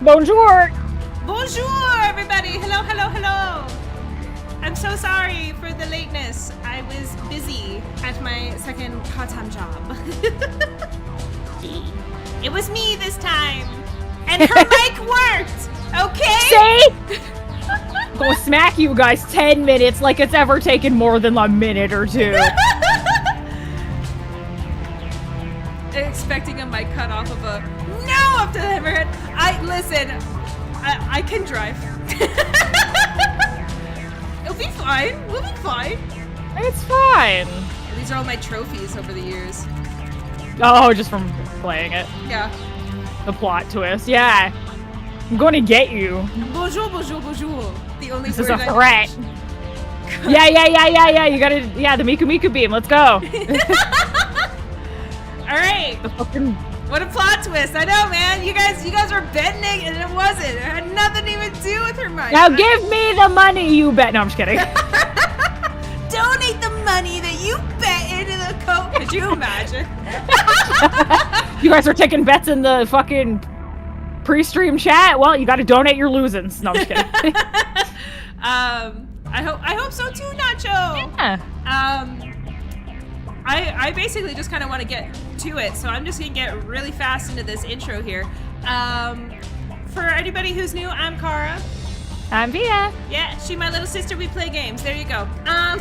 Bonjour! Bonjour, everybody! Hello, hello, hello! I'm so sorry for the lateness. I was busy at my second part-time job. It was me this time! And her mic worked! Okay? See? Go smack you guys 10 minutes like it's ever taken more than a minute or two. Expecting a mic cut off of a no up to the hammerhead. I can drive. It'll be fine. We'll be fine. It's fine. These are all my trophies over the years. Oh, just from playing it. Yeah. The plot twist. Yeah. I'm going to get you. Bonjour, bonjour, bonjour. The only This is word a threat. Yeah. You gotta, the Miku Miku beam. Let's go. All right. The fucking... What a plot twist. I know, man. You guys were betting it and it wasn't. It had nothing to even do with her mind. Now give me the money you bet. No, I'm just kidding. Donate the money that you bet into the coat. Could you imagine? You guys are taking bets in the fucking pre-stream chat? Well, you gotta donate your losings. No, I'm just kidding. I hope so too, Nacho. Yeah. I basically just kind of want to get to it, so I'm just gonna get really fast into this intro here. For anybody who's new, I'm Kara. I'm Via. Yeah, she my little sister. We play games. There you go. I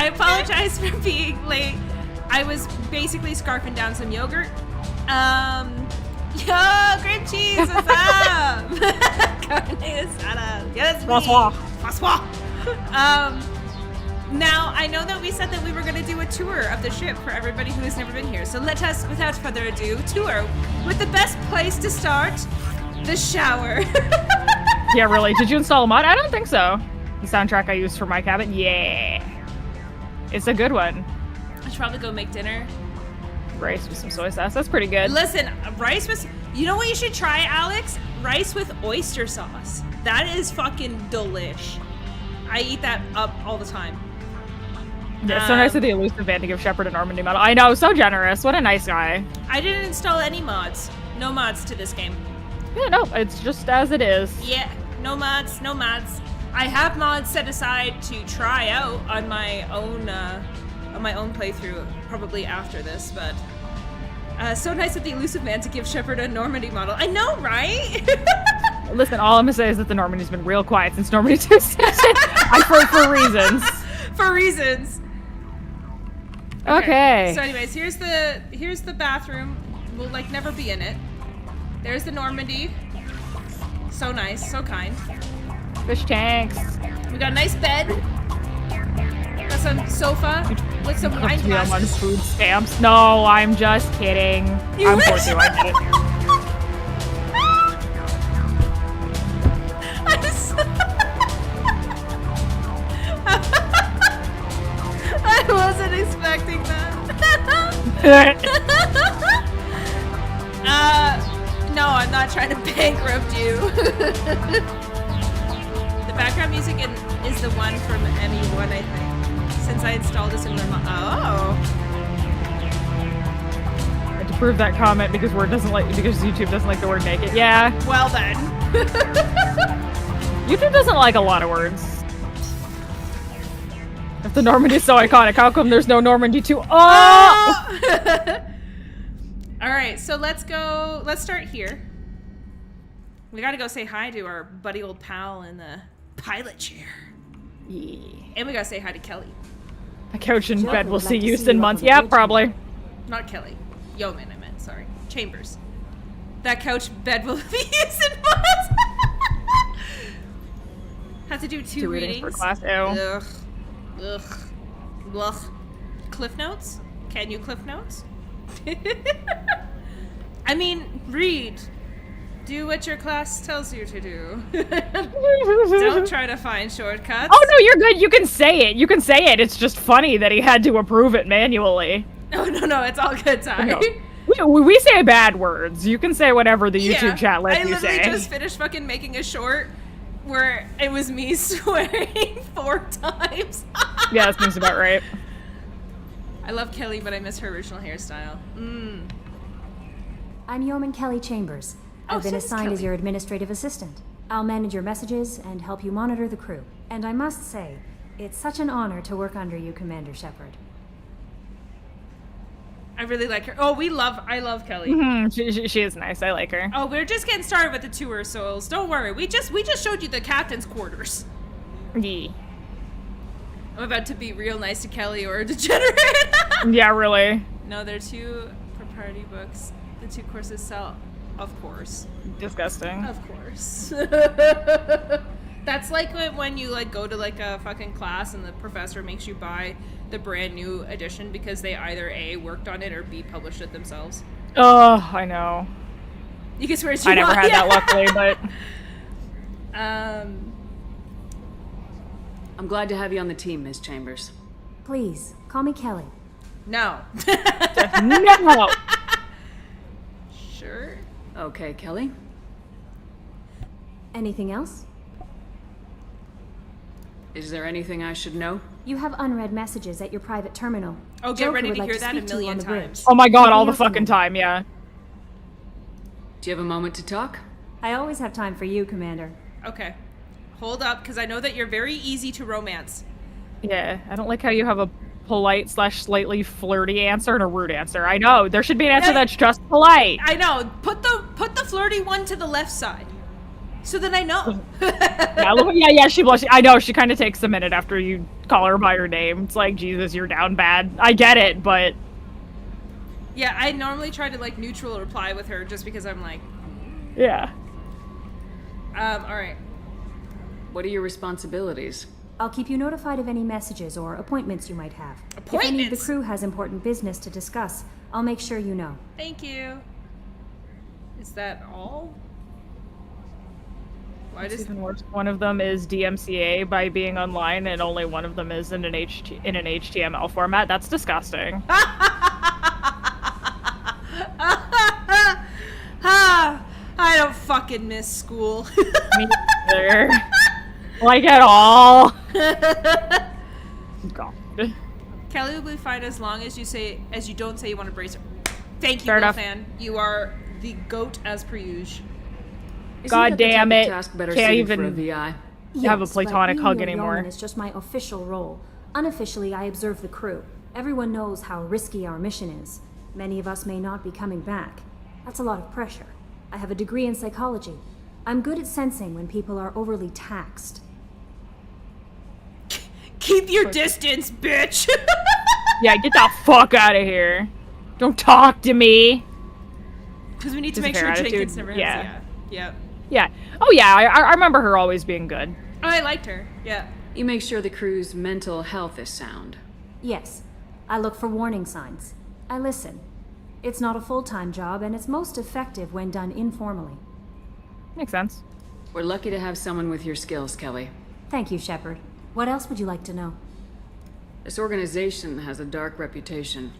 apologize for being late. I was basically scarfing down some yogurt. Yo, grape cheese, what's up? Carne asada. Yes, me. Bonsoir. Bonsoir. Now, I know that we said that we were going to do a tour of the ship for everybody who has never been here. So let us, without further ado, tour with the best place to start, the shower. Yeah, really? Did you install a mod? I don't think so. The soundtrack I used for my cabin? Yeah. It's a good one. I should probably go make dinner. Rice with some soy sauce. That's pretty good. Listen, rice with... You know what you should try, Alex? Rice with oyster sauce. That is fucking delish. I eat that up all the time. Yeah, so nice of the elusive man to give Shepard a Normandy medal. I know, so generous. What a nice guy. I didn't install any mods. No mods to this game. Yeah, no, it's just as it is. Yeah, no mods, no mods. I have mods set aside to try out on my own playthrough, probably after this, but so nice of the elusive man to give Shepard a Normandy model. I know, right? Listen, all I'm gonna say is that the Normandy's been real quiet since Normandy 2 session. For reasons. For reasons. Okay. So anyways, here's the bathroom. We'll like never be in it. There's the Normandy. So nice, so kind. Fish tanks. We got a nice bed. Got some sofa with some wine I'm on glasses. food stamps. No, I'm just kidding. I'm 42, I get it. I wasn't expecting that. No, I'm not trying to bankrupt you. The background music is the one from ME1, I think. Since I installed this in my oh. I had to prove that comment because YouTube doesn't like the word naked. Yeah. Well then. YouTube doesn't like a lot of words. If the Normandy's so iconic, how come there's no Normandy 2? Oh! Alright, so let's start here. We gotta go say hi to our buddy old pal in the pilot chair. Yeah. And we gotta say hi to Kelly. A couch in bed will see use in months. Yeah, probably. Not Kelly. Yeoman, I meant, sorry. Chambers. That couch bed will be used in months. Have to do two readings. For class. Ew. Ugh. Ugh. Ugh. Cliff notes? Can you cliff notes? I mean, read. Do what your class tells you to do. Don't try to find shortcuts. Oh no, you're good. You can say it. You can say it. It's just funny that he had to approve it manually. No, it's all good time. No. We say bad words. You can say whatever the YouTube chat lets you say. I literally just finished fucking making a short where it was me swearing 4 times. Yeah, that seems about right. I love Kelly, but I miss her original hairstyle. I'm Yeoman Kelly Chambers. I've been so does assigned as Kelly. your administrative assistant. I'll manage your messages and help you monitor the crew. And I must say, it's such an honor to work under you, Commander Shepard. I really like her. Oh, I love Kelly. She is nice. I like her. Oh, we're just getting started with the tour, souls. Don't worry. We just showed you the captain's quarters. Yeah. I'm about to be real nice to Kelly or a degenerate. Yeah, really. No, they're 2 propriety books. The 2 courses sell, of course. Disgusting. Of course. That's like when you like go to like a fucking class and the professor makes you buy the brand new edition because they either A, worked on it, or B, published it themselves. Oh, I know. You can swear it's I never had that, luckily, but... I'm glad to have you on the team, Ms. Chambers. Please, call me Kelly. No. No! Sure. Okay, Kelly. Anything else? Is there anything I should know? You have unread messages at your private terminal. Oh, get Joker ready would to like hear that a speak to you on million the bridge. times. Oh my god, all the Anything else fucking you want? time, yeah. Do you have a moment to talk? I always have time for you, Commander. Okay. Hold up, because I know that you're very easy to romance. Yeah, I don't like how you have a polite / slightly flirty answer and a rude answer. I know, there should be an answer that's just polite. I know. Put the flirty one to the left side. So then I know. Yeah, she blushes. I know, she kind of takes a minute after you call her by her name. It's like, Jesus, you're down bad. I get it, but... Yeah, I normally try to like neutral reply with her just because I'm like, Yeah. alright. What are your responsibilities? I'll keep you notified of any messages or appointments you might have. If any of the Appointments? crew has important business to discuss, I'll make sure you know. Thank you. Is that all? Why It's does even worse. One of them is DMCA by being online, and only one of them is in an HTML format. That's disgusting. I don't fucking miss school. Me neither. Like at all. God. Kelly will be fine as long as you don't say you want to brace her. Thank you, Fair enough. fan. You are the goat as per usual. Isn't God that the damn type of it. task better Can't suited even- for a VI? Have a Yes, platonic but hug being your anymore. yeoman is just my official role. Unofficially, I observe the crew. Everyone knows how risky our mission is. Many of us may not be coming back. That's a lot of pressure. I have a degree in psychology. I'm good at sensing when people are overly taxed. Keep your distance, bitch. Yeah, get the fuck out of here. Don't talk to me. Because we need to Just a make fair sure attitude, Jenkins never has. yeah. Yeah. Yeah. Oh yeah, I remember her always being good. Oh, I liked her. Yeah. You make sure the crew's mental health is sound. Yes, I look for warning signs. I listen. It's not a full-time job, and it's most effective when done informally. Makes sense. We're lucky to have someone with your skills, Kelly. Thank you, Shepard. What else would you like to know? This organization has a dark reputation.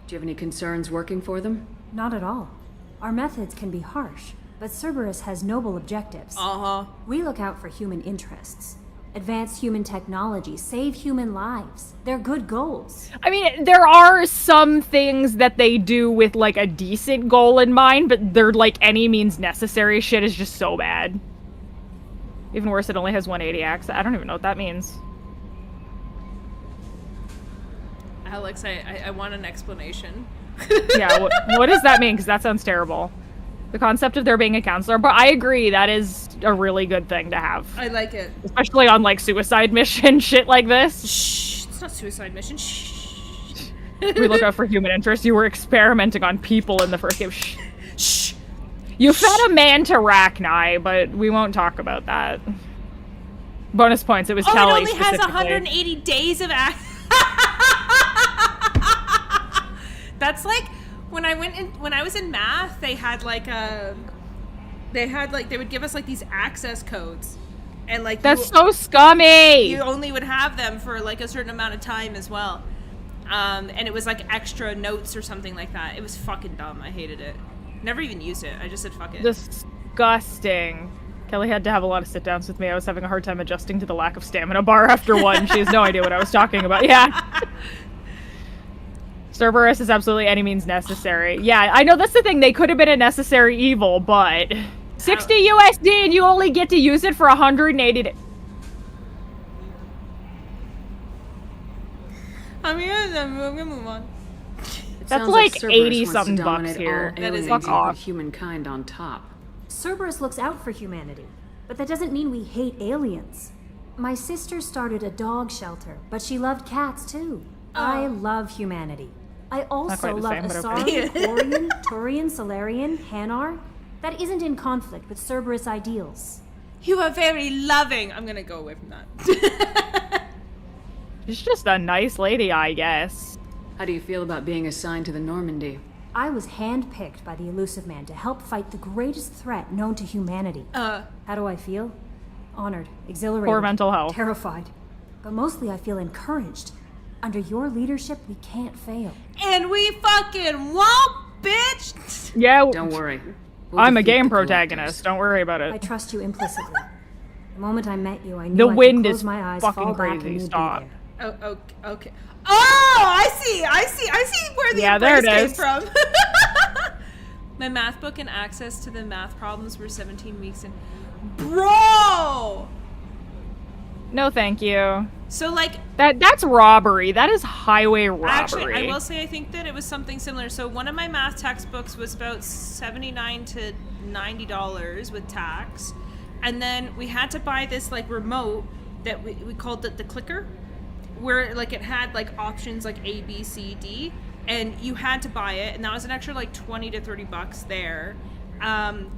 Do you have any concerns working for them? Not at all. Our methods can be harsh, but Cerberus has noble objectives. Uh-huh. We look out for human interests. Advance human technology, save human lives. They're good goals. I mean, there are some things that they do with, like, a decent goal in mind, but they're, like, any means necessary shit is just so bad. Even worse, it only has 180 access. I don't even know what that means. Alex, I want an explanation. Yeah, what does that mean? Because that sounds terrible. The concept of there being a counselor, but I agree, that is a really good thing to have. I like it. Especially on, like, suicide mission shit like this. Shh. It's not suicide mission. Shh. We look out for human interest. You were experimenting on people in the first game. Shh. Shh. You fed a man to Rachni, but we won't talk about that. Bonus points, it was Oh, Kelly it only has specifically. 180 days of act. That's like when I was in math, they would give us like these access codes, and like That's so scummy! you only would have them for like a certain amount of time as well. And it was like extra notes or something like that. It was fucking dumb. I hated it. Never even used it. I just said fuck it. Disgusting. Kelly had to have a lot of sit-downs with me. I was having a hard time adjusting to the lack of stamina bar after one. She has no idea what I was talking about. Yeah. Cerberus is absolutely any means necessary. Yeah, I know that's the thing. They could have been a necessary evil, but 60 USD and you only get to use it for 180 days. I'm gonna move on. It That's sounds like Cerberus 80 wants to something bucks dominate here. all That is aliens fuck and put off. humankind on top. Cerberus looks out for humanity, but that doesn't mean we hate aliens. My sister started a dog shelter, but she loved cats too. I love humanity. I also quite the love same, but Asari, okay. Quarian, Turian, Solarian, Hanar. That isn't in conflict with Cerberus ideals. You are very loving. I'm gonna go away from that. She's just a nice lady, I guess. How do you feel about being assigned to the Normandy? I was handpicked by the Elusive Man to help fight the greatest threat known to humanity. How do I feel? Honored, exhilarated, Poor mental health. terrified. But mostly I feel encouraged. Under your leadership, we can't fail. And we fucking won't, bitch! Yeah, Don't worry. We'll I'm a defeat game the protagonist. Don't worry about I it. trust you implicitly. The moment I met you, I knew The I could wind close is my eyes, fucking fall back, crazy. and you'd Stop. be there. Oh, okay. Oh, I see where the Yeah, there embrace it came is. from. My math book and access to the math problems were 17 weeks in. Bro! No, thank you. So, like, That's robbery. That is highway robbery. actually, I will say I think that it was something similar. So, one of my math textbooks was about $79 to $90 with tax. And then we had to buy this, like, remote that we called it the clicker, where, like, it had, like, options like A, B, C, D. And you had to buy it. And that was an extra, like, 20 to 30 bucks there.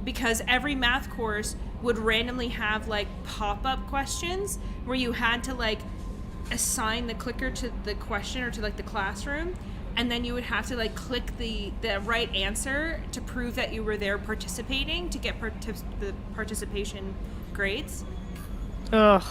Because every math course would randomly have, like, pop-up questions where you had to, like, assign the clicker to the question or to, like, the classroom, and then you would have to, like, click the right answer to prove that you were there participating to get the participation grades. Ugh.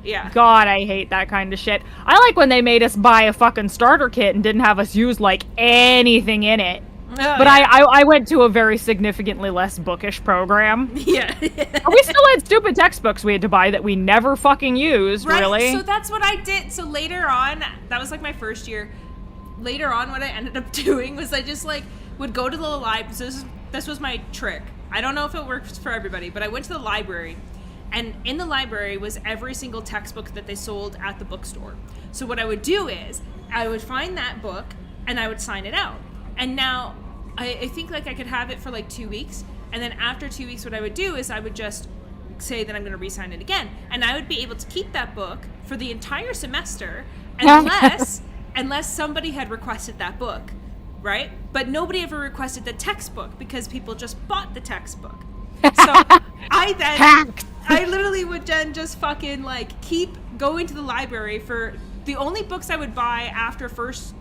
Yeah. God, I hate that kind of shit. I like when they made us buy a fucking starter kit and didn't have us use, like, anything in it. Oh, But yeah. I went to a very significantly less bookish program. Yeah. We still had stupid textbooks we had to buy that we never fucking used, Right. really. So that's what I did. So later on, that was like my first year. Later on, what I ended up doing was I just like would go to the library. So this was my trick. I don't know if it works for everybody, but I went to the library, and in the library was every single textbook that they sold at the bookstore. So what I would do is I would find that book and I would sign it out. And now I think like I could have it for like 2 weeks, and then after 2 weeks, what I would do is I would just say that I'm going to re-sign it again, and I would be able to keep that book for the entire semester unless somebody had requested that book, right? But nobody ever requested the textbook because people just bought the textbook. So I literally would then just fucking like keep going to the library for the only books I would buy after first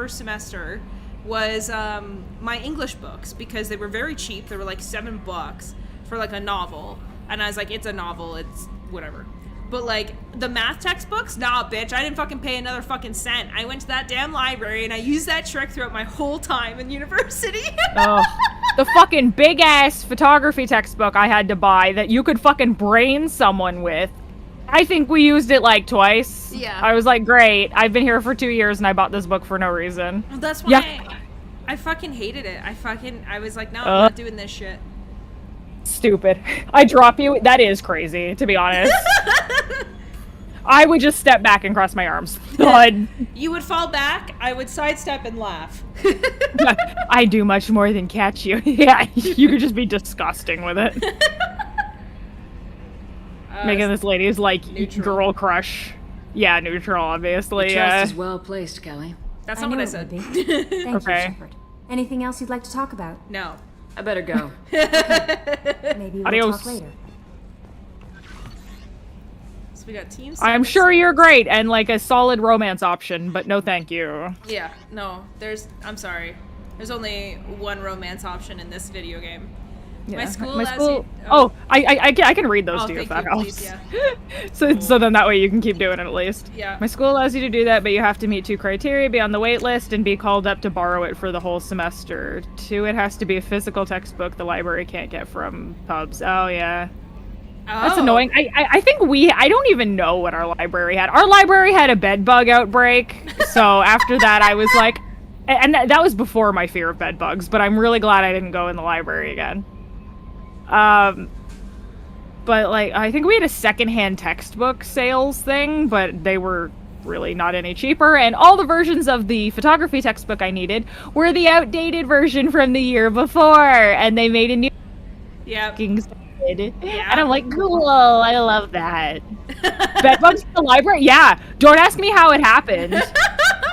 semester was my English books, because they were very cheap. They were like $7 for like a novel, and I was like, it's a novel, it's whatever. But like the math textbooks, nah, bitch, I didn't fucking pay another fucking cent. I went to that damn library and I used that trick throughout my whole time in university. Oh, the fucking big ass photography textbook I had to buy that you could fucking brain someone with. I think we used it like twice. Yeah. I was like, great. I've been here for 2 years and I bought this book for no reason. Well, that's why Yeah. I fucking hated it. I was like, no, I'm not doing this shit. Stupid. I drop you. That is crazy, to be honest. I would just step back and cross my arms. Thud. You would fall back, I would sidestep and laugh. I do much more than catch you. Yeah, you could just be disgusting with it. Making this lady's like neutral. girl crush. Yeah, neutral, obviously. Your trust is well placed, Kelly. That's I not what knew I it said. would be. Thank Okay. you, Shepard. Anything else you'd like to talk about? No. I better go. Maybe we'll Adios. talk later. So we got teams. I'm sure you're great and like a solid romance option, but no thank you. Yeah, no, I'm sorry. There's only one romance option in this video game. My school allows you... Oh, I can read those Oh, to you if thank that you, helps. please, yeah. So then that way you can keep doing it at least. Yeah. My school allows you to do that, but you have to meet 2 criteria: be on the wait list and be called up to borrow it for the whole semester. 2, it has to be a physical textbook the library can't get from pubs. Oh yeah. That's Oh. annoying. I think I don't even know what our library had. Our library had a bed bug outbreak. So after that, I was like, and that was before my fear of bed bugs, but I'm really glad I didn't go in the library again. But like, I think we had a secondhand textbook sales thing, but they were really not any cheaper, and all the versions of the photography textbook I needed were the outdated version from the year before, and they made a new Yep. and I'm like, cool, I love that. Bedbugs in the library? Yeah. Don't ask me how it happened.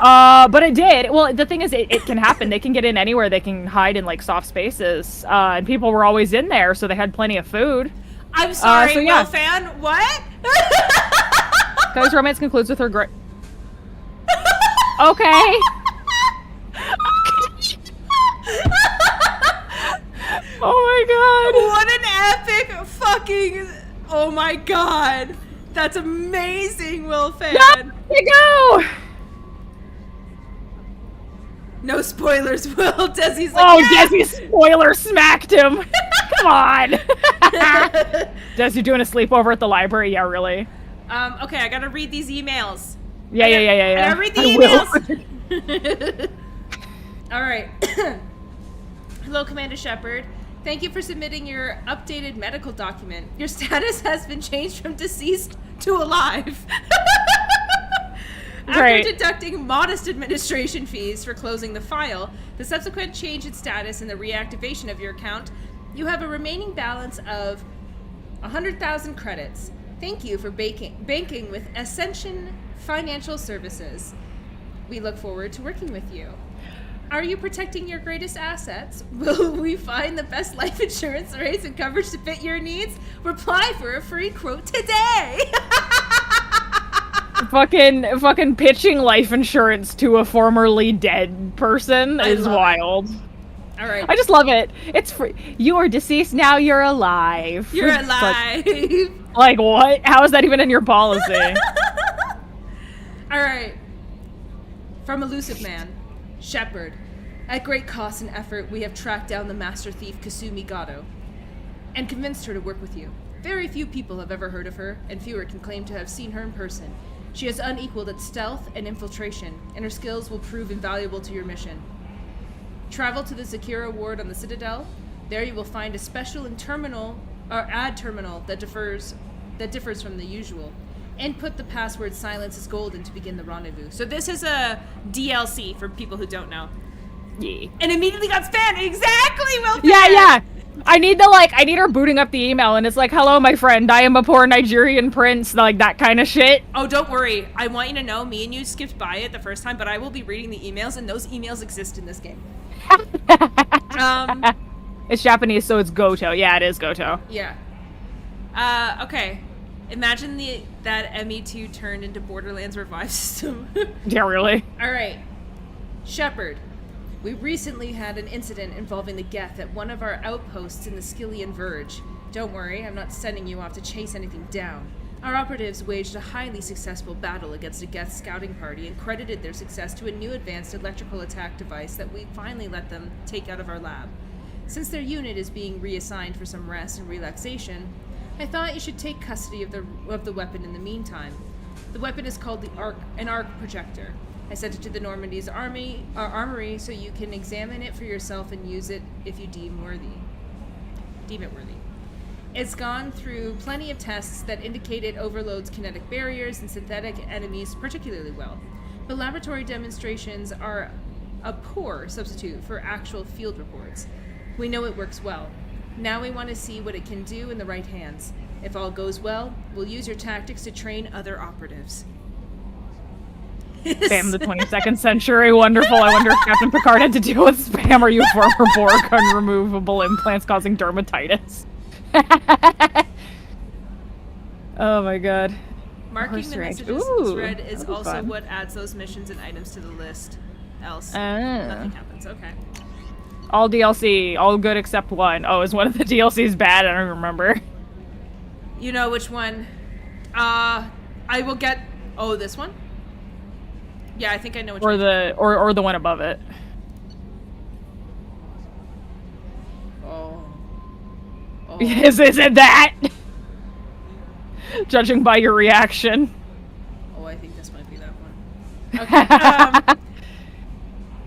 But it did. Well, the thing is, it can happen. They can get in anywhere. They can hide in, like, soft spaces. And people were always in there, so they had plenty of food. I'm sorry, so yeah. Will fan. What? Kelly's romance concludes with her great... Okay. Oh What an epic fucking... Oh my god. That's amazing, Will fan. my god! There you go! No spoilers, Will. Desi's like, Oh, yeah! Desi spoiler smacked him! Come on! Desi doing a sleepover at the library? Yeah, really? Okay, I gotta read these emails. Yeah. I gotta read the emails. All right. Hello, Commander Shepard. Thank you for submitting your updated medical document. Your status has been changed from deceased to alive. After Right. deducting modest administration fees for closing the file, the subsequent change in status and the reactivation of your account, you have a remaining balance of 100,000 credits. Thank you for banking with Ascension Financial Services. We look forward to working with you. Are you protecting your greatest assets? Will we find the best life insurance rates and coverage to fit your needs? Reply for a free quote today. Fucking pitching life insurance to a formerly dead person is love it. wild. All right. I just love it. It's free. You are deceased, now you're alive. You're It's alive. like what? How is that even in your policy? All right. From Elusive Man, Shepard. At great cost and effort, we have tracked down the master thief Kasumi Gato and convinced her to work with you. Very few people have ever heard of her, and fewer can claim to have seen her in person. She is unequaled at stealth and infiltration, and her skills will prove invaluable to your mission. Travel to the Zakira ward on the Citadel. There you will find a special ad terminal that differs from the usual. Input the password Silence is Golden to begin the rendezvous. So this is a DLC for people who don't know. Yeah. And immediately got spammed. Exactly, Will. Yeah. I need her booting up the email and it's like, hello, my friend, I am a poor Nigerian prince, like that kind of shit. Oh, don't worry. I want you to know, me and you skipped by it the first time, but I will be reading the emails, and those emails exist in this game. It's Japanese, so it's Goto. Yeah, it is Goto. Yeah. Okay. Imagine that ME2 turned into Borderlands Revive system. Yeah, really? All right. Shepard. We recently had an incident involving the Geth at one of our outposts in the Skillian Verge. Don't worry, I'm not sending you off to chase anything down. Our operatives waged a highly successful battle against a Geth scouting party and credited their success to a new advanced electrical attack device that we finally let them take out of our lab. Since their unit is being reassigned for some rest and relaxation, I thought you should take custody of the weapon in the meantime. The weapon is called an arc projector. I sent it to the Normandy's armory so you can examine it for yourself and use it if you deem it worthy. It's gone through plenty of tests that indicate it overloads kinetic barriers and synthetic enemies particularly well. But laboratory demonstrations are a poor substitute for actual field reports. We know it works well. Now we want to see what it can do in the right hands. If all goes well, we'll use your tactics to train other operatives. Spam the 22nd century. Wonderful. I wonder if Captain Picard had to deal with spam or you former Borg unremovable implants causing dermatitis. Oh my god. Marking Horse the ranch. messages Ooh, as read is that'll be also fun. what adds those missions and items to the list. Else, nothing happens. Okay. All DLC, all good except one. Oh, is one of the DLCs bad? I don't remember. You know which one? I will get... Oh, this one? Yeah, I think I know which Or one. or the one above it. Oh. Is it that? Judging by your reaction. Oh, I think this might be that one. Okay.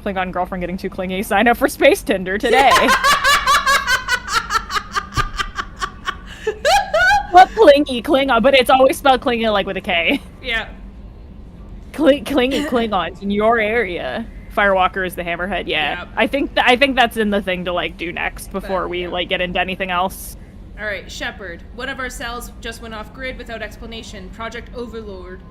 Klingon girlfriend getting too clingy. Sign up for Space Tinder today. What clingy Klingon? But it's always spelled clingy like with a K. Yeah. Clingy Klingons in your area. Firewalker is the hammerhead. Yeah, Yep. I think that's in the thing to like do next before But, we yeah. like get into anything else. All right, Shepard. One of our cells just went off grid without explanation. Project Overlord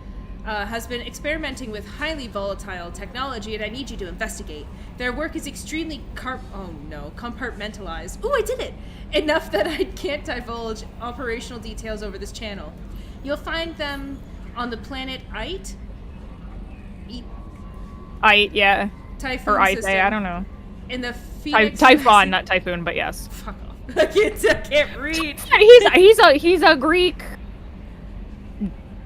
has been experimenting with highly volatile technology, and I need you to investigate. Their work is extremely compartmentalized. Ooh, I did it! Enough that I can't divulge operational details over this channel. You'll find them on the planet Ite. Yeah. Typhoon Or system. I don't know. In the Phoenix. Typhon, not typhoon, but yes. Fuck off. I can't read. He's a Greek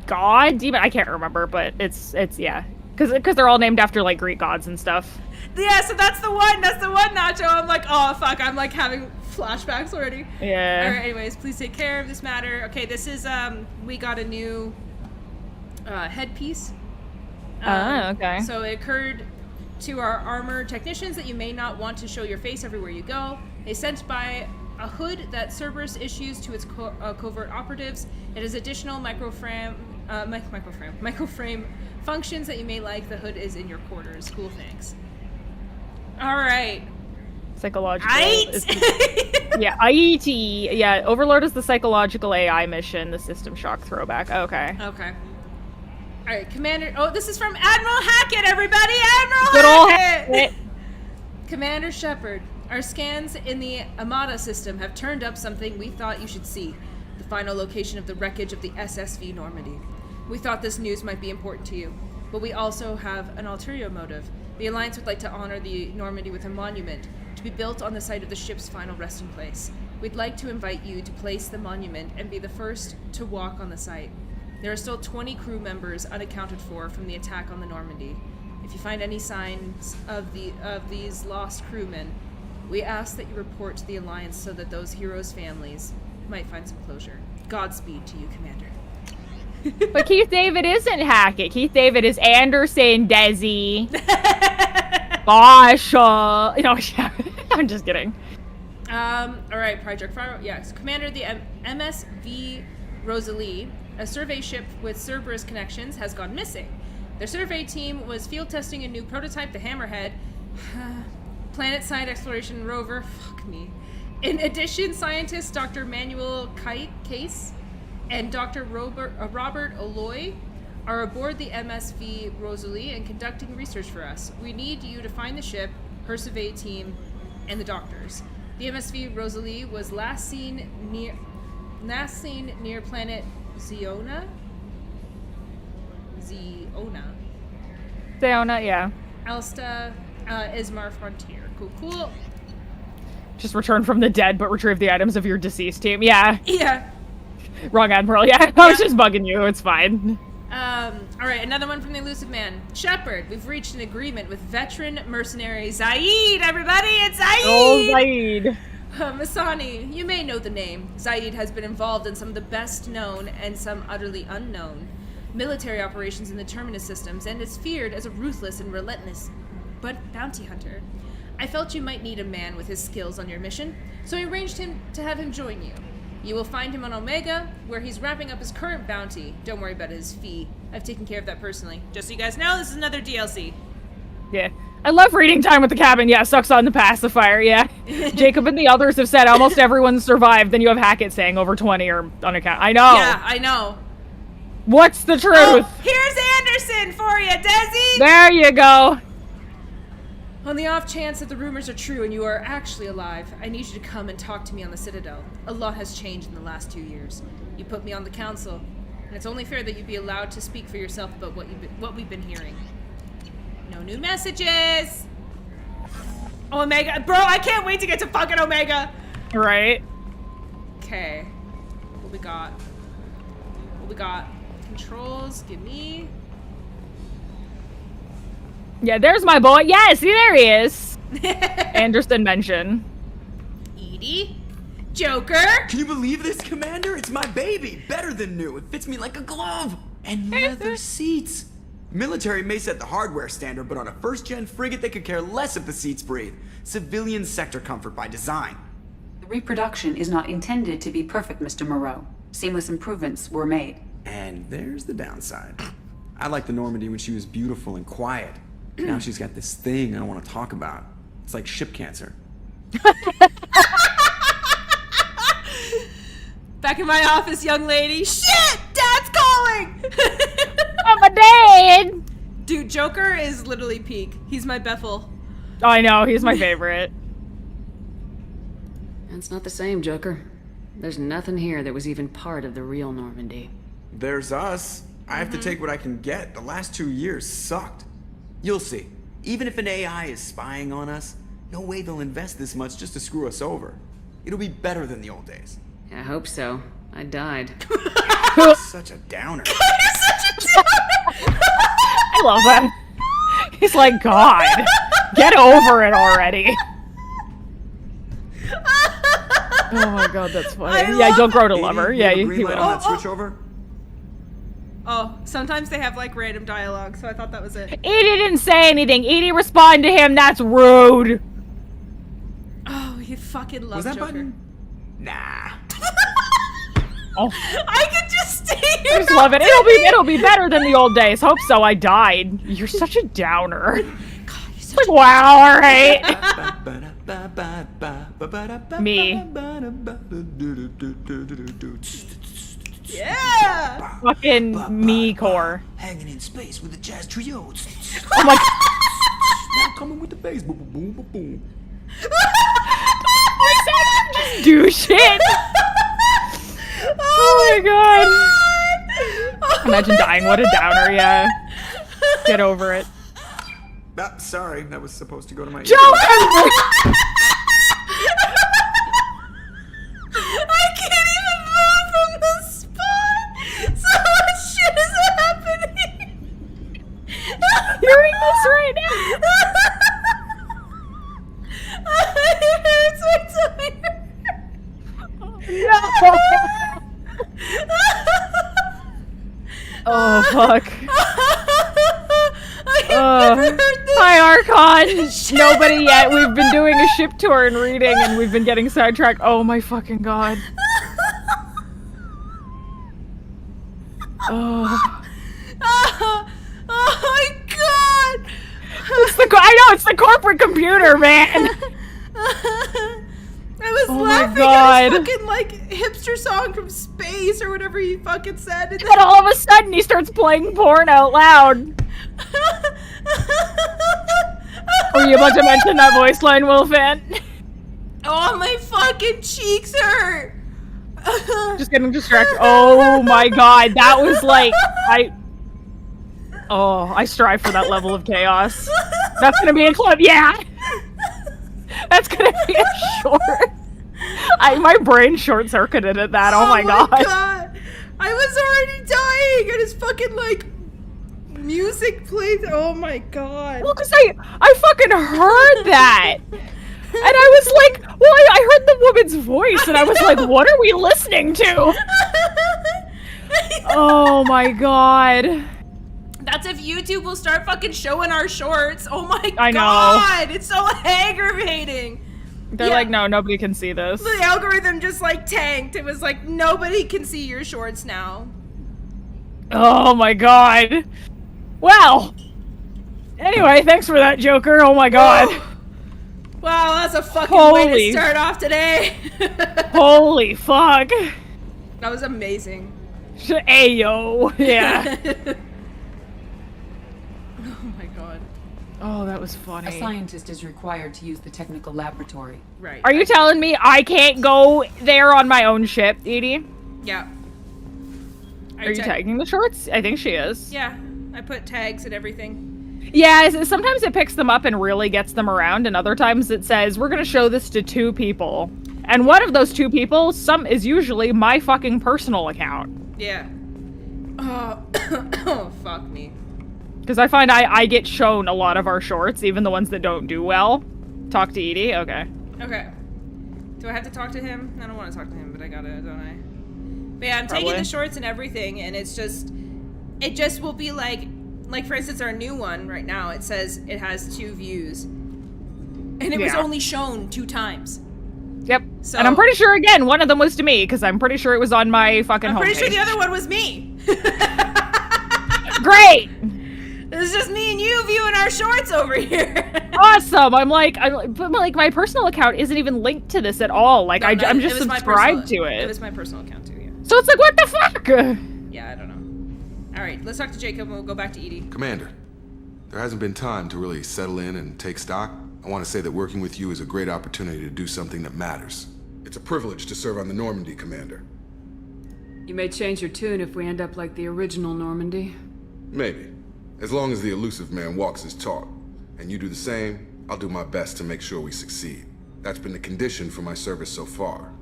god demon. I can't remember, but it's yeah, because they're all named after like Greek gods and stuff. Yeah, so that's the one, Nacho. I'm like, oh fuck, I'm like having flashbacks already. Yeah. Alright, anyways, please take care of this matter. Okay, this is we got a new headpiece. Okay. So it occurred to our armor technicians that you may not want to show your face everywhere you go. They sent by a hood that Cerberus issues to its covert operatives. It has additional microframe functions that you may like. The hood is in your quarters. Cool, thanks. All right. Psychological. Ite? Yeah, IT. Yeah, Overlord is the psychological AI mission. The System Shock throwback. Okay. Okay. All right, Commander. Oh, this is from Admiral Hackett, everybody. Admiral Good old Hackett. Hackett. Commander Shepard, our scans in the Amada system have turned up something we thought you should see. The final location of the wreckage of the SSV Normandy. We thought this news might be important to you, but we also have an ulterior motive. The Alliance would like to honor the Normandy with a monument to be built on the site of the ship's final resting place. We'd like to invite you to place the monument and be the first to walk on the site. There are still 20 crew members unaccounted for from the attack on the Normandy. If you find any signs of these lost crewmen, we ask that you report to the Alliance so that those heroes' families might find some closure. Godspeed to you, Commander. But Keith David isn't Hackett. Keith David is Anderson Desi. Gosh. No, I'm just kidding. All right, Project Fire. Yes, Commander, the MSV Rosalie, a survey ship with Cerberus connections, has gone missing. Their survey team was field testing a new prototype, the Hammerhead, planet-side exploration rover. Fuck me. In addition, scientists Dr. Manuel Case and Dr. Robert Aloy are aboard the MSV Rosalie and conducting research for us. We need you to find the ship, her survey team, and the doctors. The MSV Rosalie was last seen near planet Zeona, Yeah. Alsta, Ismar Frontier. Cool. Just return from the dead, but retrieve the items of your deceased team. Yeah. Yeah. Wrong Admiral. Yeah, I was just bugging you. It's fine. All right, another one from the Elusive Man. Shepard, we've reached an agreement with veteran mercenary Zaid, everybody! It's Zaid! Oh, Zaid. Masani, you may know the name. Zaid has been involved in some of the best known and some utterly unknown military operations in the Terminus systems, and is feared as a ruthless and relentless bounty hunter. I felt you might need a man with his skills on your mission, so I arranged to have him join you. You will find him on Omega, where he's wrapping up his current bounty. Don't worry about his fee. I've taken care of that personally. Just so you guys know, this is another DLC. Yeah. I love reading Time with the Cabin. Yeah, sucks on the pacifier. Yeah. Jacob and the others have said almost everyone survived. Then you have Hackett saying over 20 or unaccount. I know. Yeah, I know. What's the truth? Oh, here's Anderson for you, Desi! There you go. On the off chance that the rumors are true and you are actually alive, I need you to come and talk to me on the Citadel. A lot has changed in the last 2 years. You put me on the council, and it's only fair that you be allowed to speak for yourself about what we've been hearing. No new messages! Omega. Bro, I can't wait to get to fucking Omega! Right. Okay. What we got? Controls, give me... Yeah, there's my boy. Yeah, see, there he is. Anderson mention. Edie. Joker! Can you believe this, Commander? It's my baby. Better than new. It fits me like a glove. And leather seats. Military may set the hardware standard, but on a first-gen frigate, they could care less if the seats breathe. Civilian sector comfort by design. The reproduction is not intended to be perfect, Mr. Moreau. Seamless improvements were made. And there's the downside. I liked the Normandy when she was beautiful and quiet. Now she's got this thing I don't want to talk about. It's like ship cancer. Back in my office, young lady. Shit! Dad's calling! I'm a dad! Dude, Joker is literally peak. He's my Bethel. Oh, I know, he's my favorite. That's not the same, Joker. There's nothing here that was even part of the real Normandy. There's us. I have to take what I can get. The last 2 years sucked. You'll see. Even if an AI is spying on us, no way they'll invest this much just to screw us over. It'll be better than the old days. I hope so. I died. Such a downer. I love that. He's like, God, get over it already. Oh my God, that's funny. Yeah, don't grow to love her. Yeah, green he light will. on that switch over. Oh, sometimes they have like random dialogue, so I thought that was it. Edie didn't say anything. Edie responded to him. That's rude. Oh, you fucking love Was that Joker. button? Nah. Oh, I could just stay here. I just love it. It'll be better than the old days. Hope so. I died. You're such a downer. It's like, wow, all right. Me. Yeah. Fucking me core. Hanging in space with the jazz trio. Oh my. Now coming with the bass. Boom, boom, boom, boom. Just do shit. Oh my God. Imagine dying. What a downer. Yeah. Get over it. Ah, sorry, that was supposed to go to my. Joker! I can't even move from the spot. So much shit is happening. Hearing this right now. It hurts my tummy. No. Oh fuck. Hi Archon. Nobody yet. We've been doing a ship tour and reading, and we've been getting sidetracked. Oh my fucking God. Oh. Oh my God. I know it's the corporate computer, man. I was Oh my laughing God. at his fucking like hipster song from space or whatever he fucking said. And And all of a sudden he starts playing porn out loud. Were you about to mention that voice line, Wilfan? Oh, my fucking cheeks hurt. Just getting distracted. Oh my God, that was like I strive for that level of chaos. That's gonna be a clip, yeah. That's gonna be a short. My brain short circuited at that. Oh my God. I was already dying and his fucking like music played. Oh my God. Well, cause I fucking heard that. And I was like, well, I heard the woman's voice, and I was like, what are we listening to? Oh my God. That's if YouTube will start fucking showing our shorts. Oh my I know. God. It's so aggravating. They're Yeah. like, no, nobody can see this. The algorithm just like tanked. It was like, nobody can see your shorts now. Oh my God. Well. Anyway, thanks for that, Joker. Oh my God. Wow, that's a fucking way Holy- to start off today. Holy fuck. That was amazing. Ayo. Yeah. Oh my God. Oh, that was A funny. scientist is required to use the technical laboratory. Right. Are you telling me I can't go there on my own ship, Edie? Yeah. Are you tagging the shorts? I think she is. Yeah. I put tags and everything. Yeah, sometimes it picks them up and really gets them around, and other times it says, we're gonna show this to 2 people. And one of those 2 people, is usually my fucking personal account. Yeah. Oh, fuck me. Because I find I get shown a lot of our shorts, even the ones that don't do well. Talk to Edie? Okay. Okay. Do I have to talk to him? I don't want to talk to him, but I gotta, don't I? But yeah, I'm Probably. taking the shorts and everything, and it just will be like for instance, our new one right now, it says it has 2 views. And it was only shown 2 times. Yep. So, and I'm pretty sure, again, one of them was to me, because I'm pretty sure it was on my fucking homepage. I'm pretty sure the other one was me. Great! It's just me and you viewing our shorts over here. Awesome! But my personal account isn't even linked to this at all. Like, No, I'm just subscribed to it. It was my personal account too, yeah. So it's like, what the fuck? Yeah, I don't know. Alright, let's talk to Jacob and we'll go back to Edie. Commander, there hasn't been time to really settle in and take stock. I want to say that working with you is a great opportunity to do something that matters. It's a privilege to serve on the Normandy, Commander. You may change your tune if we end up like the original Normandy. Maybe. As long as the elusive man walks his talk, and you do the same, I'll do my best to make sure we succeed. That's been the condition for my service so far.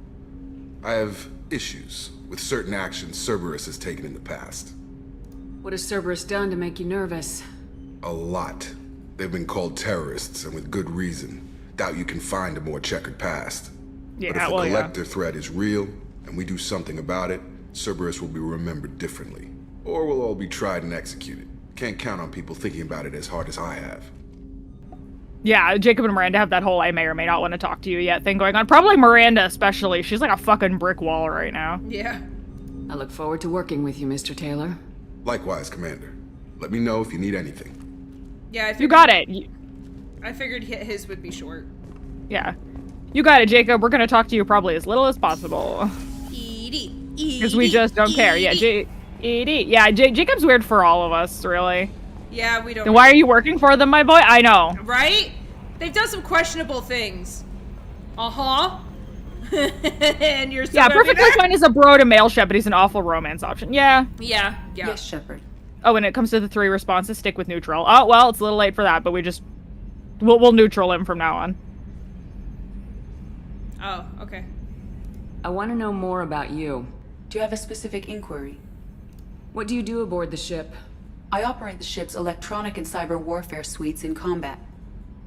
I have issues with certain actions Cerberus has taken in the past. What has Cerberus done to make you nervous? A lot. They've been called terrorists, and with good reason. Doubt you can find a more checkered past. Yeah, But if the well, yeah. collector threat is real, and we do something about it, Cerberus will be remembered differently. Or we'll all be tried and executed. Can't count on people thinking about it as hard as I have. Yeah, Jacob and Miranda have that whole I may or may not want to talk to you yet thing going on. Probably Miranda especially. She's like a fucking brick wall right now. Yeah. I look forward to working with you, Mr. Taylor. Likewise, Commander. Let me know if you need anything. Yeah, I figured, You got it. I figured his would be short. Yeah. You got it, Jacob. We're gonna talk to you probably as little as possible. Edie. Because we just don't care. Yeah, Jacob's weird for all of us, really. Yeah, we don't. Then why are you working for them, my boy? I know. Right? They've done some questionable things. Uh-huh. And you're still Yeah, gonna be perfectly there? fine as a bro to male Shep, but he's an awful romance option. Yeah. Yeah. Yes, Shepard. Oh, when it comes to the 3 responses, stick with neutral. Oh, well, it's a little late for that, but we'll neutral him from now on. Oh, okay. I want to know more about you. Do you have a specific inquiry? What do you do aboard the ship? I operate the ship's electronic and cyber warfare suites in combat.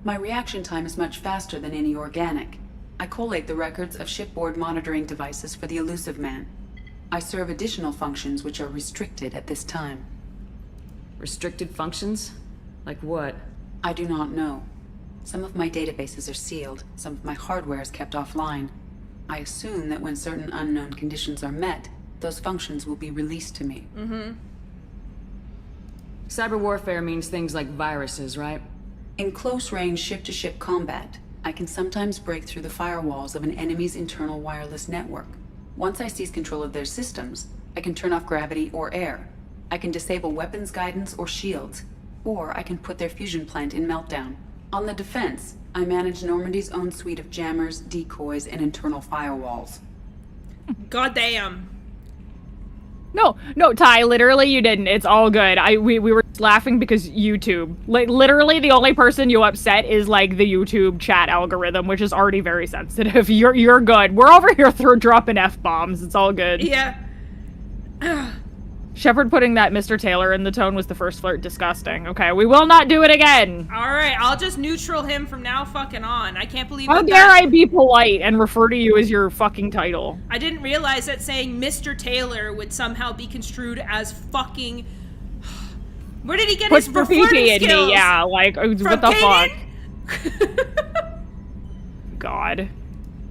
My reaction time is much faster than any organic. I collate the records of shipboard monitoring devices for the elusive man. I serve additional functions which are restricted at this time. Restricted functions? Like what? I do not know. Some of my databases are sealed, some of my hardware is kept offline. I assume that when certain unknown conditions are met, those functions will be released to me. Cyber warfare means things like viruses, right? In close-range ship-to-ship combat, I can sometimes break through the firewalls of an enemy's internal wireless network. Once I seize control of their systems, I can turn off gravity or air. I can disable weapons guidance or shields, or I can put their fusion plant in meltdown. On the defense, I manage Normandy's own suite of jammers, decoys, and internal firewalls. Goddamn. No, Ty, literally you didn't. It's all good. We were laughing because YouTube. Literally the only person you upset is like the YouTube chat algorithm, which is already very sensitive. You're good. We're over here dropping F-bombs. It's all good. Yeah. Shepard putting that Mr. Taylor in the tone was the first flirt. Disgusting. Okay, we will not do it again. Alright, I'll just neutral him from now fucking on. I can't believe How that dare I be polite and refer to you as your fucking title? I didn't realize that saying Mr. Taylor would somehow be construed as fucking... Where did he get his Put flirting PP in skills? me, yeah, like, From what the fuck? Kanan? God.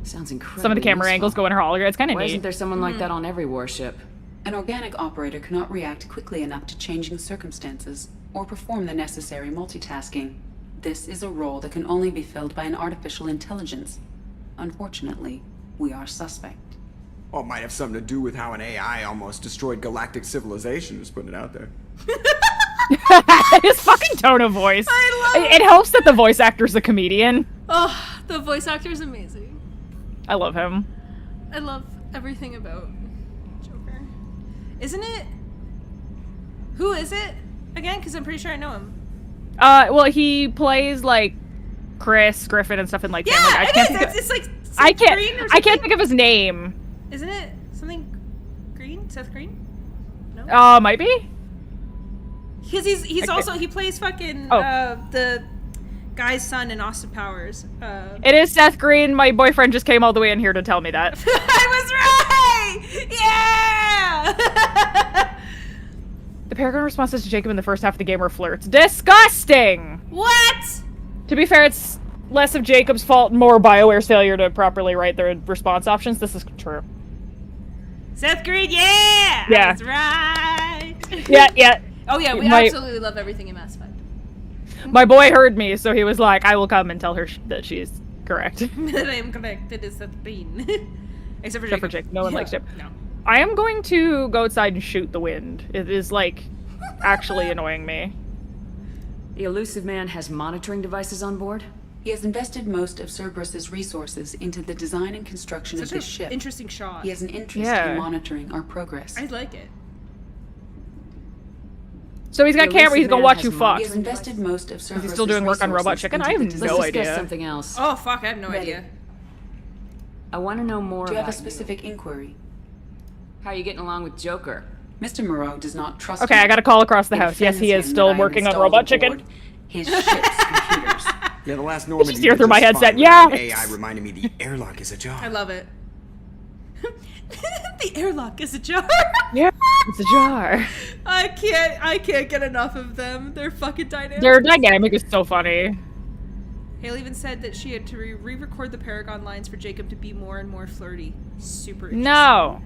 Sounds incredible. Some of the camera angles go in her hologram. It's kind of Why neat. isn't there someone like that on every warship? An organic operator cannot react quickly enough to changing circumstances or perform the necessary multitasking. This is a role that can only be filled by an artificial intelligence. Unfortunately, we are suspect. Well, it might have something to do with how an AI almost destroyed galactic civilization, just putting it out there. His fucking tone of voice. I love It helps that the voice actor's a comedian. Oh, the voice actor is amazing. I love him. I love everything about Joker. Isn't it? Who is it again? Because I'm pretty sure I know him. Well, he plays like Chris Griffin and stuff in like Yeah, Family Guy. it is. It's like Seth I can't. Green or I can't something? think of his name. Isn't it something Green? Seth Green? No. Might be. Because he's I also he plays fucking Oh. the Guy's son and Austin Powers. It is Seth Green. My boyfriend just came all the way in here to tell me that. I was right! Yeah! The Paragon responses to Jacob in the first half of the game were flirts. Disgusting! What? To be fair, it's less of Jacob's fault and more BioWare's failure to properly write their response options. This is true. Seth Green, yeah! Yeah. That's right! Yeah. Oh yeah, we My- absolutely love everything in Mass Effect. My boy heard me, so he was like, I will come and tell her that she's correct. That I am correct. It is Seth Green. Except for Jacob. No one likes Jacob. No. I am going to go outside and shoot the wind. It is, like, actually annoying me. The elusive man has monitoring devices on board? He has invested most of Cerberus's resources into the design and construction of Such this ship. an interesting shot. He has an interest Yeah. in monitoring our progress. I like it. So he's got The camera, he's elusive gonna man watch has you He fuck. has invested most of Cerberus's Is he still doing work on Robot resources Chicken? into I have the no design- Let's idea. discuss something else. Oh fuck, I have no Ready. idea. I want to know more Do you have a about specific inquiry? How are you getting along with Joker? Mr. Moreau does not trust Okay, me. I gotta call across the It house. Yes, he offends is him still that I am working on installed Robot aboard Chicken. His ship's computers. Yeah, the last Normandy just hear did through my just headset, fine yeah. when AI reminded me the airlock is a jar. I love it. The airlock is a jar. Yeah, it's a jar. I can't get enough of them. They're fucking dynamic. Their dynamic is so funny. Hale even said that she had to re-record the Paragon lines for Jacob to be more and more flirty. Super interesting. No.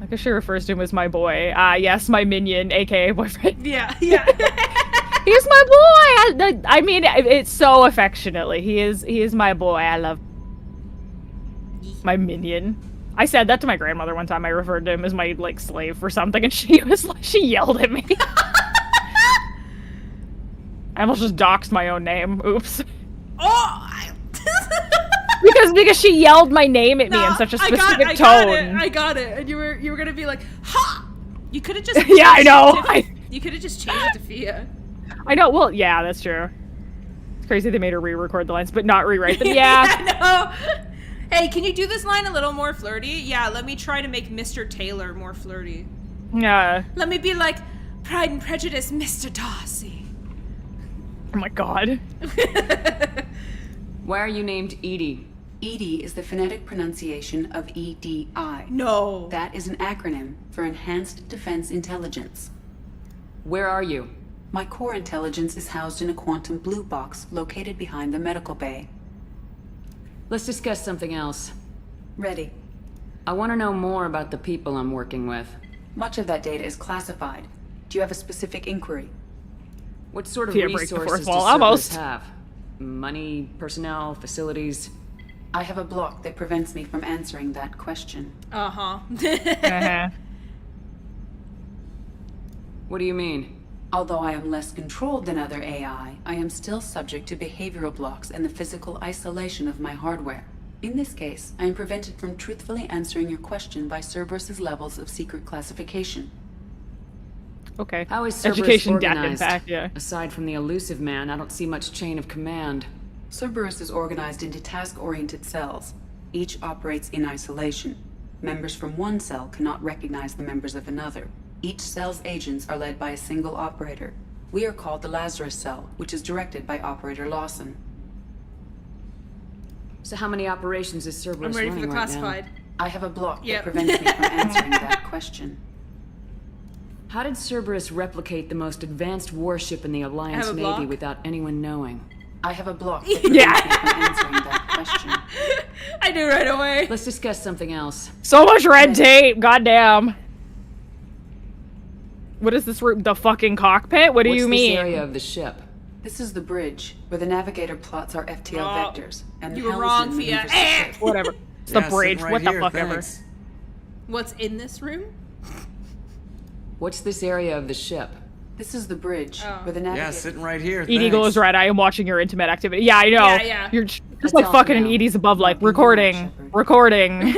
I guess she refers to him as my boy. Yes, my minion, aka boyfriend. Yeah. He's my boy! I mean, it's so affectionately. He is my boy. I love my minion. I said that to my grandmother one time. I referred to him as my, like, slave for something, and she was like, she yelled at me. I almost just doxed my own name. Oops. Oh! Because she yelled my name at me in such a specific tone. I got it. And you were gonna be like, ha! You could have just Yeah, I know. You could have just changed it to Fia. I know. Well, yeah, that's true. It's crazy they made her re-record the lines, but not rewrite them. Yeah. I know. Hey, can you do this line a little more flirty? Yeah, let me try to make Mr. Taylor more flirty. Yeah. Let me be like Pride and Prejudice, Mr. Darcy. Oh my god. Why are you named Edie? EDI is the phonetic pronunciation of EDI. No. That is an acronym for Enhanced Defense Intelligence. Where are you? My core intelligence is housed in a quantum blue box located behind the medical bay. Let's discuss something else. Ready. I want to know more about the people I'm working with. Much of that data is classified. Do you have a specific inquiry? What sort of Fear break the resources fourth does wall, Cerberus almost. have? Money, personnel, facilities? I have a block that prevents me from answering that question. Uh-huh. Uh-huh. What do you mean? Although I am less controlled than other AI, I am still subject to behavioral blocks and the physical isolation of my hardware. In this case, I am prevented from truthfully answering your question by Cerberus's levels of secret classification. Okay. How is Cerberus Education death organized? impact, yeah. Aside from the elusive man, I don't see much chain of command. Cerberus is organized into task-oriented cells. Each operates in isolation. Members from one cell cannot recognize the members of another. Each cell's agents are led by a single operator. We are called the Lazarus cell, which is directed by Operator Lawson. So how many operations is I'm Cerberus ready for running the right classified. I have a block Yep. that prevents me from answering that question. now? How did Cerberus replicate the most advanced warship in the Alliance Have a Navy block? without anyone knowing? I have a block that prevents Yeah. me from answering that question. I knew right away. Let's discuss something else. So much red tape, goddamn. What is this room? The fucking cockpit? What do What's you this mean? area of the ship? This is the bridge, where the navigator plots our FTL Oh, vectors, and the you were helmsman wrong, Fia. maneuvers the ship. Whatever. It's the Yeah, bridge. sitting right What the here, fuck ever. thanks. What's in this room? What's this area of the ship? This is the bridge, Oh. where the navigator... Yeah, sitting right here. Eagle thanks. is right. I am watching your intimate activity. Yeah, I know. Yeah, yeah. You're just That's like all fucking for and now. Edie's above, like, Not being recording. Shepard. Recording.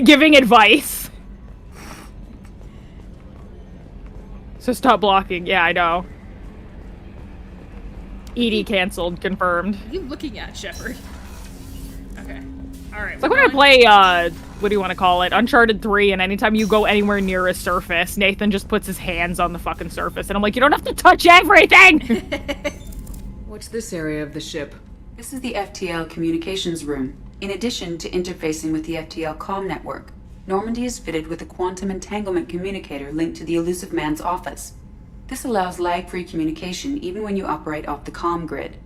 Giving advice. So stop blocking. Yeah, I know. Edie canceled. Confirmed. What are you looking at, Shepard? Okay. Alright. It's like when I play, what do you want to call it? Uncharted 3, and anytime you go anywhere near a surface, Nathan just puts his hands on the fucking surface, and I'm like, you don't have to touch everything! What's this area of the ship? This is the FTL communications room. In addition to interfacing with the FTL comm network, Normandy is fitted with a quantum entanglement communicator linked to the Elusive Man's office. This allows lag-free communication even when you operate off the comm grid.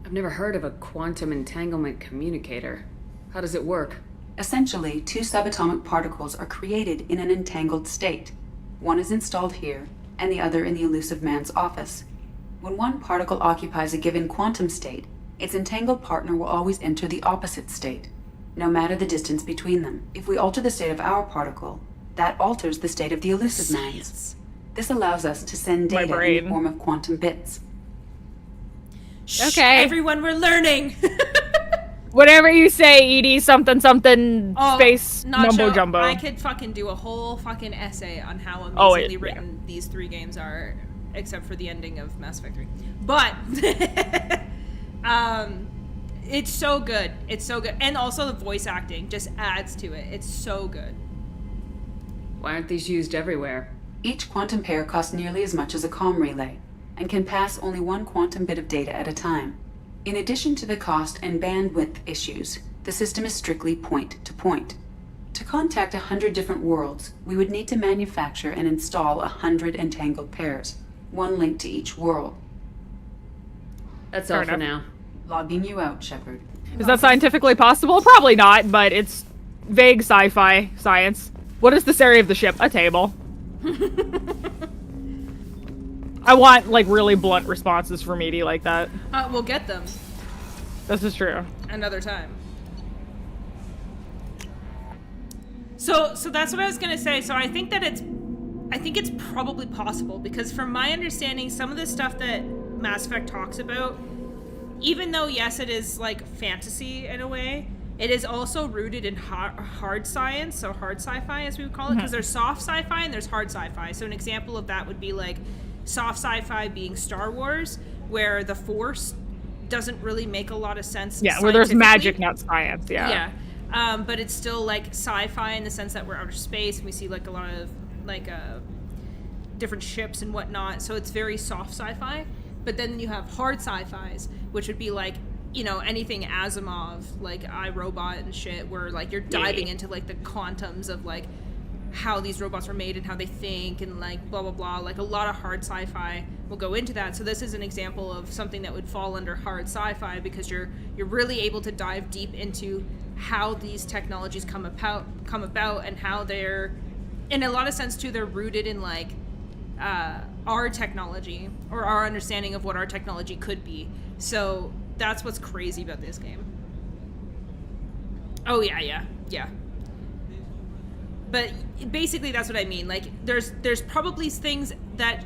I've never heard of a quantum entanglement communicator. How does it work? Essentially, two subatomic particles are created in an entangled state. One is installed here, and the other in the Elusive Man's office. When one particle occupies a given quantum state, its entangled partner will always enter the opposite state, no matter the distance between them. If we alter the state of our particle, that alters the state of the Elusive Man's. This allows us to send My data in brain. the form of quantum bits. Shh, Okay. everyone, we're learning. Whatever you say, Edie, something, something, Oh, space, Nacho, mumbo jumbo. I could fucking do a whole fucking essay on how Oh, amazingly yeah. written these 3 games are, except for the ending of Mass Effect 3. But, it's so good. It's so good. And also the voice acting just adds to it. It's so good. Why aren't these used everywhere? Each quantum pair costs nearly as much as a comm relay, and can pass only one quantum bit of data at a time. In addition to the cost and bandwidth issues, the system is strictly point-to-point. To contact 100 different worlds, we would need to manufacture and install 100 entangled pairs, one linked to each world. That's Fair all for enough. now. Logging you out, Shepard. Is that scientifically possible? Probably not, but it's vague sci-fi science. What is this area of the ship? A table. I want, like, really blunt responses from Edie like that. We'll get them This is true. another time. So that's what I was gonna say. So I think it's probably possible, because from my understanding, some of the stuff that Mass Effect talks about, even though yes, it is like fantasy in a way, it is also rooted in hard science, so hard sci-fi as we would call it, because there's soft sci-fi and there's hard sci-fi. So an example of that would be like soft sci-fi being Star Wars, where the Force doesn't really make a lot of sense. Yeah, where there's scientifically. magic, not science, yeah. Yeah. But it's still like sci-fi in the sense that we're outer space and we see like a lot of like different ships and whatnot. So it's very soft sci-fi. But then you have hard sci-fis, which would be like, you know, anything Asimov, like iRobot and shit, where like you're diving into like the quantums of like how these robots are made and how they think and like blah blah blah. Like a lot of hard sci-fi will go into that. So this is an example of something that would fall under hard sci-fi, because you're really able to dive deep into how these technologies come about and how they're, in a lot of sense too, they're rooted in like our technology or our understanding of what our technology could be. So that's what's crazy about this game. Oh yeah. But basically that's what I mean. Like there's probably things that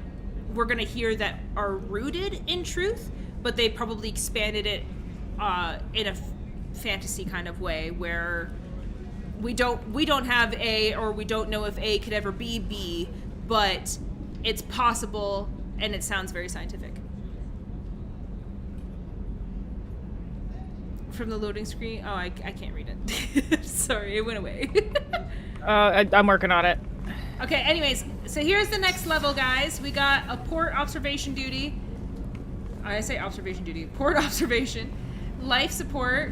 we're gonna hear that are rooted in truth, but they probably expanded it in a fantasy kind of way, where we don't have A, or we don't know if A could ever be B, but it's possible and it sounds very scientific. From the loading screen? Oh, I can't read it. Sorry, it went away. I'm working on it. Okay, anyways, so here's the next level, guys. We got a port observation duty. I say observation duty. Port observation. Life support.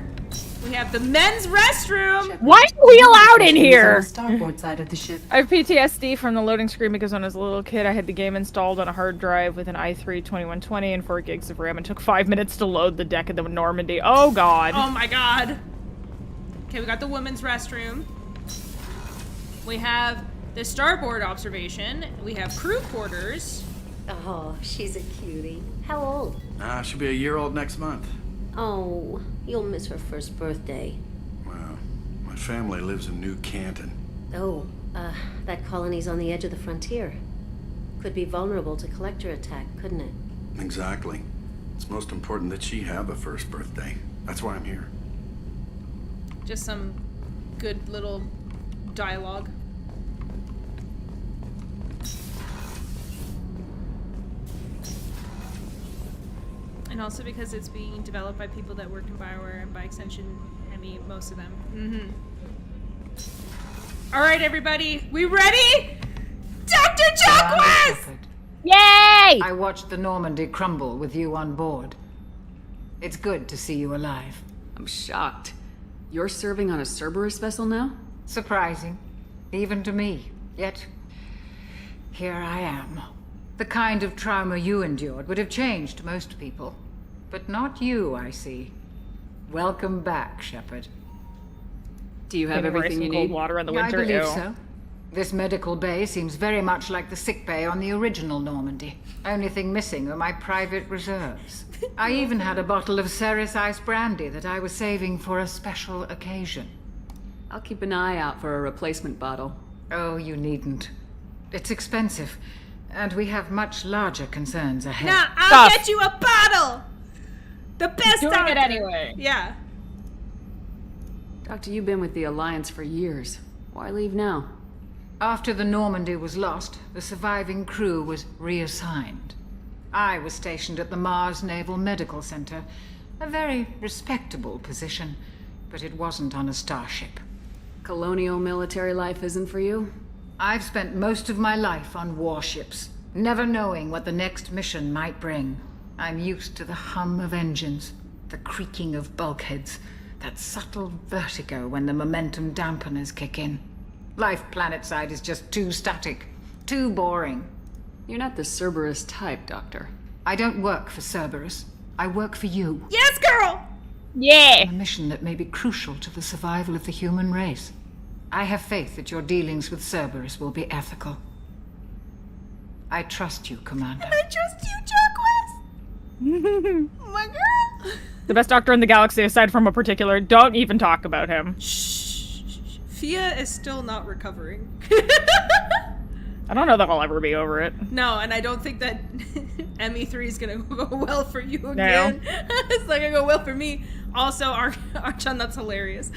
We have the men's restroom. Why are we allowed in On here? the starboard side of the ship. I have PTSD from the loading screen because when I was a little kid, I had the game installed on a hard drive with an i3 2120 and 4 gigs of RAM and took 5 minutes to load the deck of the Normandy. Oh god. Oh my god. Okay, we got the women's restroom. We have the starboard observation. We have crew quarters. Oh, she's a cutie. How old? She'll be a year old next month. Oh, you'll miss her first birthday. Well, my family lives in New Canton. Oh, that colony's on the edge of the frontier. Could be vulnerable to collector attack, couldn't it? Exactly. It's most important that she have a first birthday. That's why I'm here. Just some good little dialogue. And also because it's being developed by people that work in BioWare and by extension I mean, most of them. All right, everybody, we ready? Dr. Jacques! Yay! I watched the Normandy crumble with you on board. It's good to see you alive. I'm shocked. You're serving on a Cerberus vessel now? Surprising, even to me. Yet, here I am. The kind of trauma you endured would have changed most people. But not you, I see. Welcome back, Shepard. Do you have Getting rice everything you and cold need? water in the I winter. believe Ew. so. This medical bay seems very much like the sick bay on the original Normandy. Only thing missing are my private reserves. I even had a bottle of Ceres Ice brandy that I was saving for a special occasion. I'll keep an eye out for a replacement bottle. Oh, you needn't. It's expensive, and we have much larger concerns ahead. Nah, I'll Stop. get you a bottle. The best Doing doctor. it anyway. Yeah. Doctor, you've been with the Alliance for years. Why leave now? After the Normandy was lost, the surviving crew was reassigned. I was stationed at the Mars Naval Medical Center, a very respectable position, but it wasn't on a starship. Colonial military life isn't for you? I've spent most of my life on warships, never knowing what the next mission might bring. I'm used to the hum of engines, the creaking of bulkheads, that subtle vertigo when the momentum dampeners kick in. Life planetside is just too static, too boring. You're not the Cerberus type, Doctor. I don't work for Cerberus. I work for you. Yes, girl. Yeah. A mission that may be crucial to the survival of the human race. I have faith that your dealings with Cerberus will be ethical. I trust you, Commander. I trust you, Jacques. My girl. The best doctor in the galaxy, aside from a particular. Don't even talk about him. Shh. Fia is still not recovering. I don't know that I'll ever be over it. No, and I don't think that ME3 is gonna go well for you again. It's not gonna go well for me. Also, Archon, that's hilarious.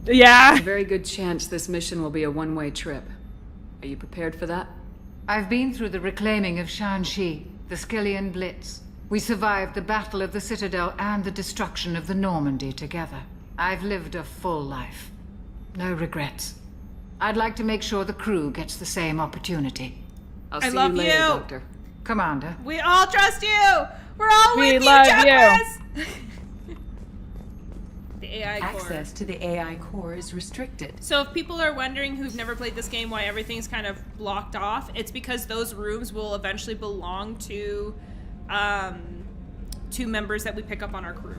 Yeah. A very good chance this mission will be a one-way trip. Are you prepared for that? I've been through the reclaiming of Shanxi, the Skillian Blitz. We survived the Battle of the Citadel and the destruction of the Normandy together. I've lived a full life. No regrets. I'd like to make sure the crew gets the same opportunity. I'll I see love you later, you. Doctor. Commander. We all trust you. We're all We with love you, you. Jacques. The AI core. Access to the AI core is restricted. So if people are wondering who've never played this game why everything's kind of blocked off, it's because those rooms will eventually belong to members that we pick up on our crew.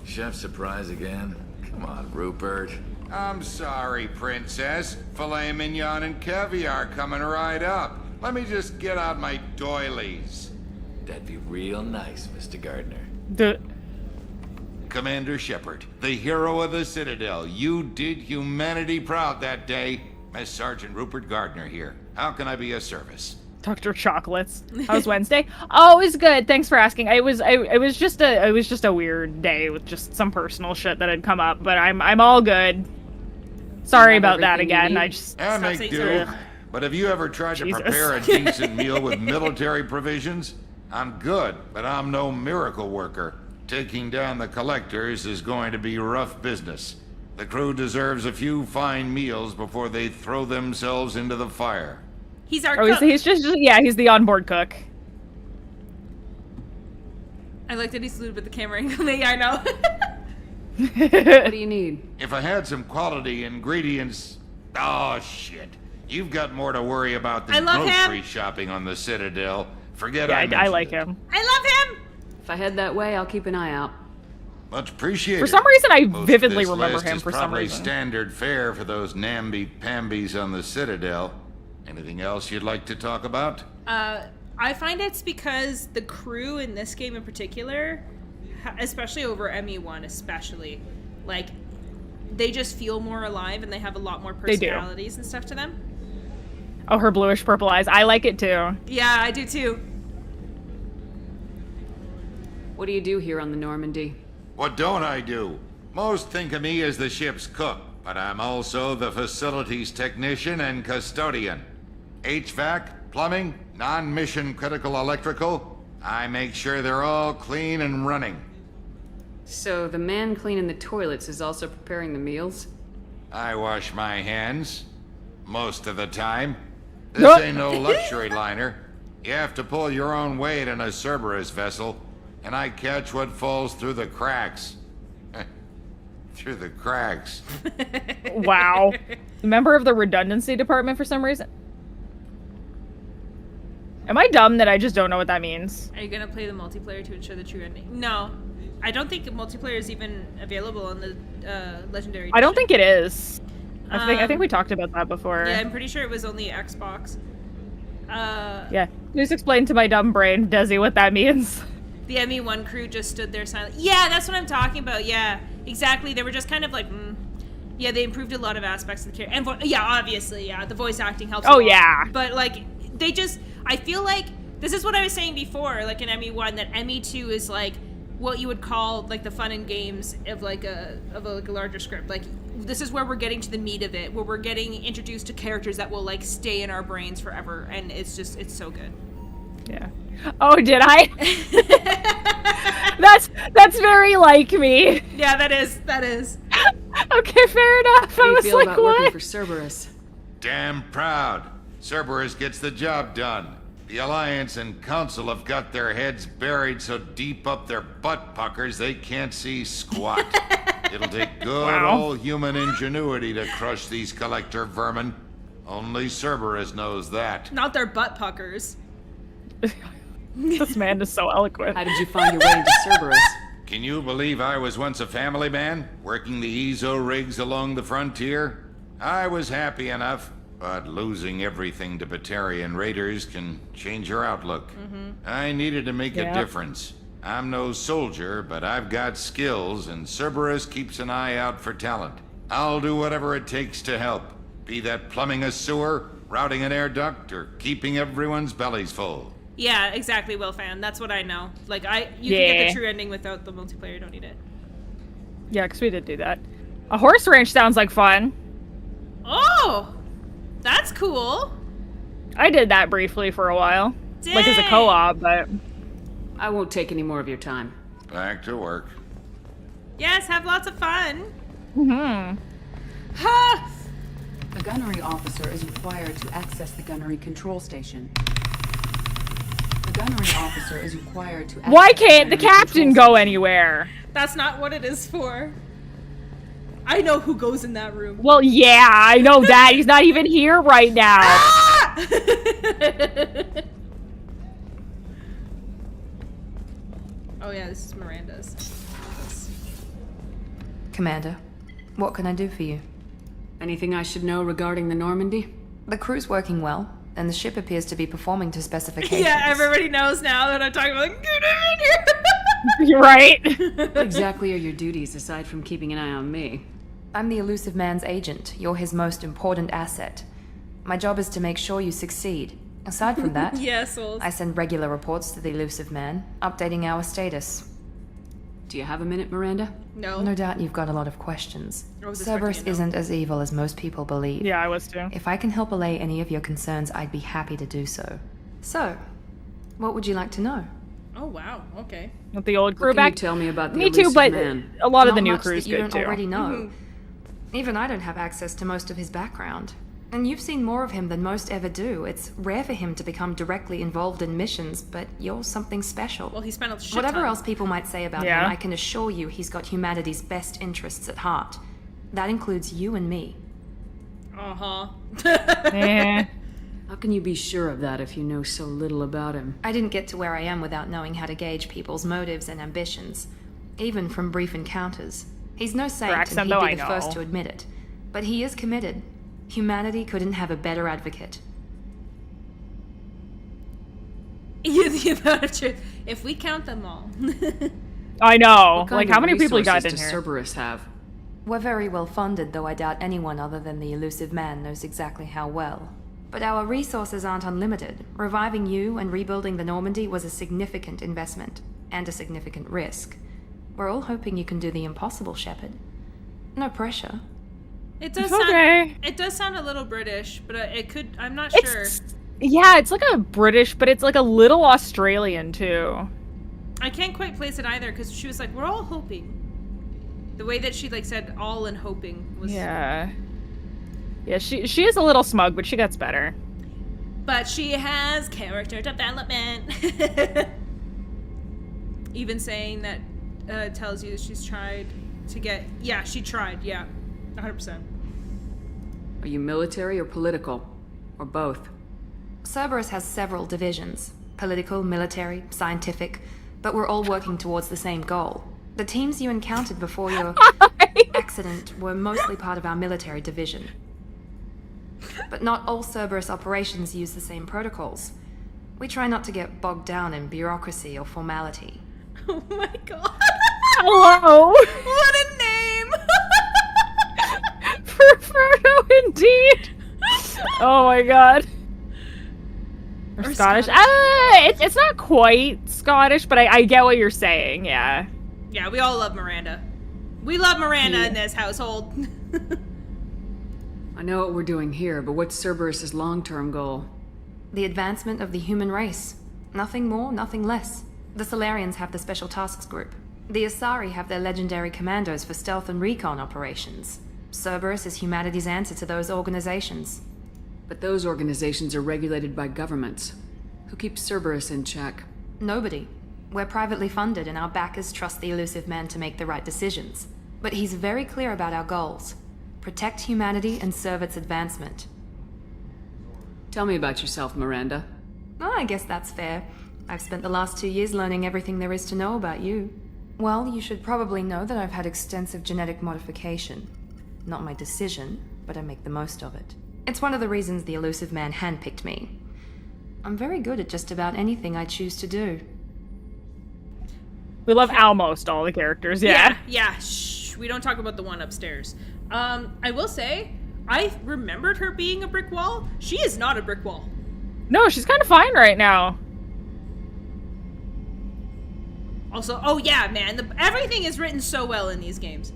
Chef surprise again? Come on, Rupert. I'm sorry, Princess. Filet mignon and caviar coming right up. Let me just get out my doilies. That'd be real nice, Mr. Gardner. Commander Shepard, the hero of the Citadel. You did humanity proud that day. Master Sergeant Rupert Gardner here. How can I be of service? Dr. Chocolates. How's Wednesday? Oh, it was good. Thanks for asking. It was just a weird day with just some personal shit that had come up, but I'm all good. Sorry about that again. I just I make saying do. sorry. But have you ever tried Jesus. to prepare a decent meal with military provisions? I'm good, but I'm no miracle worker. Taking down the collectors is going to be rough business. The crew deserves a few fine meals before they throw themselves into the fire. He's our Oh, cook. he's just yeah, he's the onboard cook. I like that he saluted with the camera angle. Yeah, I know. What do you need? If I had some quality ingredients... Oh, shit. You've got more to worry about I than love him. grocery shopping on the Citadel. Forget I Yeah, I mentioned like it. him. I love him. If I head that way, I'll keep an eye out. Much appreciated. For some reason, I Most of vividly this remember list him is for some probably reason. standard fare for those namby-pambies on the Citadel. Anything else you'd like to talk about? I find it's because the crew in this game in particular, especially over ME1 especially, like, they just feel more alive and they have a lot more They do. personalities and stuff to them. Oh, her bluish purple eyes. I like it too. Yeah, I do too. What do you do here on the Normandy? What don't I do? Most think of me as the ship's cook, but I'm also the facilities technician and custodian. HVAC, plumbing, non-mission critical electrical. I make sure they're all clean and running. So the man cleaning the toilets is also preparing the meals? I wash my hands. Most of the time. This ain't no luxury liner. You have to pull your own weight in a Cerberus vessel, and I catch what falls through the cracks. Through the cracks. Wow. Member of the redundancy department for some reason. Am I dumb that I just don't know what that means? Are you gonna play the multiplayer to ensure the true ending? No. I don't think multiplayer is even available on the Legendary Edition. I don't think it is. I think we talked about that before. Yeah, I'm pretty sure it was only Xbox. Yeah. Please explain to my dumb brain, Desi, what that means. The ME1 crew just stood there silent. Yeah, that's what I'm talking about. Yeah, exactly. They were just kind of like, Yeah, they improved a lot of aspects of the character. And yeah, obviously, yeah, the voice acting helps a lot. Yeah. But, like, they just... I feel like... This is what I was saying before, like, in ME1, that ME2 is, like, what you would call, like, the fun and games of, like, a larger script. Like, this is where we're getting to the meat of it, where we're getting introduced to characters that will, like, stay in our brains forever. And it's just... It's so good. Yeah. Oh, did I? That's very like me. Yeah, that is. Okay, fair enough. How do you I was feel like, about what? working for Cerberus? Damn proud. Cerberus gets the job done. The Alliance and Council have got their heads buried so deep up their butt puckers they can't see squat. It'll take good old human ingenuity to crush these collector vermin. Only Cerberus knows that. Not their butt puckers. This man is so eloquent. How did you find your way into Cerberus? Can you believe I was once a family man, working the EZO rigs along the frontier? I was happy enough, but losing everything to Batarian raiders can change your outlook. I needed to make a difference. I'm no soldier, but I've got skills, and Cerberus keeps an eye out for talent. I'll do whatever it takes to help, be that plumbing a sewer, routing an air duct, or keeping everyone's bellies full. Yeah, exactly, Wilfan. That's what I know. Like, you can get the true ending without the multiplayer. You don't need it. Yeah, because we did do that. A horse ranch sounds like fun. Oh! That's cool. I did that briefly for a while. Dang. Like as a co-op, but... I won't take any more of your time. Back to work. Yes, have lots of fun. Ha! A gunnery officer is required to access the gunnery control station. The gunnery officer is required to access Why can't the captain go anywhere? That's not what it is for. I know who goes in that room. Well, yeah, I know that. He's not even here right now. Oh yeah, this is Miranda's. Commander, what can I do for you? Anything I should know regarding the Normandy? The crew's working well, and the ship appears to be performing to specifications. Yeah, everybody knows now that I'm talking about, like, get in here! You're right. What exactly are your duties aside from keeping an eye on me? I'm the elusive man's agent. You're his most important asset. My job is to make sure you succeed. Aside from that, yes, I send regular reports to the elusive man, updating our status. Do you have a minute, Miranda? No. No doubt you've got a lot of questions. I was Cerberus expecting a no. isn't as evil as most people believe. Yeah, I was too. If I can help allay any of your concerns, I'd be happy to do so. So, what would you like to know? Oh wow, okay. With the old crew What can back. you tell me about the Me too, elusive but man? a lot of the Not new much crew's that you good don't too. already know. Even I don't have access to most of his background. And you've seen more of him than most ever do. It's rare for him to become directly involved in missions, but you're something special. Well, he spent a shit Whatever ton. else people might say about him, I can assure you he's got humanity's best interests at heart. That includes you and me. Uh-huh. How can you be sure of that if you know so little about him? I didn't get to where I am without knowing how to gauge people's motives and ambitions, even from brief encounters. He's no saint, accent, and though, he'd I be the first know. to admit it. But he is committed. Humanity couldn't have a better advocate. The amount of truth. If we count them all. I know. What kind Like, how of many people died resources in does here? Cerberus have? We're very well funded, though I doubt anyone other than the elusive man knows exactly how well. But our resources aren't unlimited. Reviving you and rebuilding the Normandy was a significant investment, and a significant risk. We're all hoping you can do the impossible, Shepard. No pressure. It does It's okay. sound. It does sound a little British, but it could. I'm not It's- sure. Yeah, it's like a British, but it's like a little Australian too. I can't quite place it either because she was like, "We're all hoping." The way that she like said all in hoping was. Yeah. Yeah, she is a little smug, but she gets better. But she has character development. Even saying that tells you that she's tried to get. Yeah, she tried. Yeah, 100%. Are you military or political? Or both? Cerberus has several divisions. Political, military, scientific. But we're all working towards the same goal. The teams you encountered before your accident were mostly part of our military division. But not all Cerberus operations use the same protocols. We try not to get bogged down in bureaucracy or formality. Oh my god. Hello! What a name! Frodo, indeed! Oh my god. Or Scottish. It's not quite Scottish, but I get what you're saying, yeah. Yeah, we all love Miranda. We love Miranda in this household. I know what we're doing here, but what's Cerberus's long-term goal? The advancement of the human race. Nothing more, nothing less. The Solarians have the Special Tasks Group. The Asari have their legendary commandos for stealth and recon operations. Cerberus is humanity's answer to those organizations. But those organizations are regulated by governments. Who keeps Cerberus in check? Nobody. We're privately funded and our backers trust the elusive man to make the right decisions. But he's very clear about our goals. Protect humanity and serve its advancement. Tell me about yourself, Miranda. Oh, I guess that's fair. I've spent the last 2 years learning everything there is to know about you. Well, you should probably know that I've had extensive genetic modification. Not my decision, but I make the most of it. It's one of the reasons the elusive man handpicked me. I'm very good at just about anything I choose to do. We love almost all the characters, yeah. Yeah, shh. We don't talk about the one upstairs. I will say, I remembered her being a brick wall. She is not a brick wall. No, she's kind of fine right now. Also, oh yeah, man, everything is written so well in these games.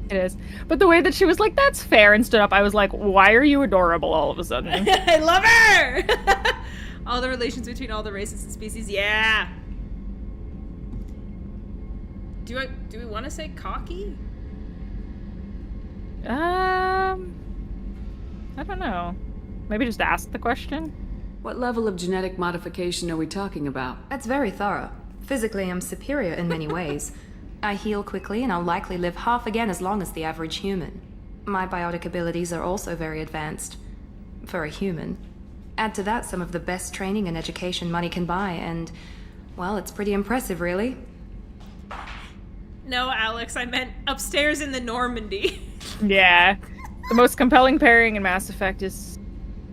It is. But the way that she was like, that's fair, and stood up, I was like, why are you adorable all of a sudden? I love her! All the relations between all the races and species, yeah. Do we want to say cocky? I don't know. Maybe just ask the question. What level of genetic modification are we talking about? That's very thorough. Physically, I'm superior in many ways. I heal quickly, and I'll likely live half again as long as the average human. My biotic abilities are also very advanced. For a human. Add to that some of the best training and education money can buy, and, well, it's pretty impressive, really. No, Alex, I meant upstairs in the Normandy. Yeah. The most compelling pairing in Mass Effect is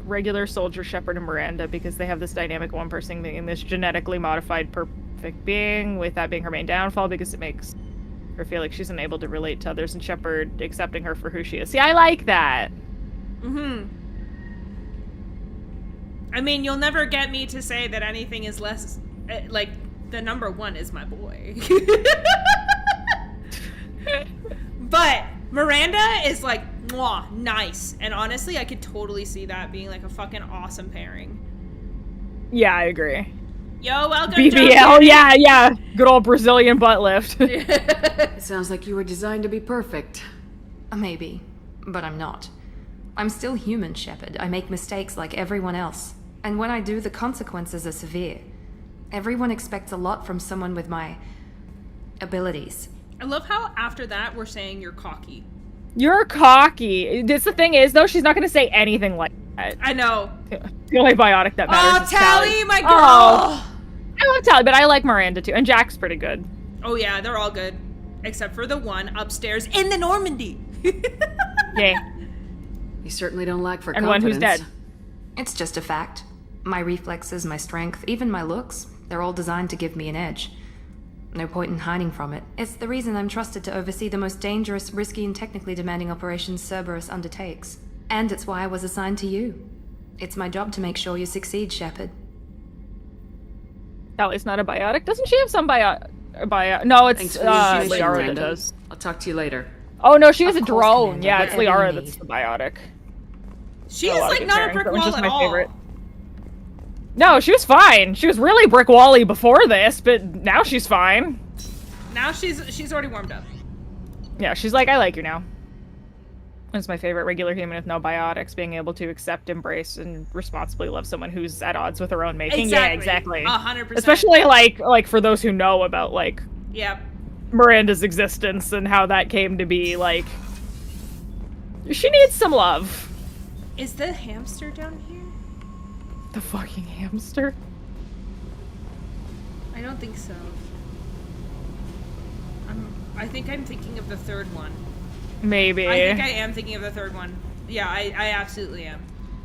regular soldier Shepard and Miranda, because they have this dynamic one person being this genetically modified perfect being, with that being her main downfall, because it makes her feel like she's unable to relate to others, and Shepard accepting her for who she is. See, I like that. Mm-hmm. I mean, you'll never get me to say that anything is less, like, the number one is my boy. But Miranda is like, mwah, nice. And honestly, I could totally see that being like a fucking awesome pairing. Yeah, I agree. Yo, welcome, BBL, yeah. Good old Brazilian butt lift. It sounds like you were designed to be perfect. Maybe, but I'm not. I'm still human, Shepard. I make mistakes like everyone else. And when I do, the consequences are severe. Everyone expects a lot from someone with my abilities. I love how after that we're saying you're cocky. You're cocky. The thing is, though, she's not going to say anything like that. I know. The only biotic that matters is Tally, my girl! Oh, I love Tally, but I like Miranda, too. And Jack's pretty good. Oh, yeah, they're all good. Except for the one upstairs in the Normandy. Yeah. You certainly don't lack for and confidence. one who's dead. It's just a fact. My reflexes, my strength, even my looks, they're all designed to give me an edge. No point in hiding from it. It's the reason I'm trusted to oversee the most dangerous, risky, and technically demanding operations Cerberus undertakes. And it's why I was assigned to you. It's my job to make sure you succeed, Shepard. Tally's not a biotic. Doesn't she have some No, it's Thanks for the information, Liara that Miranda. does. I'll talk to you later. Oh no, she was a Of course, drone. Commander, Yeah, it's whatever Liara you that's need. the biotic. She is like not a brick wall at all. Favorite. No, she was fine. She was really brick wally before this, but now she's fine. Now she's already warmed up. Yeah, she's like, I like you now. It's my favorite regular human with no biotics, being able to accept, embrace, and responsibly love someone who's at odds with her own making. Yeah, exactly. 100%. Especially like for those who know about like Yep. Miranda's existence and how that came to be. Like, she needs some love. Is the hamster down here? The fucking hamster. I don't think so. I think I'm thinking of the third one. Maybe. I think I am thinking of the third one. Yeah, I absolutely am.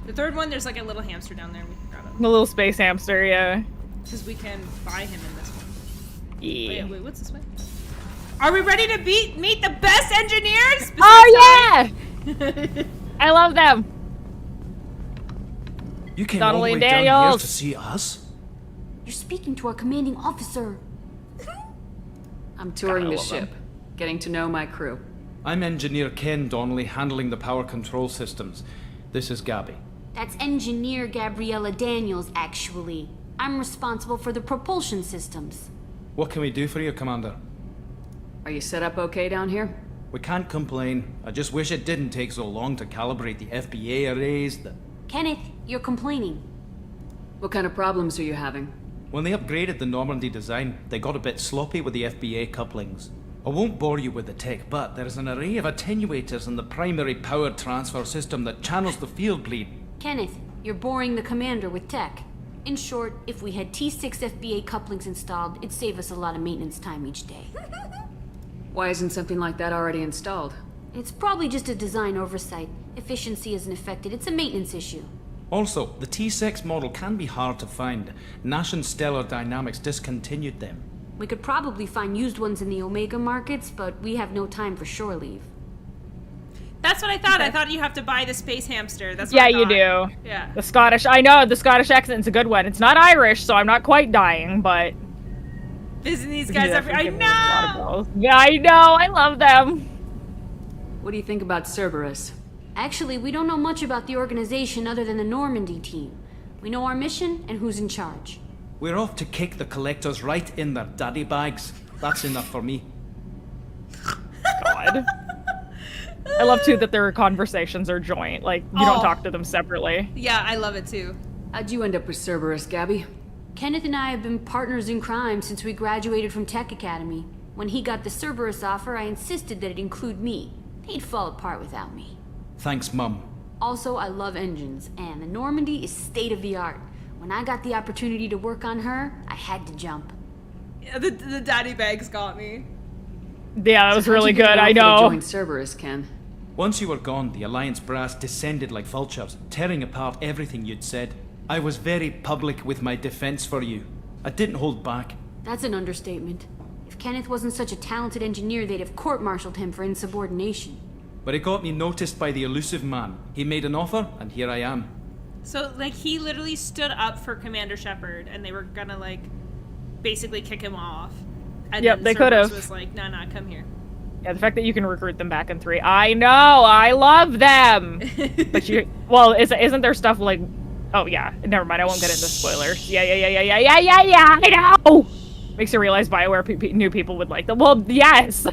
The third one, there's like a little hamster down there we can grab him. The little space hamster, yeah. Because we can buy him in this one. Yeah. Wait, what's this way? Are we ready to meet the best engineers? Oh yeah! I love them. You came all the way down here to see us? You're speaking to our commanding officer. I'm touring the ship, getting to know my crew. I'm Engineer Ken Donnelly, handling the power control systems. This is Gabby. That's Engineer Gabriella Daniels, actually. I'm responsible for the propulsion systems. What can we do for you, Commander? Are you set up okay down here? We can't complain. I just wish it didn't take so long to calibrate the FBA arrays. Kenneth, you're complaining. What kind of problems are you having? When they upgraded the Normandy design, they got a bit sloppy with the FBA couplings. I won't bore you with the tech, but there is an array of attenuators in the primary power transfer system that channels the field bleed. Kenneth, you're boring the commander with tech. In short, if we had T6 FBA couplings installed, it'd save us a lot of maintenance time each day. Why isn't something like that already installed? It's probably just a design oversight. Efficiency isn't affected, it's a maintenance issue. Also, the T6 model can be hard to find. Nash and Stellar Dynamics discontinued them. We could probably find used ones in the Omega markets, but we have no time for shore leave. That's what I thought. I thought you have to buy the space hamster. That's what I you thought. do. Yeah. The Scottish, I know, the Scottish accent's a good one. It's not Irish, so I'm not quite dying, but... Visiting these guys Yeah, I know! Yeah, I know, I love them. What do you think about Cerberus? Actually, we don't know much about the organization other than the Normandy team. We know our mission and who's in charge. We're off to kick the collectors right in their daddy bags. That's enough for me. God. I love, too, that their conversations are joint. Like, you don't talk to them separately. Yeah, I love it, too. How'd you end up with Cerberus, Gabby? Kenneth and I have been partners in crime since we graduated from Tech Academy. When he got the Cerberus offer, I insisted that it include me. He'd fall apart without me. Thanks, Mum. Also, I love engines, and the Normandy is state-of-the-art. When I got the opportunity to work on her, I had to jump. Yeah, the daddy bags got me. Yeah, that was really good, I To know. join Cerberus, Ken. Once you were gone, the Alliance brass descended like vultures, tearing apart everything you'd said. I was very public with my defense for you. I didn't hold back. That's an understatement. If Kenneth wasn't such a talented engineer, they'd have court-martialed him for insubordination. But it got me noticed by the elusive man. He made an offer, and here I am. So, like, he literally stood up for Commander Shepard, and they were gonna, like, basically kick him off. And Yep, then they Cerberus could've. was like, nah, come here. Yeah, the fact that you can recruit them back in 3. I know, I love them. But well, isn't there stuff like, oh yeah, never mind, I won't get into spoilers. Yeah, I know. Makes you realize BioWare knew people would like them. Well, yes.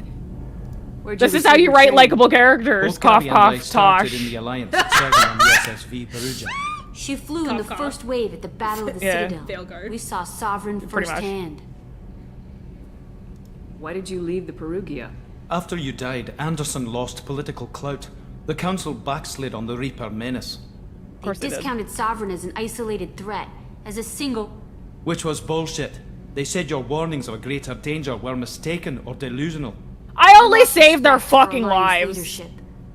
This is how you write likable characters. Both Cough, Gabby and I cough, started Tosh. in the Alliance, serving on the SSV Perugia. She flew in the first wave at the Battle of the Yeah. Citadel. We saw Sovereign Pretty much. firsthand. Why did you leave the Perugia? After you died, Anderson lost political clout. The Council backslid on the Reaper menace. They discounted Sovereign as an isolated threat, as a single... Which was bullshit. They said your warnings of a greater danger were mistaken or delusional. I only saved their for fucking Alliance lives. leadership.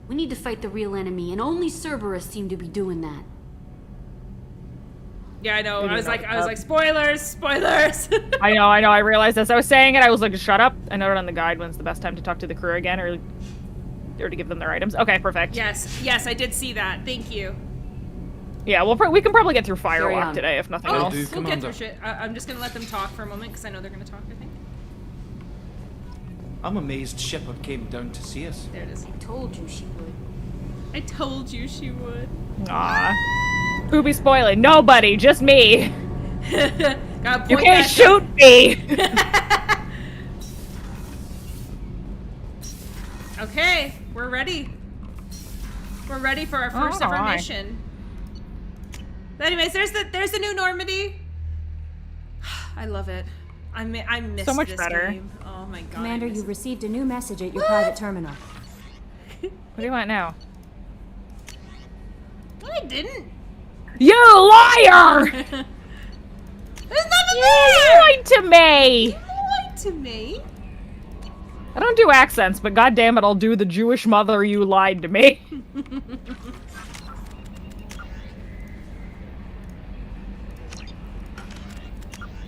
We need to fight the real enemy, and only Cerberus seemed to be doing that. Yeah, I know. Maybe I was not. like, spoilers. I know. I realized as I was saying it, I was like, shut up. I noted on the guide when's the best time to talk to the crew again, or to give them their items. Okay, perfect. Yes, I did see that. Thank you. Yeah, we can probably get through Carry Firewalk on. today, if nothing Oh, else. we'll get through shit. I'm just gonna let them talk for a moment, because I know they're gonna talk, I think. I'm amazed Shepard came down to see us. There it is. I told you she would. I told you she would. Aw. Who be spoiling? Nobody, just me. Gotta You point can't that- shoot me! Okay, we're ready. We're ready for our first ever mission. But anyways, there's the new Normandy. I love it. I miss so much this better. game. Oh my god. Commander, you received a new message at your private terminal. What do you want now? I didn't. You liar! There's nothing You there! lied to me! You lied to me? I don't do accents, but goddamn it, I'll do the Jewish mother you lied to me.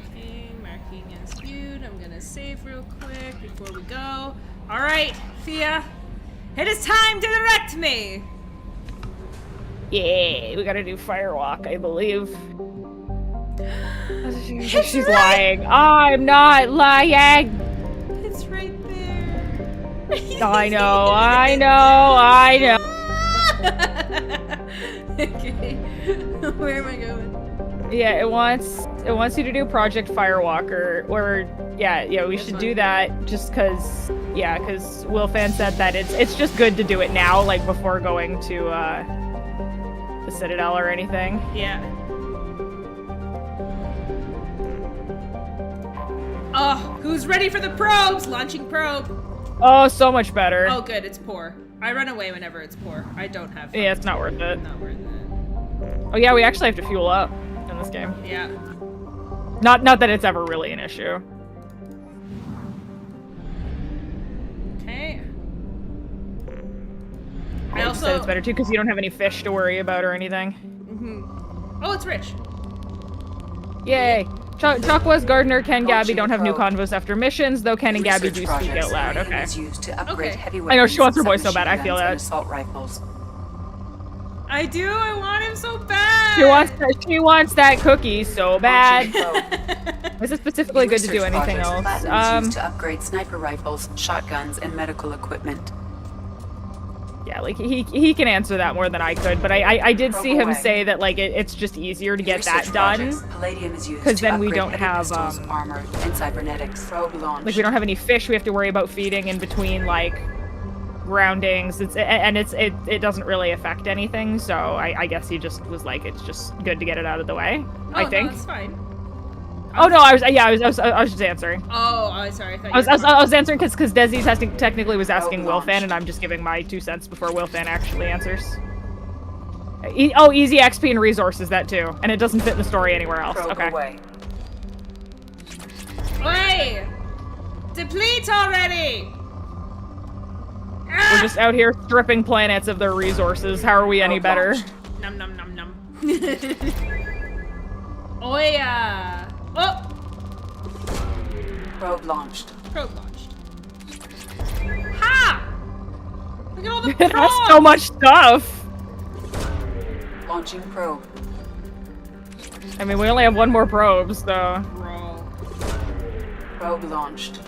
Okay, marking as viewed. I'm gonna save real quick before we go. Alright, Thea. It is time to direct me! Yeah, we gotta do Firewalk, I believe. She's right. lying. I'm not lying! It's right there. I know, I know, I know. Okay. Where am I going? Yeah, it wants you to do Project Firewalker, or yeah, we should do that just cause Wilfan said that it's just good to do it now, like before going to the Citadel or anything. Yeah. Oh, who's ready for the probes? Launching probe. Oh, so much better. Oh, good. It's poor. I run away whenever it's poor. I don't have fun. Yeah, it's not worth it. Not worth it. Oh yeah, we actually have to fuel up in this game. Yeah. Not that it's ever really an issue. Okay. I also said it's better too because you don't have any fish to worry about or anything. Oh, it's rich. Yay! Chakwas, Gardner, Ken, Gabby don't have new convos after missions, though Ken and Gabby do speak out loud. Okay. I know she wants her voice so bad. I feel that. Assault rifles. I do. I want him so bad. She wants that cookie so bad. Is it specifically good to do anything else? Used to upgrade sniper rifles, shotguns, and medical equipment. Yeah, like he can answer that more than I could, but I did see him say that like it's just easier to get that done because then we don't have armor and cybernetics. Probe launch. Like we don't have any fish we have to worry about feeding in between like groundings. It doesn't really affect anything, so I guess he just was like it's just good to get it out of the way. I think. No, it's fine. Oh no, I was just answering. Oh, sorry. I was answering because Desi technically was asking Wilfan, and I'm just giving my 2 cents before Wilfan actually answers. Easy XP and resources, that too, and it doesn't fit in the story anywhere else. Okay. Oi! Deplete already! We're just out here stripping planets of their resources. How are we any better? Num num num num. Oh yeah! Oh! Probe launched. Probe launched. Ha! Look at all the It has probes! so much stuff. Launching probe. I mean, we only have one more probe, so. Probe launched.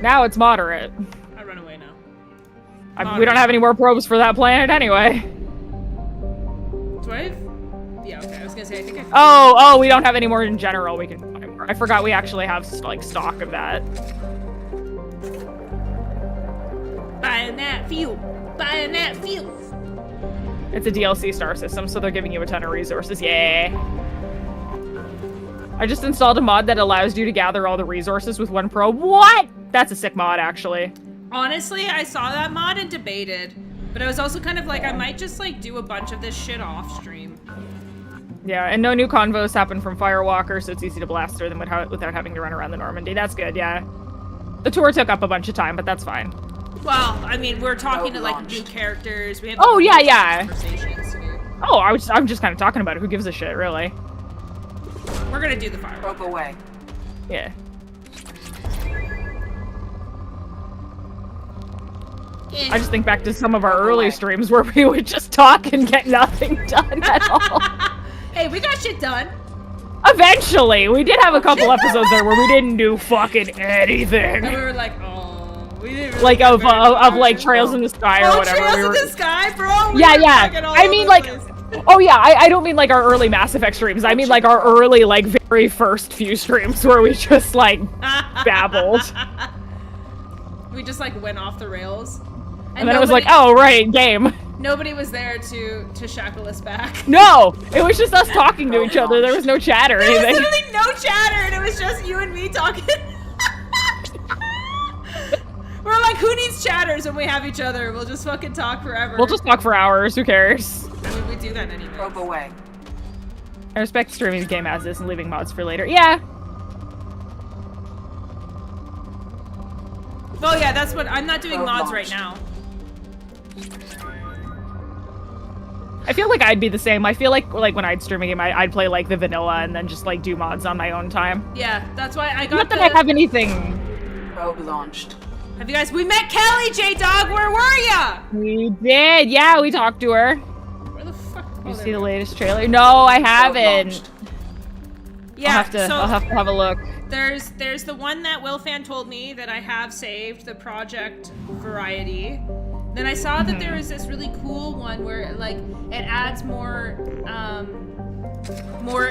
Now it's moderate. I run away now. We don't have any more probes for that planet anyway. Do I have? Yeah, okay. I was gonna say I think I. Oh, we don't have any more in general. We can buy more. I forgot we actually have like stock of that. Buying that fuel. Buying that fuel. It's a DLC star system, so they're giving you a ton of resources. Yay! I just installed a mod that allows you to gather all the resources with one probe. What? That's a sick mod, actually. Honestly, I saw that mod and debated, but I was also kind of like, I might just like do a bunch of this shit off stream. Yeah, and no new convos happen from Firewalker, so it's easy to blast through them without having to run around the Normandy. That's good, yeah. The tour took up a bunch of time, but that's fine. Well, I mean, we're talking to like new characters. We have yeah. conversations here. Oh, I'm just kind of talking about it. Who gives a shit, really? We're gonna do the firework. Probe away. Yeah. I just think back to some of our early streams where we would just talk and get nothing done at all. Hey, we got shit done. Eventually, we did have a couple episodes there where we didn't do fucking anything. And we were like, oh, we didn't really like of like Trails in the Sky or whatever. Trails in the Sky, bro. Yeah. I mean, like, oh yeah, I don't mean like our early Mass Effect streams. I mean like our early, like, very first few streams where we just like babbled. We just like went off the rails. And then it was like, oh, right, game. Nobody was there to shackle us back. No! It was just us talking to each other. There was no chat or anything. There was literally no chatter, and it was just you and me talking. We're like, who needs chatters when we have each other? We'll just fucking talk forever. We'll just talk for hours. Who cares? I mean, we do that anyway. Probe away. I respect streaming the game as is and leaving mods for later. Yeah. Well, yeah, that's what I'm not doing mods right now. I feel like I'd be the same. I feel like when I'd stream a game, I'd play like the vanilla and then just like do mods on my own time. Yeah, that's why I got. Not that I have anything. Probe launched. Have you guys? We met Kelly, J-Dog. Where were ya? We did. Yeah, we talked to her. Where the fuck? You see the latest trailer? No, I haven't. Yeah, I'll have to have a look. There's the one that Wilfan told me that I have saved, the Project Variety. Then I saw that there was this really cool one where like it adds more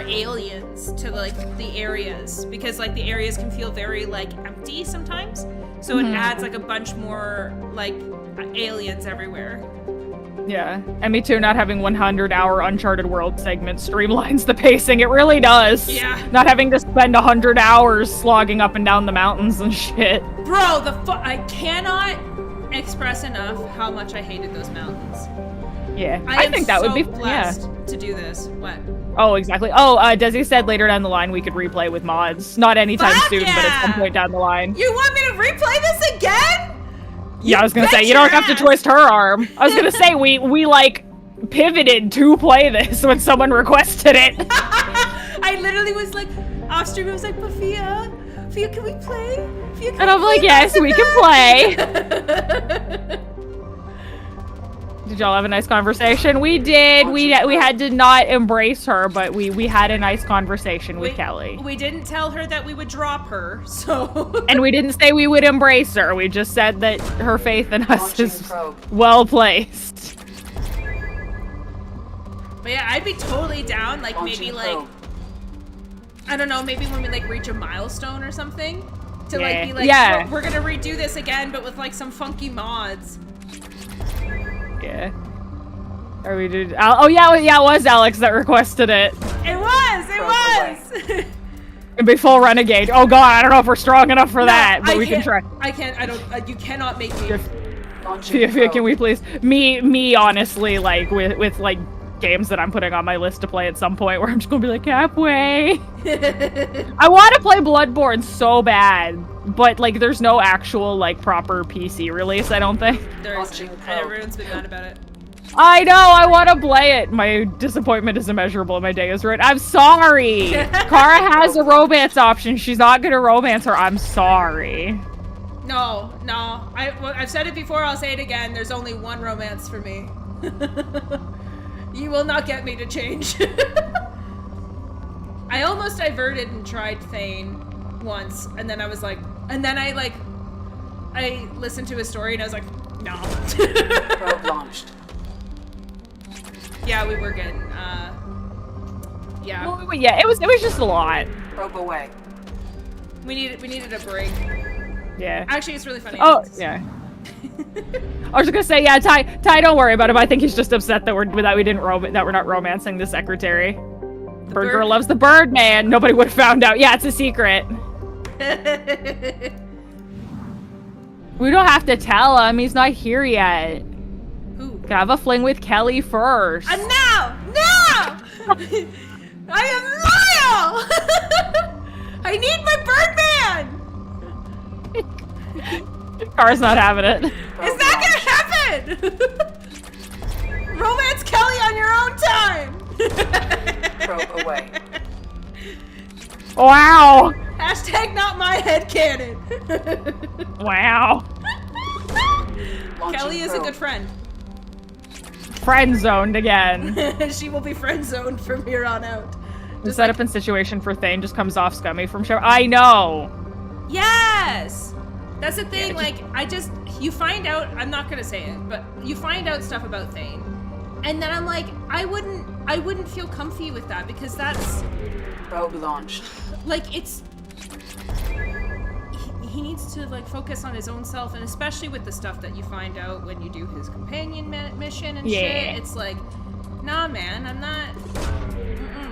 aliens to like the areas, because like the areas can feel very like empty sometimes. So it adds like a bunch more like aliens everywhere. Yeah, and me too, not having 100-hour Uncharted World segment streamlines the pacing. It really does. Yeah. Not having to spend 100 hours slogging up and down the mountains and shit. Bro, I cannot express enough how much I hated those mountains. Yeah, I think that would be blessed to do this. What? Oh, exactly. Oh, Desi said later down the line we could replay with mods. Not anytime soon, but at some point down the line. You want me to replay this again? Yeah, I was gonna say, you don't have to twist her arm. I was gonna say, we like, pivoted to play this when someone requested it. I literally was like, off stream, I was like, but Fia, can we play? And I'm like, yes, we can play. Did y'all have a nice conversation? We did. We had to not embrace her, but we had a nice conversation with Kelly. We didn't tell her that we would drop her, so. And we didn't say we would embrace her. We just said that her faith in us is well placed. But yeah, I'd be totally down. Like maybe like, I don't know, maybe when we like reach a milestone or something, to like be like, we're gonna redo this again, but with like some funky mods. Yeah. Or we did. Oh yeah, it was Alex that requested it. It was. And be full renegade. Oh god, I don't know if we're strong enough for that, but we can try. I can't. I don't. You cannot make me. Can we please? Me, honestly, like with like games that I'm putting on my list to play at some point, where I'm just gonna be like halfway. I want to play Bloodborne so bad, but like there's no actual like proper PC release. I don't think. Everyone's been mad about it. I know, I want to play it. My disappointment is immeasurable. My day is ruined. I'm sorry. Kara has a romance option. She's not gonna romance her. I'm sorry. No. I've said it before. I'll say it again. There's only one romance for me. You will not get me to change. I almost diverted and tried Thane once, and then I was like, I listened to his story and I was like, no. Probe launched. Yeah, we were getting, yeah. Well, yeah, it was just a lot. Probe away. We needed a break. Yeah. Actually, it's really funny. Oh, yeah. I was just gonna say, yeah, Ty, don't worry about him. I think he's just upset that we're not romancing the secretary. Bird girl loves the bird man. Nobody would have found out. Yeah, it's a secret. We don't have to tell him. He's not here yet. Who? Can I have a fling with Kelly first? No! I am loyal! I need my Birdman! Car's not having it. It's not gonna happen! Romance Kelly on your own time! Probe away. Wow! Hashtag not my headcanon. Wow. Kelly is a good friend. Friend zoned again. She will be friend zoned from here on out. The setup and situation for Thane just comes off scummy from show. I know. Yes. That's the thing. You find out. I'm not gonna say it, but you find out stuff about Thane, and then I'm like, I wouldn't feel comfy with that, because that's probe launched. Like he needs to like focus on his own self, and especially with the stuff that you find out when you do his companion mission and shit. It's like, nah, man, I'm not.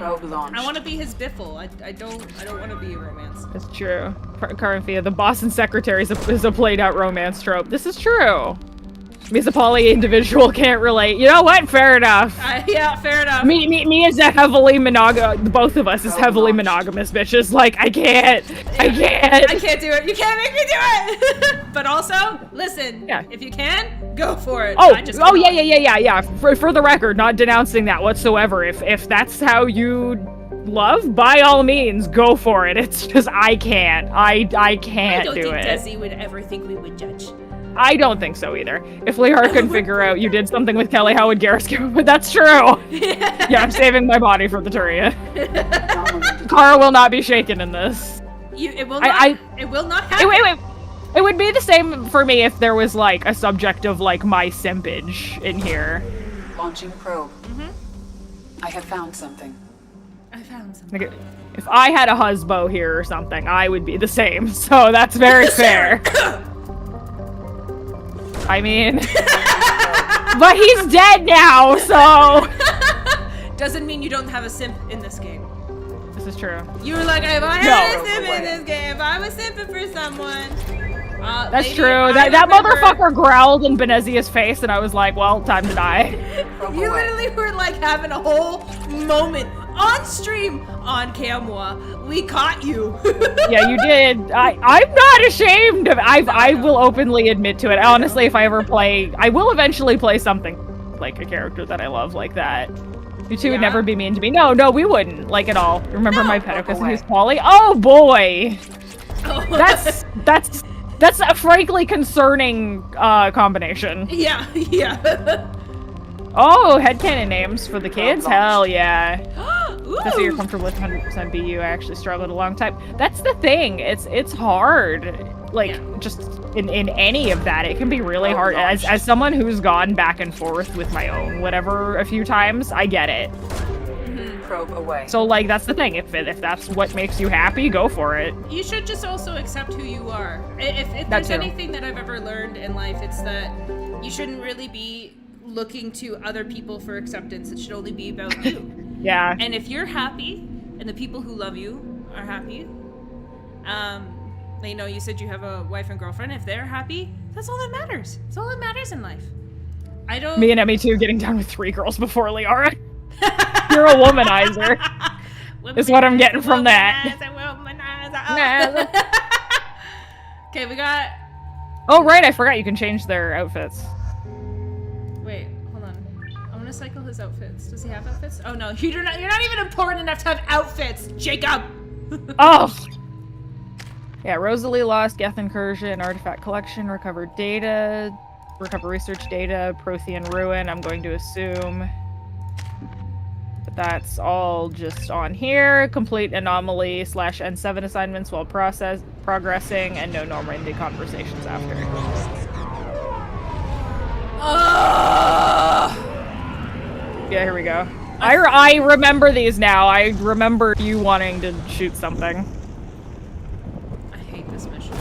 I want to be his biffle. I don't want to be a romance. It's true. Carinthia, the Boston secretary is a played out romance trope. This is true. Me as a poly individual can't relate. You know what? Fair enough. Yeah, fair enough. Me as a heavily both of us is heavily monogamous bitches. Like, I can't do it. You can't make me do it. But also, listen, if you can, go for it. Yeah. For the record, not denouncing that whatsoever. If that's how you love, by all means, go for it. It's just I can't. I can't do it. I don't think Desi would ever think we would judge. I don't think so either. If Lehar couldn't figure out you did something with Kelly, how would Garrus give? But that's true. Yeah, I'm saving my body for the Turia. Kara will not be shaken in this. It will not happen. Wait. It would be the same for me if there was like a subject of like my simpage in here. Launching probe. I have found something. Like, if I had a husband here or something, I would be the same. So that's very fair. I mean, but he's dead now, so. Doesn't mean you don't have a simp in this game. This is true. You were like, if I had a simp in this game, if I was simping for someone. That's lady, true. That motherfucker growled in Benezia's face, and I was like, well, time to die. You literally were like having a whole moment on stream on camera. We caught you. Yeah, you did. I'm not ashamed of. I will openly admit to it. Honestly, if I ever play, I will eventually play something like a character that I love like that. You two would never be mean to me. No, we wouldn't, like, at all. Remember my pedicus who's Polly? Oh boy, that's a frankly concerning combination. Yeah. Oh, headcanon names for the kids? Hell yeah. So you're comfortable with 100% BU. I actually struggled a long time. That's the thing. It's hard. Like, just in any of that, it can be really hard. As someone who's gone back and forth with my own whatever a few times, I get it. Probe away. So, like, that's the thing. If that's what makes you happy, go for it. You should just also accept who you are. If there's anything that I've ever learned in life, it's that you shouldn't really be looking to other people for acceptance. It should only be about you. Yeah. And if you're happy, and the people who love you are happy, you know, you said you have a wife and girlfriend. If they're happy, that's all that matters. It's all that matters in life. I don't. Me and Emmy too getting down with 3 girls before Liara. You're a womanizer. Is what I'm getting from that. Okay, we got. Oh right, I forgot you can change their outfits. Wait, hold on. I'm gonna cycle his outfits. Does he have outfits? Oh no, you're not even important enough to have outfits, Jacob. Oh. Yeah, Rosalie lost, Geth incursion, artifact collection, recovered data, recover research data, Prothean ruin. I'm going to assume. But that's all just on here. Complete anomaly / N7 assignments while progressing, and no Normandy conversations after. Yeah, here we go. I remember these now. I remember you wanting to shoot something. I hate this mission.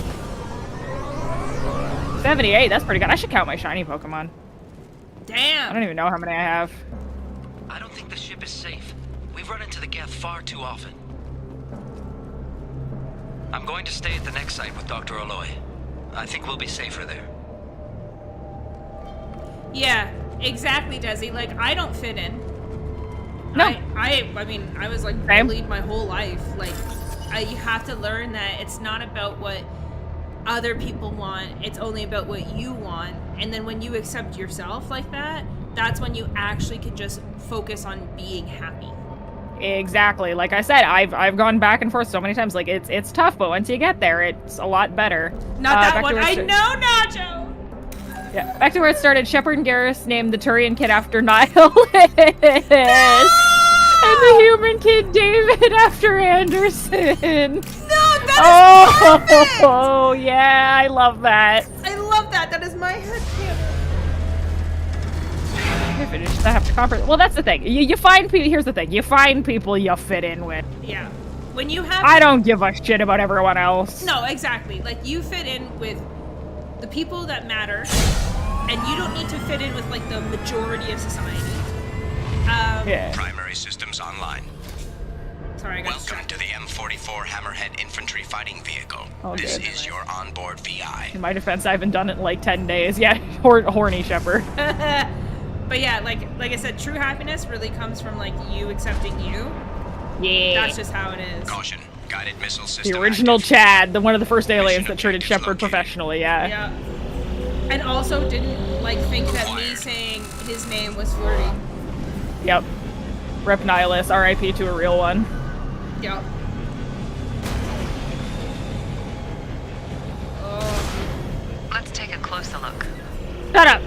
78, that's pretty good. I should count my shiny Pokemon. Damn! I don't even know how many I have. I don't think the ship is safe. We've run into the Geth far too often. I'm going to stay at the next site with Dr. Aloy. I think we'll be safer there. Yeah, exactly, Desi. Like, I don't fit in. No. I mean, I was like bullied my whole life. Like, you have to learn that it's not about what other people want. It's only about what you want. And then when you accept yourself like that, that's when you actually can just focus on being happy. Exactly. Like I said, I've gone back and forth so many times. Like, it's tough, but once you get there, it's a lot better. Not that one. I know, Nacho! Yeah, back to where it started. Shepard and Garrus named the Turian kid after Nihilus. No! And the human kid David after Anderson. No, that is perfect! Oh, yeah, I love that. I love that. That is my headcanon. I finished. I have to conference. Well, that's the thing. You find people. Here's the thing. You find people you fit in with. Yeah. when you have... I don't give a shit about everyone else. No, exactly. Like, you fit in with the people that matter, and you don't need to fit in with, like, the majority of society. Yeah. Primary systems online. Sorry, I got Welcome to the M44 Hammerhead Infantry Fighting Vehicle. Oh, this good. is your onboard VI. In my defense, I haven't done it in like 10 days. Yeah, horny Shepherd. But yeah, like I said, true happiness really comes from, like, you accepting you. Yeah. That's just how it is. Caution. Guided missile system. The original Chad, one of the first aliens that treated Shepherd professionally, yeah. Yeah. And also didn't, like, think that me saying his name was flirty. Yep. Rep Nihilus, RIP to a real one. Yep. Let's take a closer look. Shut up!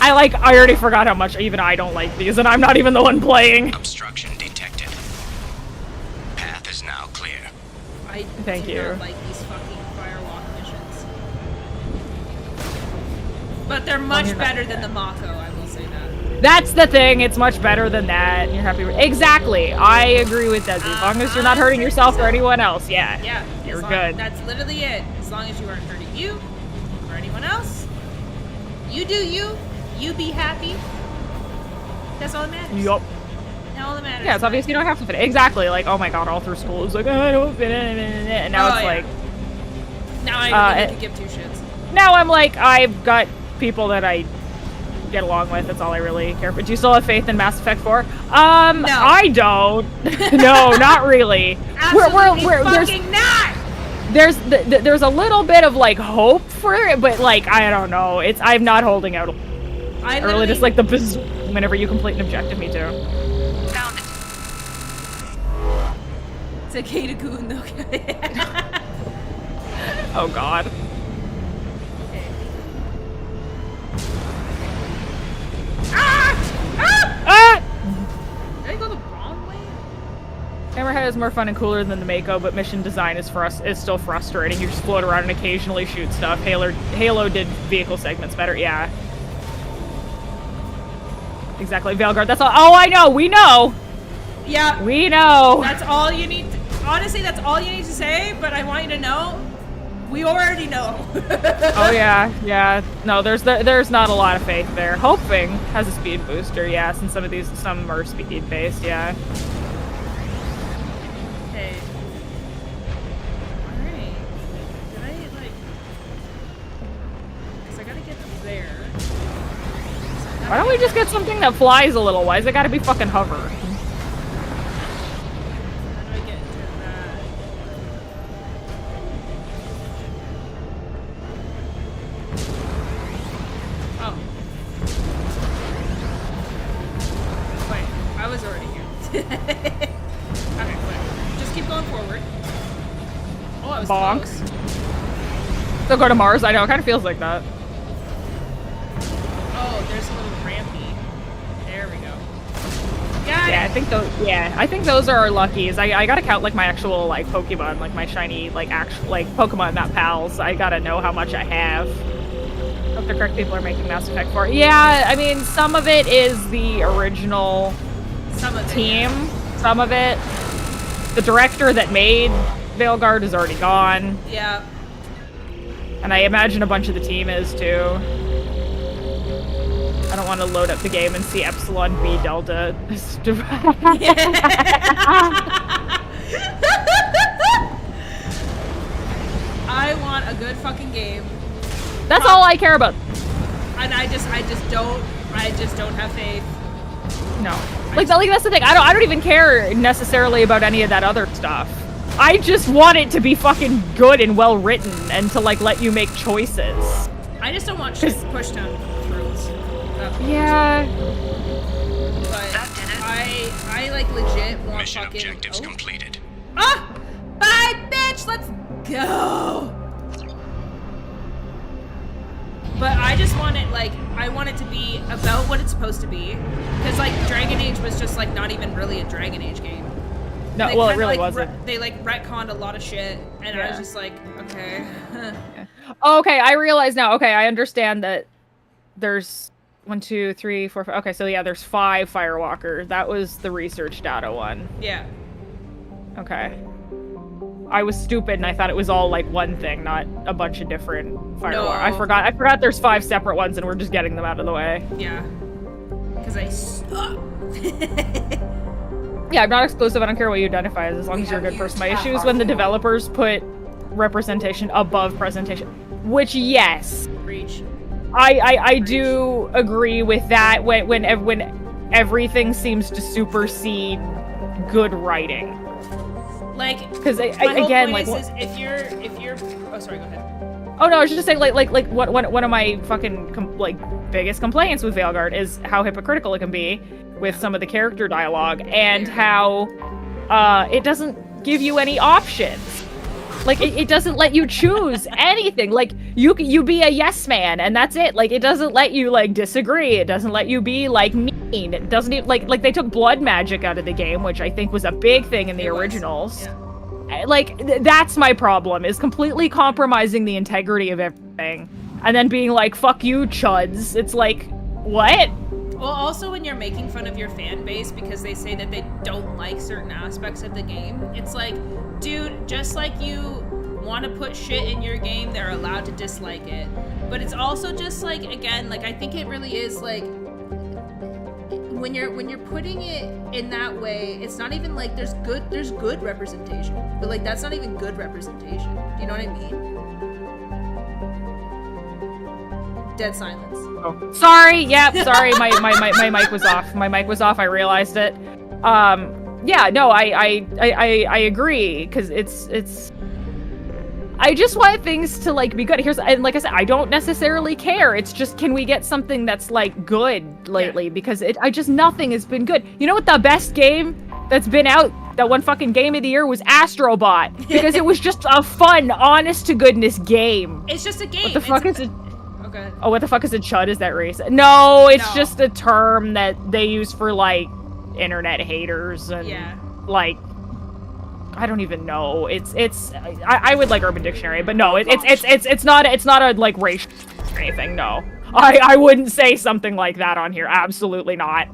I already forgot how much even I don't like these, and I'm not even the one playing. Obstruction detected. Path is now clear. I Thank do you. not like these fucking firewalk missions. But they're much better than the Mako, I will say that. That's the thing, it's much better than that. You're happy with— Exactly! I agree with that. As long as you're not hurting yourself or anyone else, yeah. Yeah. You're as long- good. That's literally it. As long as you aren't hurting you or anyone else. You do you. You be happy. That's all that matters. Yup. All that matters. Yeah, it's obvious you don't have to fit. Exactly, like, oh my god, all through school, it's like, oh, I don't fit in, and now it's like... Now I really could give two shits. Now I'm like, I've got people that I get along with, that's all I really care for. Do you still have faith in Mass Effect 4? No. I don't. No, not really. Absolutely fucking not! There's a little bit of, like, hope for it, but, like, I don't know. I'm not holding out. I really just like the whenever you complete an objective, me too. Found it. It's a Kata-kun, though. Oh god. Ah! Did I go the wrong way? Hammerhead is more fun and cooler than the Mako, but mission design is still frustrating. You just float around and occasionally shoot stuff. Halo did vehicle segments better, yeah. Exactly, Veilguard, that's all— Oh, I know, we know! Yeah. We know! That's all you need to— honestly, that's all you need to say, but I want you to know, we already know. Oh yeah, yeah. No, there's not a lot of faith there. Hoping has a speed booster, yes, and some are speed based, yeah. Okay. Alright. Did I, like... Because I gotta get there. Why don't we just get something that flies a little? Why's it gotta be fucking hover? How do I get to that? Oh. Wait, I was already here. Okay, wait. Just keep going forward. Oh, I was Bonk. close. So go to Mars? I know, it kind of feels like that. Oh, there's a little rampy. There we go. Yeah, I think those are our luckies. I gotta count like my actual like Pokemon, like my shiny like actual like Pokemon, not pals. I gotta know how much I have. Hope the correct people are making Mass Effect 4. Yeah, I mean some of it is the original team. Some of it. The director that made Veilguard is already gone. Yeah. And I imagine a bunch of the team is too. I don't want to load up the game and see Epsilon B Delta. I want a good fucking game. That's all I care about. And I just don't have faith. No. Like that's the thing. I don't even care necessarily about any of that other stuff. I just want it to be fucking good and well written and to like let you make choices. I just don't want shit pushed down throats. Yeah. But I like legit want Mission fucking objectives completed. Ah! Bye, bitch! Let's go! But I just want it, like, I want it to be about what it's supposed to be. Because, like, Dragon Age was just, like, not even really a Dragon Age game. No, They well, it kinda, really like, wasn't. They, like, retconned a lot of shit, and I was just like, okay. Oh, okay, I realize now. Okay, I understand that there's 1, 2, 3, 4, 5. Okay, so yeah, there's 5 Firewalker. That was the research data one. Yeah. Okay. I was stupid and I thought it was all like one thing, not a bunch of different Firewalker. No. I forgot there's 5 separate ones and we're just getting them out of the way. Yeah. Because I suck. Yeah, I'm not exclusive. I don't care what you identify as long as you're a good person. My issue is when the developers put representation above presentation. Which, yes. Reach. I do agree with that when everything seems to supersede good writing. Like, because again, like is if you're oh, sorry, go ahead. Oh no, I was just saying like one of my fucking biggest complaints with Veilguard is how hypocritical it can be with some of the character dialogue and how it doesn't give you any options. Like, it doesn't let you choose anything. Like, you be a yes man, and that's it. Like, it doesn't let you, like, disagree. It doesn't let you be, like, mean. It doesn't even, like they took blood magic out of the game, which I think was a big thing in the originals. Yeah. Like, that's my problem, is completely compromising the integrity of everything. And then being like, fuck you, chuds. It's like, what? Well, also when you're making fun of your fan base because they say that they don't like certain aspects of the game, it's like, dude, just like you want to put shit in your game, they're allowed to dislike it. But it's also just like, again, like I think it really is like when you're putting it in that way, it's not even like there's good representation, but like that's not even good representation. Do you know what I mean? Dead silence. Oh, sorry. Yep. Sorry. My mic was off. My mic was off. I realized it. Yeah. No. I agree because it's. I just want things to like be good. And like I said, I don't necessarily care. It's just, can we get something that's like good lately? Because nothing has been good. You know what the best game that's been out, that one fucking game of the year, was Astrobot, because it was just a fun, honest to goodness game. It's just a game. What the fuck is it? Okay. Oh, what the fuck is a chud? Is that racist? No, it's just a term that they use for like internet haters and like, I don't even know. I would like Urban Dictionary, but no, it's not a like racial or anything. No, I wouldn't say something like that on here. Absolutely not.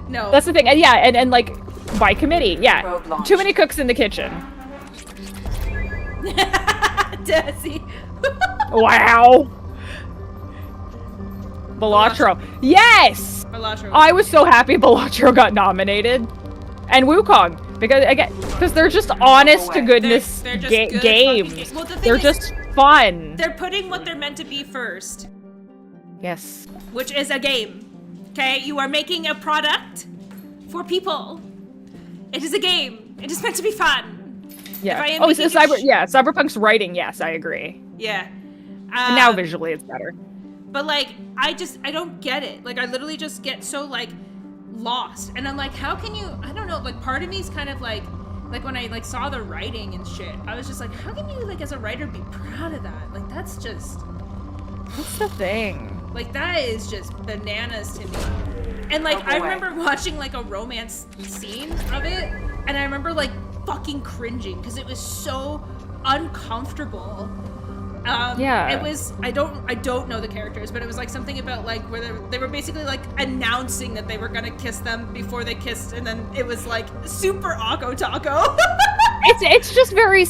No. That's the thing. And yeah, and like by committee. Yeah, too many cooks in the kitchen. Desi. Wow. Balatro. Yes! Balatro. I was so happy Balatro got nominated. And Wukong. Because they're just honest to goodness they're just good games. Well, the thing they're is, just fun. They're putting what they're meant to be first. Yes. Which is a game. Okay? You are making a product for people. It is a game. It is meant to be fun. Yeah. Oh, so Cyberpunk's writing, yes, I agree. Yeah. And now visually it's better. But like, I don't get it. Like, I literally just get so like lost. And I'm like, how can you, I don't know, like part of me is kind of like when I like saw the writing and shit, I was just like, how can you like as a writer be proud of that? Like that's the thing. Like that is just bananas to me. And like, I remember watching like a romance scene of it, and I remember like fucking cringing because it was so uncomfortable. It was, I don't know the characters, but it was like something about like where they were basically like announcing that they were gonna kiss them before they kissed, and then it was like super Akko Taco. it's just very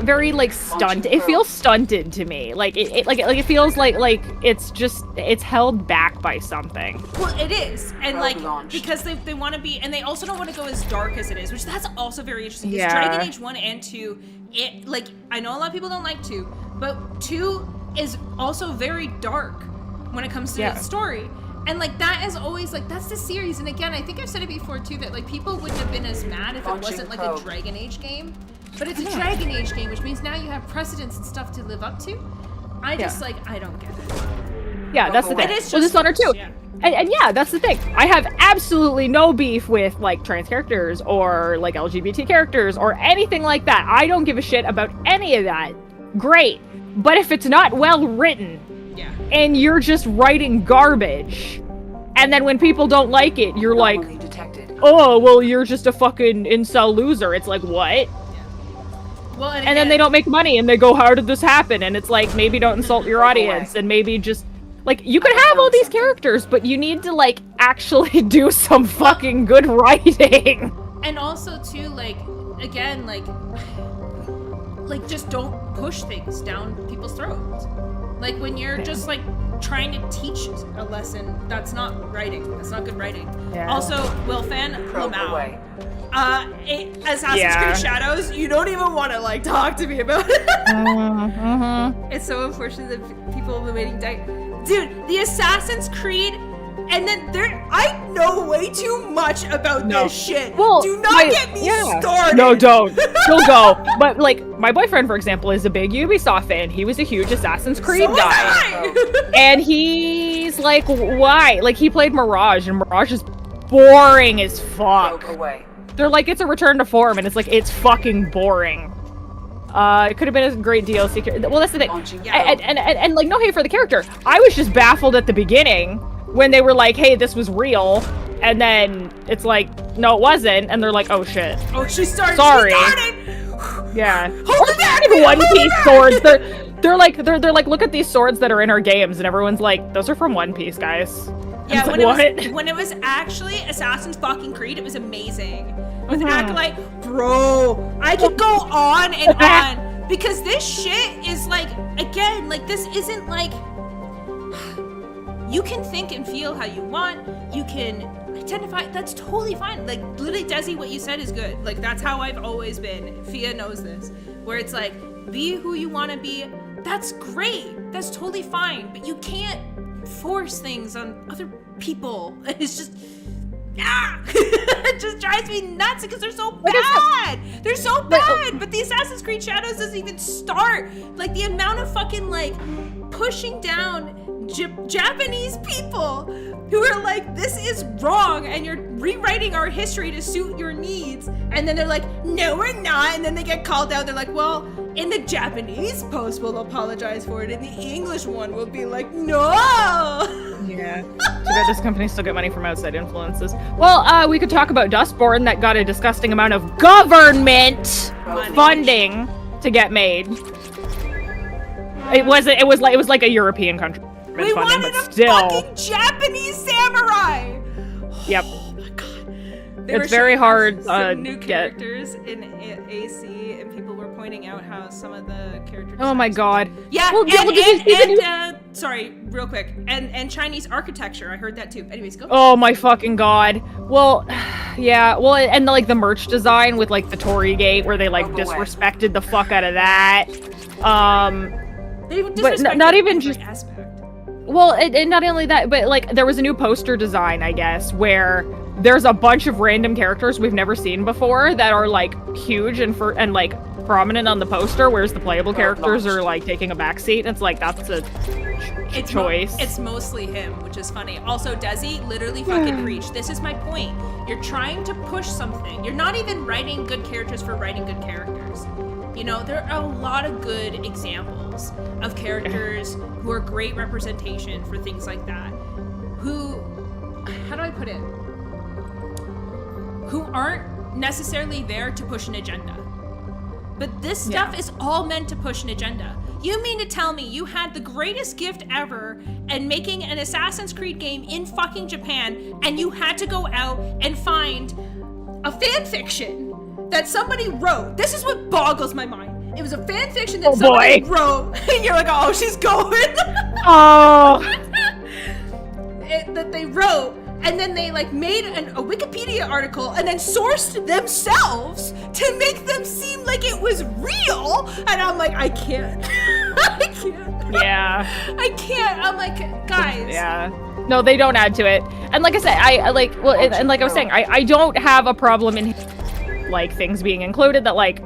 very like stunted. It feels stunted to me. Like it feels like it's held back by something. Well, it is, and like because they want to be, and they also don't want to go as dark as it is, which that's also very interesting. Because Dragon Age 1 and 2, it like I know a lot of people don't like 2, but 2 is also very dark when it comes to the story. And like that is always like that's the series, and again I think I've said it before too, that like people wouldn't have been as mad if it wasn't like a Dragon Age game. But it's a Dragon Age game, which means now you have precedents and stuff to live up to. I just like, I don't get it. Yeah, that's the thing. It is just Dishonored too. Yeah. And yeah, that's the thing. I have absolutely no beef with like trans characters or like LGBT characters or anything like that. I don't give a shit about any of that. Great. But if it's not well written and you're just writing garbage, and then when people don't like it, you're like, oh, well, you're just a fucking incel loser. It's like, what? Well, and then they don't make money, and they go, how did this happen? And it's like, maybe don't insult your audience, and maybe just, like, you could have all these characters, but you need to, like, actually do some fucking good writing. And also, too, like, again, like, just don't push things down people's throats. Like, when you're just, like, trying to teach a lesson, that's not writing. That's not good writing. Yeah. Also, Wilfan, Lamau. Assassin's Creed Shadows, you don't even want to, like, talk to me about it. It's so unfortunate that people have been waiting. Dude, the Assassin's Creed, and then I know way too much about this shit. Well, do not get me started. No, don't go. But like, my boyfriend, for example, is a big Ubisoft fan. He was a huge Assassin's Creed guy, and he's like, why? Like, he played Mirage, and Mirage is boring as fuck. They're like, it's a return to form, and it's like, it's fucking boring. It could have been a great DLC. Well, that's the thing. And like, no hate for the character. I was just baffled at the beginning when they were like, hey, this was real. And then it's like, no, it wasn't. And they're like, oh shit. Oh, she started. Sorry. She started. Yeah. Hold it back. One Piece swords. They're like, look at these swords that are in our games. And everyone's like, those are from One Piece, guys. Yeah, like, when it was actually Assassin's fucking Creed, it was amazing. With Acolyte, bro, I could go on and on because this shit is like, again, like, this isn't like, you can think and feel how you want, you can identify, that's totally fine. Like, literally, Desi, what you said is good. Like, that's how I've always been. Fia knows this, where it's like, be who you want to be. That's great. That's totally fine. But you can't force things on other people. It's just, it just drives me nuts because they're so bad. They're so bad. But the Assassin's Creed Shadows doesn't even start. Like, the amount of fucking, like, pushing down Japanese people who are like, this is wrong, and you're rewriting our history to suit your needs, and then they're like, no, we're not, and then they get called out. They're like, well, in the Japanese post, we'll apologize for it, in the English one, we'll be like, no. Yeah. Too bad this company still get money from outside influences. Well, we could talk about Dustborn that got a disgusting amount of government funding to get made. It was like a European country. We funding, wanted but a still. fucking Japanese samurai. Yep. Oh my god. It's very hard some new to characters in AC, and people were pointing out how some of the characters. Oh my god. Yeah. Well, sorry, real quick, and Chinese architecture. I heard that too. Anyways, go. Oh my fucking god. Well, yeah. Well, and like the merch design with like the Torii Gate, where they like disrespected the fuck out of that. They but not even just. Aspect. Well, and not only that, but like there was a new poster design, I guess, where there's a bunch of random characters we've never seen before that are like huge and like prominent on the poster, whereas the playable characters are like taking a backseat. It's like, that's a choice. It's mostly him, which is funny. Also, Desi literally fucking preached. This is my point. You're trying to push something. You're not even writing good characters for writing good characters. You know, there are a lot of good examples of characters who are great representation for things like that. Who, how do I put it? Who aren't necessarily there to push an agenda. But this stuff is all meant to push an agenda. You mean to tell me you had the greatest gift ever and making an Assassin's Creed game in fucking Japan, and you had to go out and find a fan fiction that somebody wrote? This is what boggles my mind. It was a fan fiction that somebody wrote, and you're like, oh, she's going. Oh. That they wrote, and then they like made a Wikipedia article and then sourced themselves to make them seem like it was real. And I'm like, I can't. I can't. Yeah. I can't. I'm like, guys. Yeah. No, they don't add to it. And like I said, I like, well, and like I was saying, I don't have a problem in like things being included that like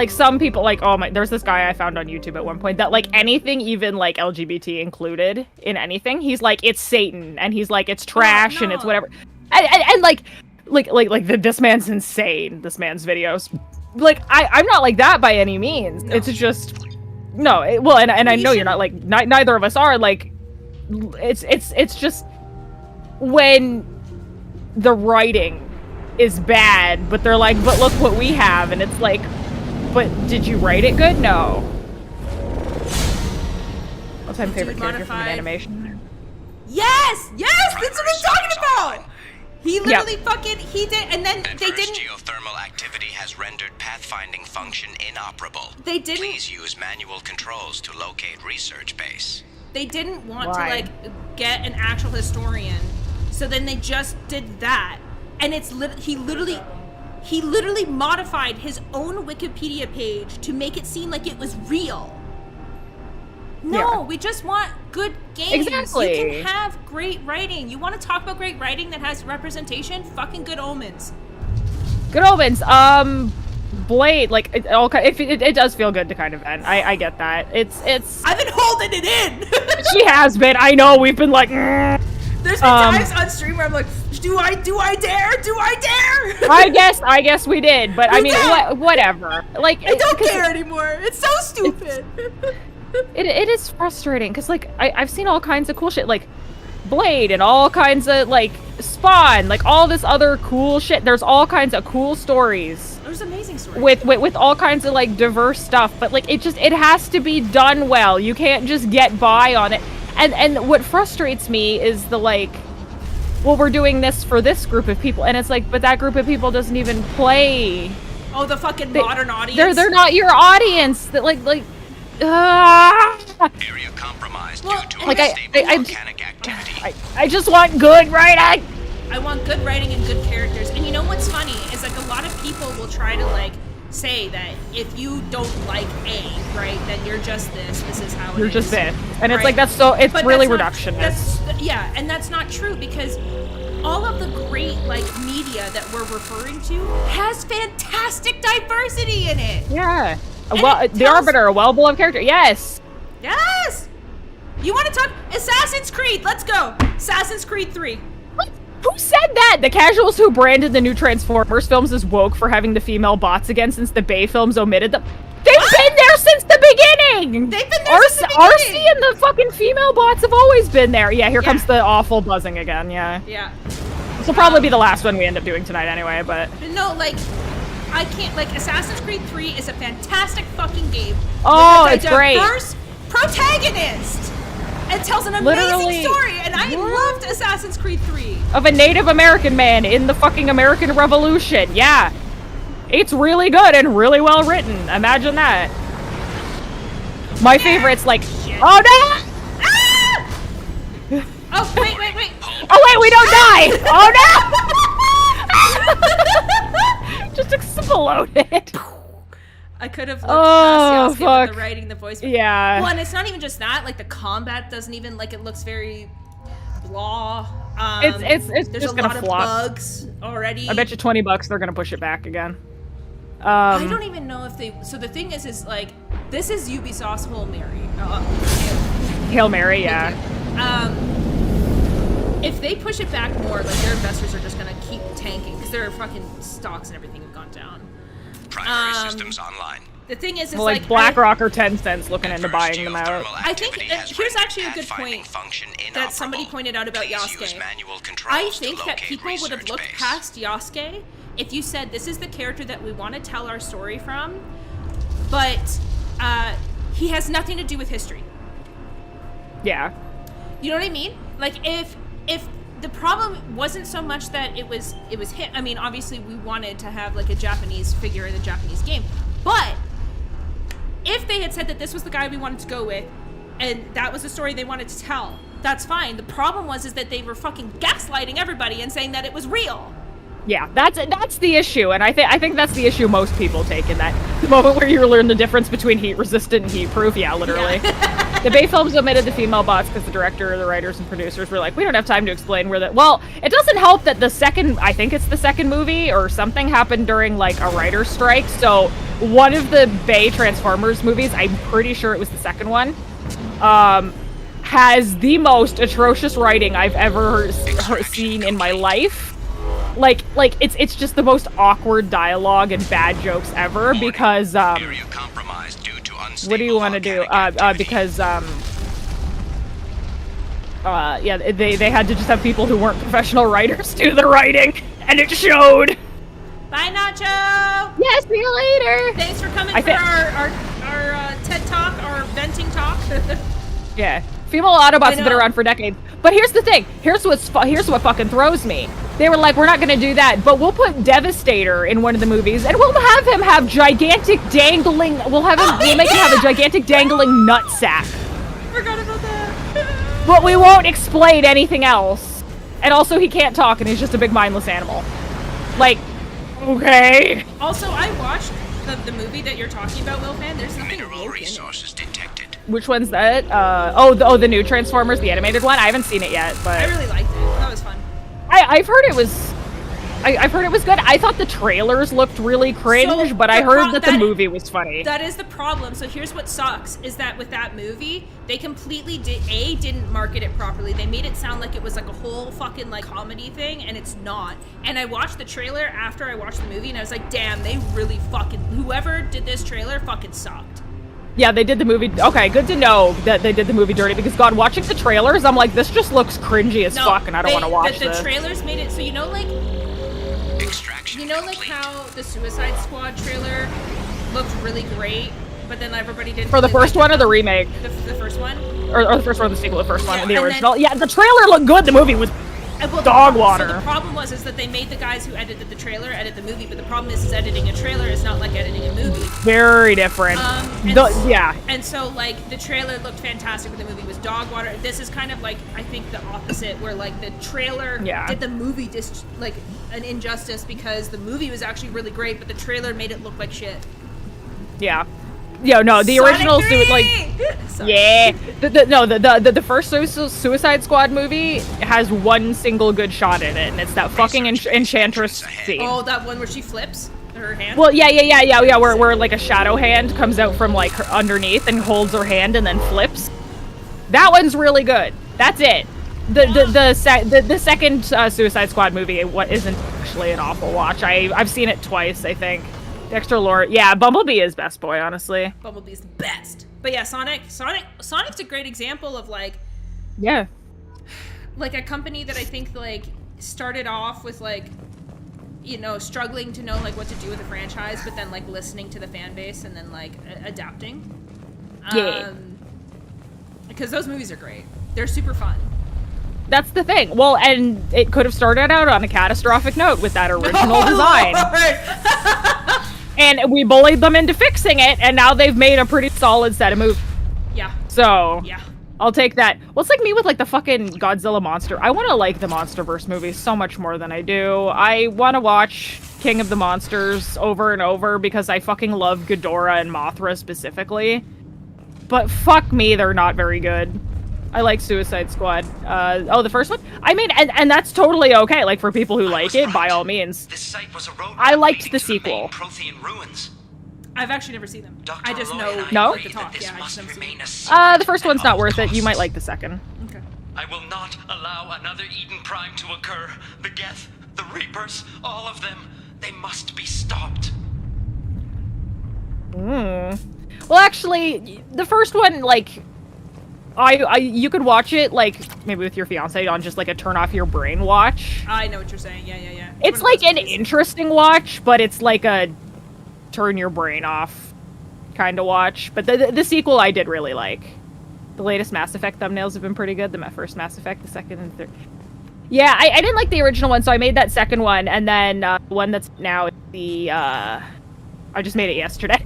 some people like, oh my, there's this guy I found on YouTube at one point that like anything even like LGBT included in anything, he's like, it's Satan, and he's like, it's trash, and it's whatever, and like this man's insane. This man's videos, like I'm not like that by any means. No. It's just well, and I know you're not like neither of us are like. It's just when the writing is bad, but they're like, but look what we have, and it's like, But did you write it good? No. What's my favorite character from an animation? Yes! Yes! That's what I'm talking about! He literally he did, and then they didn't. Geothermal activity has rendered pathfinding function inoperable. They didn't. Please use manual controls to locate research base. They didn't want to like get an actual historian, so then they just did that, and it's he literally modified his own Wikipedia page to make it seem like it was real. No, we just want good games. Exactly. You can have great writing. You want to talk about great writing that has representation? Fucking Good Omens. Good Omens. Blade, like it does feel good to kind of end. I get that. It's. I've been holding it in. She has been. I know. We've been like. There's been times on stream where I'm like, do I dare? Do I dare? I guess we did, but I mean, whatever. Like, I don't care anymore. It's so stupid. It is frustrating because like I've seen all kinds of cool shit like Blade and all kinds of like Spawn, like all this other cool shit. There's all kinds of cool stories. There's amazing stories with all kinds of like diverse stuff, but like it has to be done well. You can't just get by on it. And what frustrates me is the like, well, we're doing this for this group of people, and it's like, but that group of people doesn't even play. Oh, the fucking modern audience. They're not your audience. That like. Area compromised due to unstable volcanic activity. I just want good writing. I want good writing and good characters. And you know what's funny is like a lot of people will try to like say that if you don't like A, right, then you're just this. This is how it is. You're just this, and it's like that's so. It's really reductionist. And that's not true because all of the great like media that we're referring to has fantastic diversity in it. Yeah. The Arbiter, a well-beloved character. Yes. Yes. You want to talk Assassin's Creed? Let's go. Assassin's Creed 3. Who said that? The casuals who branded the new Transformers films as woke for having the female bots again since the Bay films omitted them. They've been there since the beginning. They've been there since the beginning. RC and the fucking female bots have always been there. Yeah, here comes the awful buzzing again. Yeah. Yeah. This will probably be the last one we end up doing tonight anyway, but. No, like. I can't, like, Assassin's Creed 3 is a fantastic fucking game. Oh, it's great. With a diverse protagonist. It tells an amazing story, and I loved Assassin's Creed 3. Of a Native American man in the fucking American Revolution. Yeah. It's really good and really well written. Imagine that. My favorite's like, oh no! Ah! Oh, wait. Oh wait, we don't die! Oh no! Just exploded. I could have looked past Yosuke with the writing, the voice. Yeah. Well, and it's not even just that. Like the combat doesn't even like it looks very blah. It's there's just a gonna lot flop. of bugs already. I bet you $20 they're gonna push it back again. I don't even know if they. So the thing is like this is Ubisoft's Hail Mary. Hail Mary, yeah. If they push it back more, like their investors are just gonna keep tanking because their fucking stocks and everything have gone down. Primary systems online. The thing is, well, like BlackRock or Tencent's looking into buying them out. I think here's actually a good point that somebody pointed out about Yosuke. I think that people would have looked past Yosuke if you said this is the character that we want to tell our story from, but he has nothing to do with history. Yeah. You know what I mean? Like if the problem wasn't so much that it was him. I mean, obviously we wanted to have like a Japanese figure in a Japanese game, but if they had said that this was the guy we wanted to go with, and that was the story they wanted to tell, that's fine. The problem is that they were fucking gaslighting everybody and saying that it was real. Yeah, that's the issue, and I think that's the issue most people take in that the moment where you learn the difference between heat resistant and heat proof. Yeah, literally. Yeah. The Bay films omitted the female bots because the director, the writers, and producers were like, we don't have time to explain where that. Well, it doesn't help that the second movie or something happened during like a writer's strike. So one of the Bay Transformers movies, I'm pretty sure it was the second one, has the most atrocious writing I've ever seen in my life. Like it's just the most awkward dialogue and bad jokes ever because what do you want to do? Because they had to just have people who weren't professional writers do the writing, and it showed. Bye, Nacho. Yeah, see you later. Thanks for coming for our TED Talk, our venting talk. Yeah, female Autobots have been know. around for decades. But here's the thing. Here's what fucking throws me. They were like, we're not gonna do that, but we'll put Devastator in one of the movies, and we'll have him have gigantic dangling. We'll make him have a gigantic dangling nutsack. Forgot about that. But we won't explain anything else. And also, he can't talk, and he's just a big mindless animal. Like, okay. Also, I watched the movie that you're talking about, Wilfan. There's nothing Mineral resources detected. Which one's that? The new Transformers, the animated one. I haven't seen it yet, but I really liked it. That was fun. I've heard it was. I've heard it was good. I thought the trailers looked really cringe, but I heard that the movie was funny. That is the problem. So here's what sucks, is that with that movie, they completely didn't market it properly. They made it sound like it was like a whole fucking like comedy thing, and it's not. And I watched the trailer after I watched the movie, and I was like, damn, they really whoever did this trailer fucking sucked. Yeah, they did the movie. Okay, good to know that they did the movie dirty, because God, watching the trailers, I'm like, this just looks cringy as fuck, and I don't want to watch this. The trailers made it so, like how the Suicide Squad trailer looked really great, but then everybody didn't. For the first one or the remake? The first one? Or the first one, the sequel, the first one, and the original. Yeah, the trailer looked good. The movie was dog water. So the problem was that they made the guys who edited the trailer edit the movie, but the problem is editing a trailer is not like editing a movie. Very different. Yeah. And so like the trailer looked fantastic, but the movie was dog water. This is kind of like, I think, the opposite, where like the trailer did the movie like an injustice, because the movie was actually really great, but the trailer made it look like shit. Yeah. Yeah, no, the Sonic original 3! yeah. The first Suicide Squad movie has one single good shot in it, and it's that fucking Enchantress scene. Oh, that one where she flips her hand? Well, yeah, where like a shadow hand comes out from like her underneath and holds her hand and then flips. That one's really good. That's it. The second Suicide Squad movie isn't actually an awful watch. I've seen it twice, I think. Dexter Lawrence. Yeah, Bumblebee is best boy, honestly. Bumblebee's the best. But yeah, Sonic's a great example of like a company that I think like started off with like, struggling to know like what to do with a franchise, but then like listening to the fan base and then like adapting. Yeah. Because those movies are great. They're super fun. That's the thing. Well, and it could have started out on a catastrophic note with that original design. And we bullied them into fixing it, and now they've made a pretty solid set of movies. Yeah. So, yeah. I'll take that. Well, it's like me with like the fucking Godzilla monster. I want to like the MonsterVerse movies so much more than I do. I want to watch King of the Monsters over and over because I fucking love Ghidorah and Mothra specifically. But fuck me, they're not very good. I like Suicide Squad. The first one? I mean, and that's totally okay. Like, for people who like it, by all means. This site was a road I liked the sequel. Prothean ruins. I've actually never seen them. I just know the talk. Yeah, I just never seen them. The first one's not worth it. You might like the second. Okay. I will not allow another Eden Prime to occur. The Geth, the Reapers, all of them, they must be stopped. Well, actually, the first one, like, you could watch it, like, maybe with your fiance on just, like, a turn off your brain watch. I know what you're saying. Yeah. It's, like, an interesting watch, but it's, like, a turn your brain off kind of watch. But the sequel I did really like. The latest Mass Effect thumbnails have been pretty good. The first Mass Effect, the second and third. Yeah, I didn't like the original one, so I made that second one, and then the one that's now the, I just made it yesterday.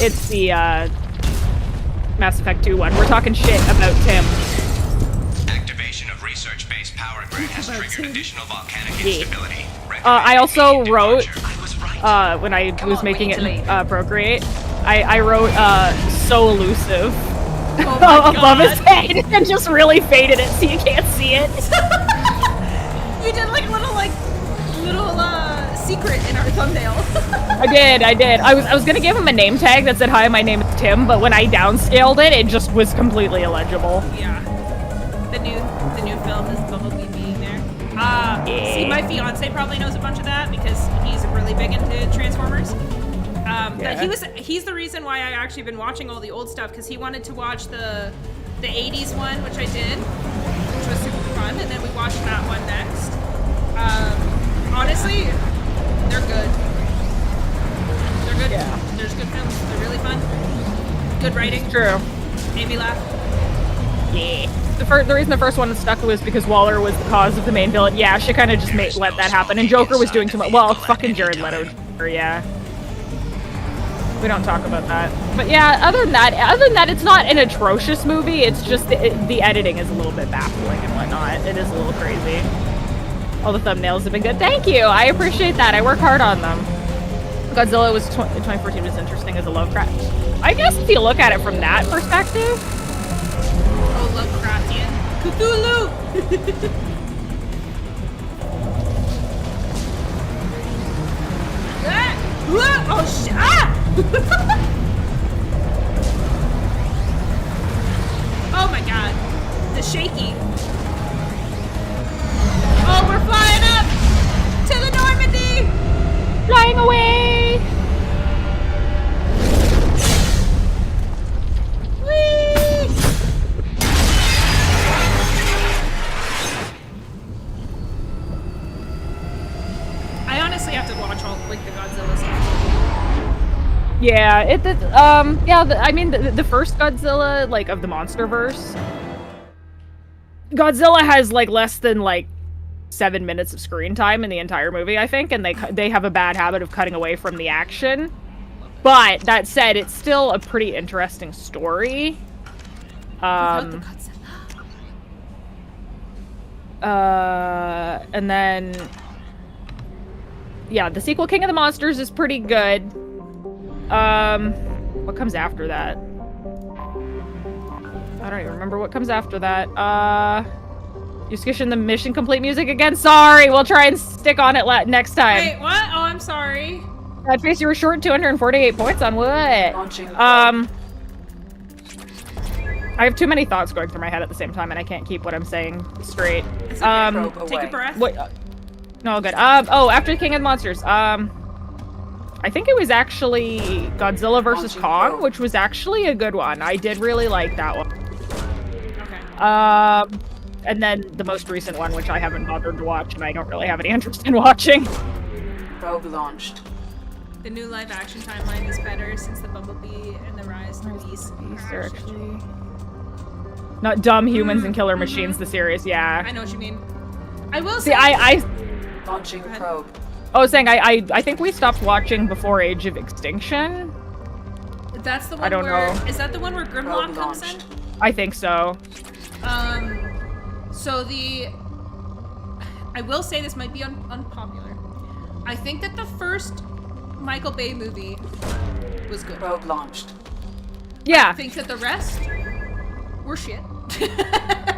It's the, Mass Effect 2 one. We're talking shit about Tim. Activation of research-based power grid has triggered additional volcanic instability. I also wrote, when I was making it in Procreate, I wrote, so elusive above his head and just really faded it so you can't see it. You did like little secret in our thumbnail. I did. I was gonna give him a name tag that said, "Hi, my name is Tim," but when I downscaled it, it just was completely illegible. Yeah. The new film is Bumblebee being there. See, my fiance probably knows a bunch of that because he's really big into Transformers. But he's the reason why I actually been watching all the old stuff, because he wanted to watch the 80s one, which I did, which was super fun, and then we watched that one next. Honestly, good films. They're really fun. Good writing. True. Made me laugh. Yeah. The reason the first one stuck was because Waller was the cause of the main villain. Yeah, she kind of just let that happen, and Joker was doing too much. Well, fucking Jared Leto. Yeah. We don't talk about that. But yeah, other than that, it's not an atrocious movie. It's just the editing is a little bit baffling and whatnot. It is a little crazy. All the thumbnails have been good. Thank you. I appreciate that. I work hard on them. Godzilla was 2014 was interesting as a Lovecraft. I guess if you look at it from that perspective. Oh, Lovecraftian. Cthulhu! Oh shit! Ah! Oh my god. The shaky. Oh, we're flying up to the Normandy! Flying away! Whee! I honestly have to watch all like the Godzilla stuff. Yeah, I mean, the first Godzilla, like, of the MonsterVerse, Godzilla has, like, less than, like, 7 minutes of screen time in the entire movie, I think, and they have a bad habit of cutting away from the action. But, that said, it's still a pretty interesting story. And then, yeah, the sequel, King of the Monsters, is pretty good. What comes after that? I don't even remember what comes after that. You skishing the mission complete music again? Sorry, we'll try and stick on it next time. Wait, what? Oh, I'm sorry. That face, you were short 248 points on what? I have too many thoughts going through my head at the same time, and I can't keep what I'm saying straight. Take a breath. Wait, no, good. Oh, after King of the Monsters, I think it was actually Godzilla vs. Kong, which was actually a good one. I did really like that one. Okay. And then the most recent one, which I haven't bothered to watch, and I don't really have any interest in watching. Probe launched. The new live-action timeline is better since the Bumblebee and the Rise of the Beast are actually not dumb humans and killer machines. The series, yeah. I know what you mean. I will see. say. I launching probe. I was saying I think we stopped watching before Age of Extinction. That's the one. I don't know. Is that the one where Grimlock comes in? I think so. So I will say this might be unpopular. I think that the first Michael Bay movie was good. Probe launched. Yeah. I think that the rest were shit.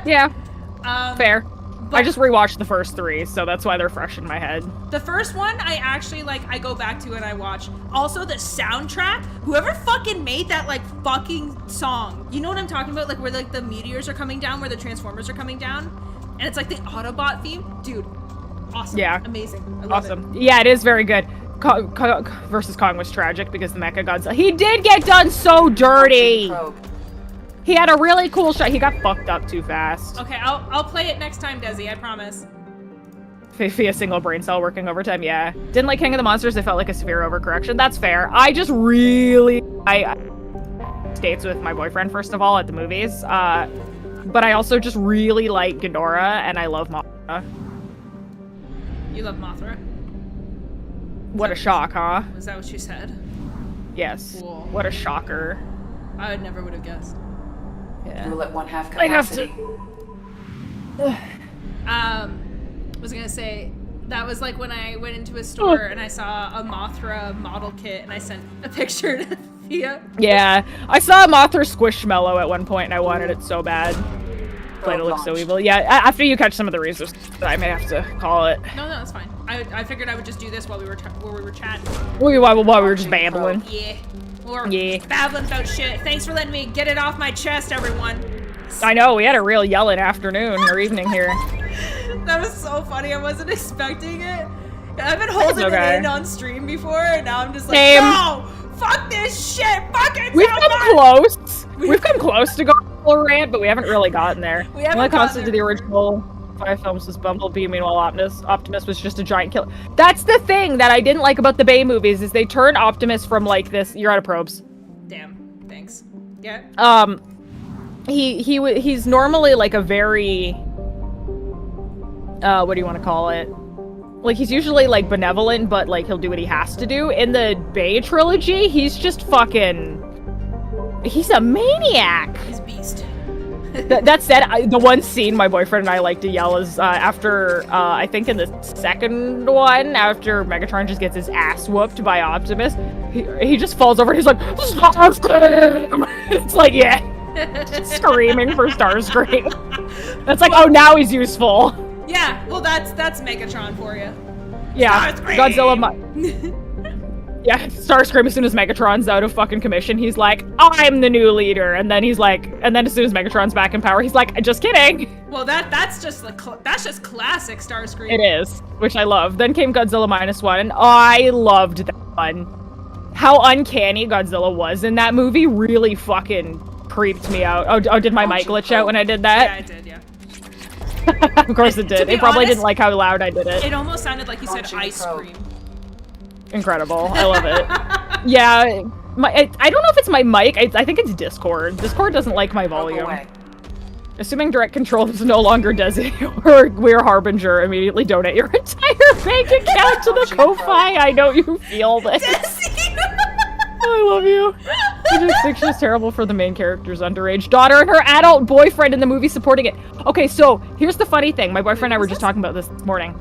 Yeah. Fair. I just rewatched the first 3, so that's why they're fresh in my head. The first one, I actually, I go back to and I watch. Also, the soundtrack, whoever fucking made that, fucking song. You know what I'm talking about? Where, the meteors are coming down, where the Transformers are coming down? And it's, the Autobot theme? Dude, awesome. Yeah. Amazing. I love it. Yeah, it is very good. Kong versus Kong was tragic because the Mecha Godzilla. He did get done so dirty! He had a really cool shot. He got fucked up too fast. Okay, I'll play it next time, Desi, I promise. Via single brain cell working overtime, yeah. Didn't like King of the Monsters, it felt like a severe overcorrection. That's fair. I just really... I States with my boyfriend, first of all, at the movies. But I also just really like Ghidorah, and I love Mothra. You love Mothra? What a shock, huh? Was that what you said? Yes. Cool. What a shocker. I never would have guessed. Yeah. Rule at 1/2 capacity. I'd have to... was gonna say, that was when I went into a store and I saw a Mothra model kit and I sent a picture to Thea. Yeah, I saw a Mothra Squishmallow at one point and I wanted it so bad. But it looks so evil. Yeah, after you catch some of the reasons, I may have to call it. No, that's fine. I figured I would just do this while we were chatting. While we were just babbling. Yeah. Or babbling about shit. Thanks for letting me get it off my chest, everyone. I know, we had a real yelling afternoon or evening here. That was so funny. I wasn't expecting it. I've been holding it in on stream before, and now I'm just like, no! Fuck this shit! Fuck it! We've come close. We've come close to going full rant, but we haven't really gotten there. We haven't gotten gotten to the original 5 films was Bumblebee, meanwhile Optimus was just a giant killer. That's the thing that I didn't like about the Bay movies, is they turn Optimus from like this. You're out of probes. Damn. Thanks. Yeah. He's normally like a very what do you want to call it? Like, he's usually like benevolent, but like he'll do what he has to do. In the Bay trilogy, he's just fucking. He's a maniac. He's a beast. That said, the one scene my boyfriend and I like to yell is after, I think in the second one, after Megatron just gets his ass whooped by Optimus, he just falls over and he's like, Starscream! It's like, yeah, just screaming for Starscream. That's like, oh, now he's useful. Yeah, well, that's Megatron for you. Yeah, Starscream! Godzilla. Yeah, Starscream, as soon as Megatron's out of fucking commission, he's like, I'm the new leader. And then he's like, and then as soon as Megatron's back in power, he's like, just kidding. Well, that's just classic Starscream. It is, which I love. Then came Godzilla -1, and I loved that one. How uncanny Godzilla was in that movie really fucking creeped me out. Oh, did my mic glitch out when I did that? Yeah, it did, yeah. Of course it did. It probably didn't like how loud I did it. It almost sounded like you said ice cream. Incredible. I love it. Yeah, I don't know if it's my mic. I think it's Discord. Discord doesn't like my volume. Assuming direct control is no longer designated or we're Harbinger, immediately donate your entire bank account to the Ko-Fi. I know you feel this. I love you. I just think she's terrible for the main character's underage daughter and her adult boyfriend in the movie supporting it. Okay, so here's the funny thing. My boyfriend and I were just talking about this morning.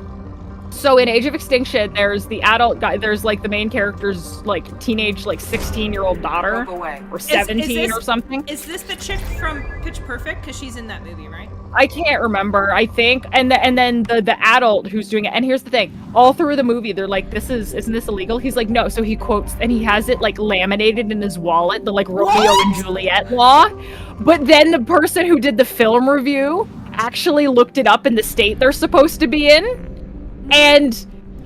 So in Age of Extinction, there's the adult guy, there's like the main character's like teenage, like 16-year-old daughter, or 17 or something. Is this the chick from Pitch Perfect? Because she's in that movie, right? I can't remember, I think. And then the adult who's doing it. And here's the thing, all through the movie, they're like, isn't this illegal? He's like, no. So he quotes, and he has it like laminated in his wallet, the like Romeo and Juliet law. But then the person who did the film review actually looked it up in the state they're supposed to be in. And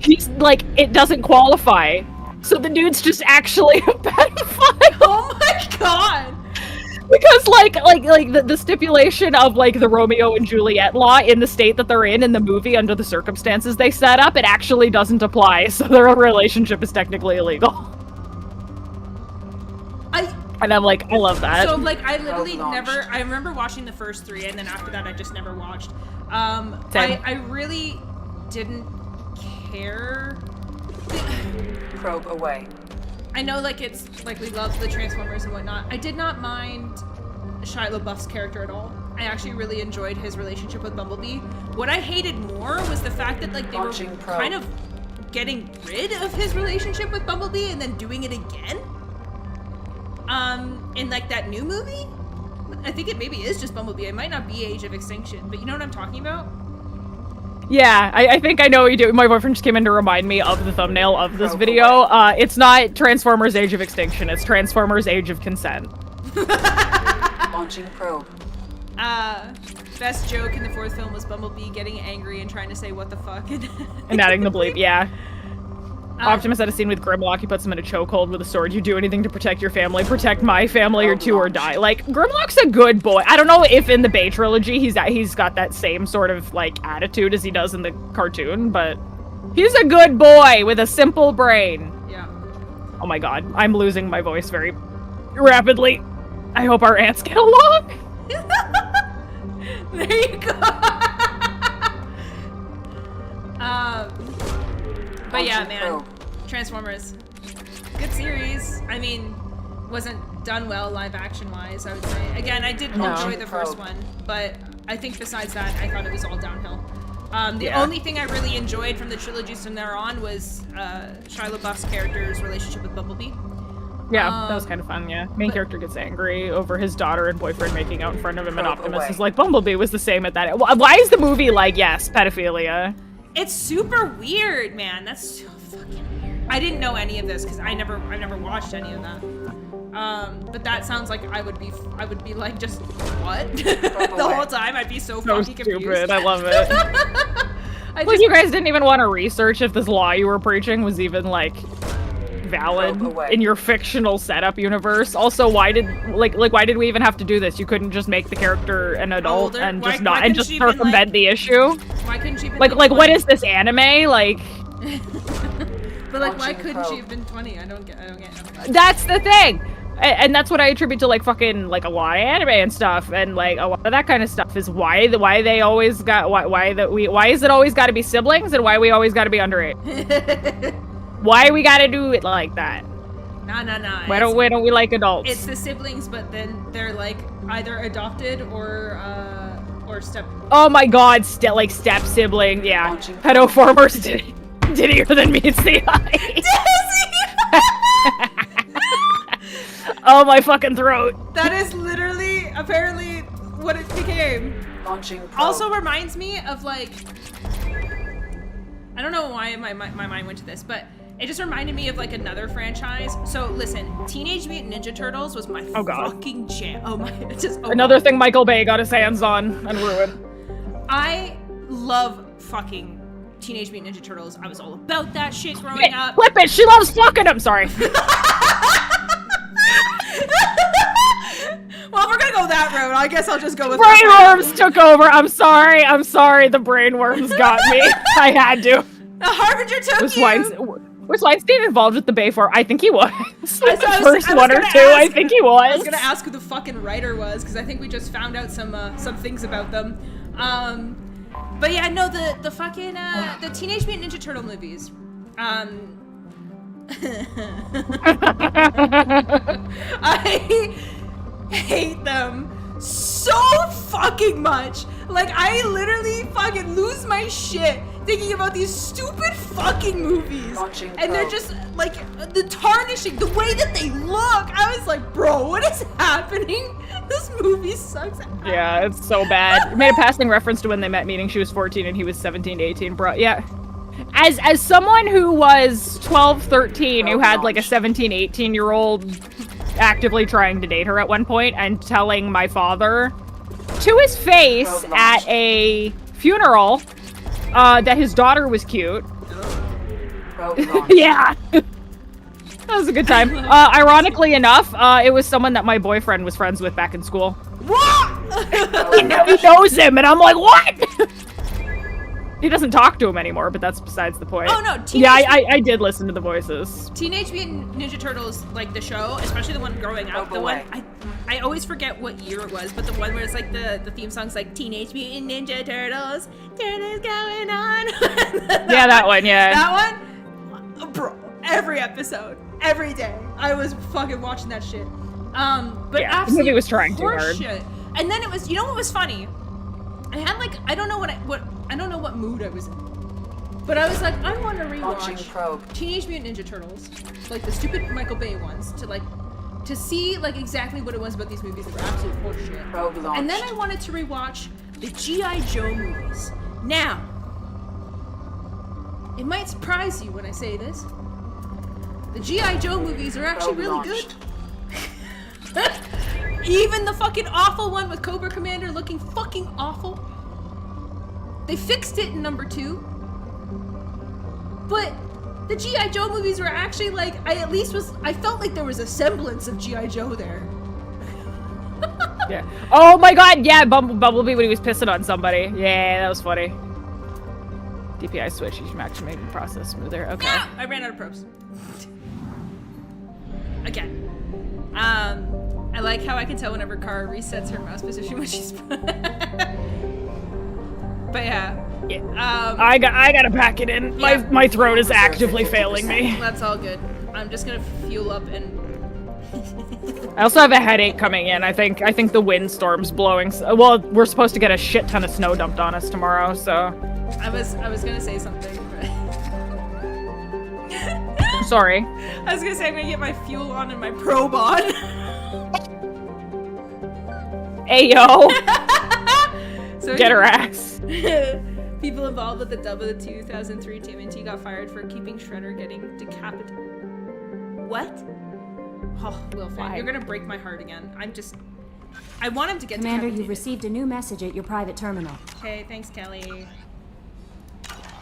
he's like, it doesn't qualify. So the dude's just actually a pedophile. Oh my god! Because like the stipulation of like the Romeo and Juliet law in the state that they're in the movie under the circumstances they set up, it actually doesn't apply. So their relationship is technically illegal. And I'm like, I love that. So like, I literally never. I remember watching the first 3, and then after that, I just never watched. I really didn't care. Probe away. I know, like, it's like we love the Transformers and whatnot. I did not mind Shia LaBeouf's character at all. I actually really enjoyed his relationship with Bumblebee. What I hated more was the fact that like they were kind of getting rid of his relationship with Bumblebee and then doing it again. In like that new movie. I think it maybe is just Bumblebee. It might not be Age of Extinction, but you know what I'm talking about? Yeah, I think I know what you do. My boyfriend just came in to remind me of the thumbnail of this video. It's not Transformers Age of Extinction, it's Transformers Age of Consent. Launching probe. Best joke in the 4th film was Bumblebee getting angry and trying to say what the fuck. And adding the bleep, yeah. Optimus had a scene with Grimlock. He puts him in a chokehold with a sword. You do anything to protect your family, protect my family, or two or die. Like, Grimlock's a good boy. I don't know if in the Bay trilogy he's got that same sort of like attitude as he does in the cartoon, but he's a good boy with a simple brain. Yeah. Oh my god, I'm losing my voice very rapidly. I hope our ants get along. There you go. But yeah, man, Transformers, good series. I mean, wasn't done well live action wise, I would say. Again, I did enjoy the first one, but I think besides that, I thought it was all downhill. The only thing I really enjoyed from the trilogies from there on was Shia LaBeouf's character's relationship with Bumblebee. Yeah, that was kind of fun, yeah. Main character gets angry over his daughter and boyfriend making out in front of him, and Optimus is like, Bumblebee was the same at that. Why is the movie like, yes, pedophilia? It's super weird, man. That's so fucking weird. I didn't know any of this because I never watched any of that. But that sounds like I would be like, just what? The whole time I'd be so fucking confused. Stupid. I love it. Like, you guys didn't even want to research if this law you were preaching was even like valid in your fictional setup universe. Also, why did why did we even have to do this? You couldn't just make the character an adult and just just circumvent the issue. Why couldn't she? Like what is this anime? Like. But like, why couldn't she have been 20? I don't get. That's the thing. And that's what I attribute to like fucking like a lot of anime and stuff, and like a lot of that kind of stuff is why they always got why is it always got to be siblings and why we always got to be underage? Why we got to do it like that? Nah. Why don't we like adults? It's the siblings, but then they're like either adopted or step. Oh my god, step sibling, yeah. Pedo farmers diddier than meets the eye. Oh my fucking throat. That is literally, apparently, what it became. Also reminds me of like, I don't know why my mind went to this, but it just reminded me of like another franchise. So listen, Teenage Mutant Ninja Turtles was my fucking jam. Oh my, another thing Michael Bay got his hands on and ruined. I love fucking Teenage Mutant Ninja Turtles. I was all about that shit growing up. Flip it, she loves fucking him, sorry. Well, if we're gonna go that route, I guess I'll just go with brainworms took over. I'm sorry, the brainworms got me. I had to. The Harbinger took Was Weinstein involved with the Bay Farm? I think he was. Like the first one or two, I think he was. I was gonna ask who the fucking writer was, because I think we just found out some things about them. But yeah, no, the fucking the Teenage Mutant Ninja Turtle movies. I hate them so fucking much. Like, I literally fucking lose my shit thinking about these stupid fucking movies. And they're just, like, the tarnishing, the way that they look. I was like, bro, what is happening? This movie sucks. Yeah, it's so bad. It made a passing reference to when they met, meaning she was 14 and he was 17 to 18, bro. Yeah. As someone who was 12, 13, who had like a 17, 18-year-old actively trying to date her at one point and telling my father to his face at a funeral that his daughter was cute. Yeah. That was a good time. Ironically enough, it was someone that my boyfriend was friends with back in school. What? He knows him, and I'm like, what? He doesn't talk to him anymore, but that's besides the point. Oh no! I did listen to the voices. Teenage Mutant Ninja Turtles, like the show, especially the one growing up, the one I always forget what year it was, but the one where it's like the theme song's like Teenage Mutant Ninja Turtles, turtles going on. That one, yeah. That one, bro. Every episode, every day, I was fucking watching that shit. But yeah, the movie was trying too hard. Shit. And then it was, you know what was funny? I had like, I don't know what mood I was in, but I was like, I want to rewatch Teenage Mutant Ninja Turtles, like the stupid Michael Bay ones, to see like exactly what it was about these movies that were absolute horseshit. And then I wanted to rewatch the G.I. Joe movies. Now, it might surprise you when I say this. The G.I. Joe movies are actually really good. Even the fucking awful one with Cobra Commander looking fucking awful. They fixed it in number 2. But the G.I. Joe movies were actually like, I felt like there was a semblance of G.I. Joe there. Yeah. Oh my god, yeah, Bumblebee when he was pissing on somebody. Yeah, that was funny. DPI switch, you should actually make the process smoother. Okay. No, I ran out of probes. Again. I like how I can tell whenever Kara resets her mouse position when she's. But yeah. I gotta pack it in. Yeah. My throat is actively failing me. That's all good. I'm just gonna fuel up and. I also have a headache coming in. I think the windstorm's blowing. Well, we're supposed to get a shit ton of snow dumped on us tomorrow, so. I was gonna say something, but. Sorry. I was gonna say I'm gonna get my fuel on and my probe on. Hey yo. So get her ass. People involved with the dub of the 2003 TMNT got fired for keeping Shredder getting decapitated. What? Oh, Will Finn, you're gonna break my heart again. I want him to get Commander, you've received a new message at your private terminal. Okay, thanks, Kelly.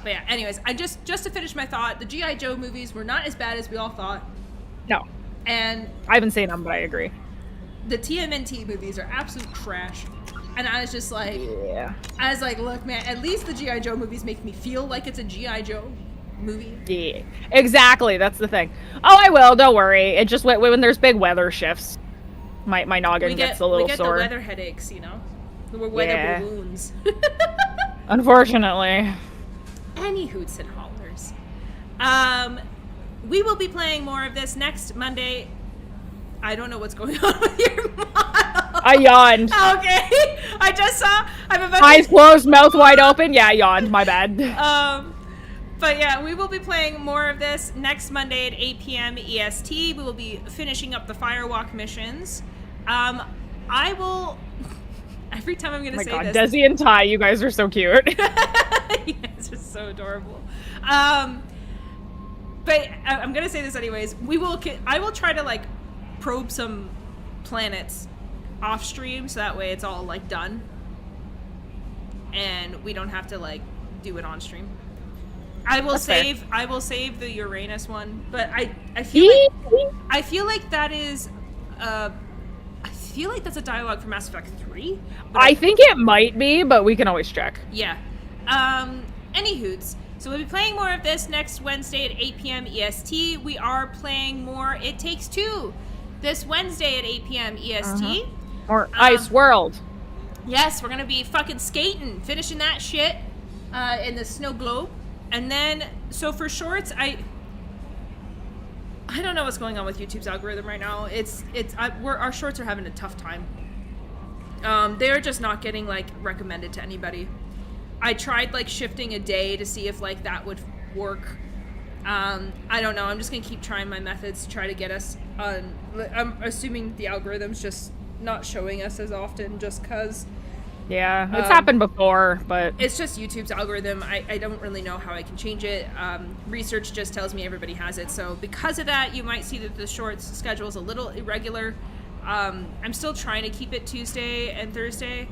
But yeah, anyways, just to finish my thought, the G.I. Joe movies were not as bad as we all thought. No. And I haven't seen them, but I agree. The TMNT movies are absolute trash. And I was just like, yeah. I was like, look, man, at least the G.I. Joe movies make me feel like it's a G.I. Joe movie. Yeah, exactly. That's the thing. Oh, I will. Don't worry. It just when there's big weather shifts, my noggin gets a little we get sore. the weather headaches, you know? We're weather balloons. Unfortunately. Any hoots and hollers. We will be playing more of this next Monday. I don't know what's going on with your model. I yawned. Okay. I just saw. I'm about Eyes closed, mouth wide open. Yeah, I yawned. My bad. But yeah, we will be playing more of this next Monday at 8 p.m. EST. We will be finishing up the Firewalk missions. I will. Every time I'm going to say God, this. Desi and Ty, you guys are so cute. You guys are so adorable. But I'm going to say this anyways. I will try to like probe some planets off stream so that way it's all like done. And we don't have to like do it on stream. I will save the Uranus one, but I feel like that is I feel like that's a dialogue for Mass Effect 3. I think it might be, but we can always check. Yeah. Anywhoots. So we'll be playing more of this next Wednesday at 8 p.m. EST. We are playing more It Takes Two this Wednesday at 8 p.m. EST. Or Ice World. Yes, we're gonna be fucking skating, finishing that shit in the snow globe. And then, so for shorts, I don't know what's going on with YouTube's algorithm right now. Our shorts are having a tough time. They're just not getting like recommended to anybody. I tried like shifting a day to see if like that would work. I don't know. I'm just gonna keep trying my methods to try to get us on. I'm assuming the algorithm's just not showing us as often just because. Yeah, it's happened before, but it's just YouTube's algorithm. I don't really know how I can change it. Research just tells me everybody has it. So because of that, you might see that the shorts schedule is a little irregular. I'm still trying to keep it Tuesday and Thursday,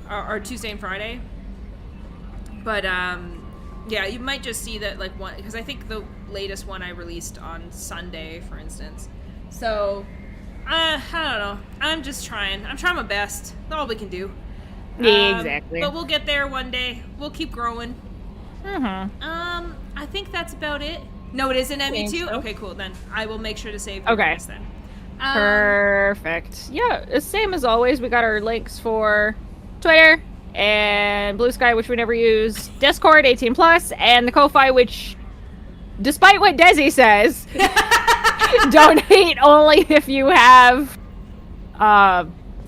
or Tuesday and Friday. But yeah, you might just see that like one, because I think the latest one I released on Sunday, for instance. So I don't know. I'm just trying. I'm trying my best. That's all we can do. Yeah, exactly. But we'll get there one day. We'll keep growing. Mm-hmm. I think that's about it. No, it isn't ME2? So. Okay, cool. Then I will make sure to save okay. this then. Perfect. Yeah, the same as always. We got our links for Twitter and Blue Sky, which we never use, Discord 18+, and the Ko-Fi, which, despite what Desi says, donate only if you have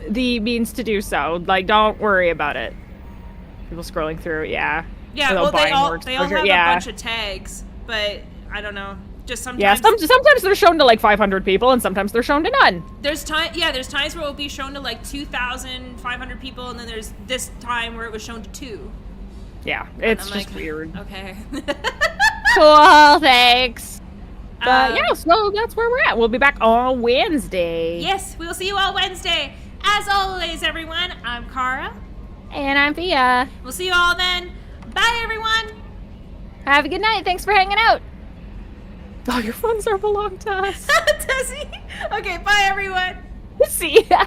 the means to do so. Like, don't worry about it. People scrolling through, yeah. Yeah, well, they all have a bunch of tags, but I don't know. Just sometimes. Yeah, sometimes they're shown to like 500 people, and sometimes they're shown to none. There's times where it will be shown to like 2,500 people, and then there's this time where it was shown to 2. Yeah, it's just like, weird. Okay. Cool, thanks. But yeah, so that's where we're at. We'll be back on Wednesday. Yes, we'll see you all Wednesday. As always, everyone, I'm Kara. And I'm Fia. We'll see you all then. Bye, everyone. Have a good night. Thanks for hanging out. All your funds are belong to us. Does he? Okay, bye, everyone. See ya.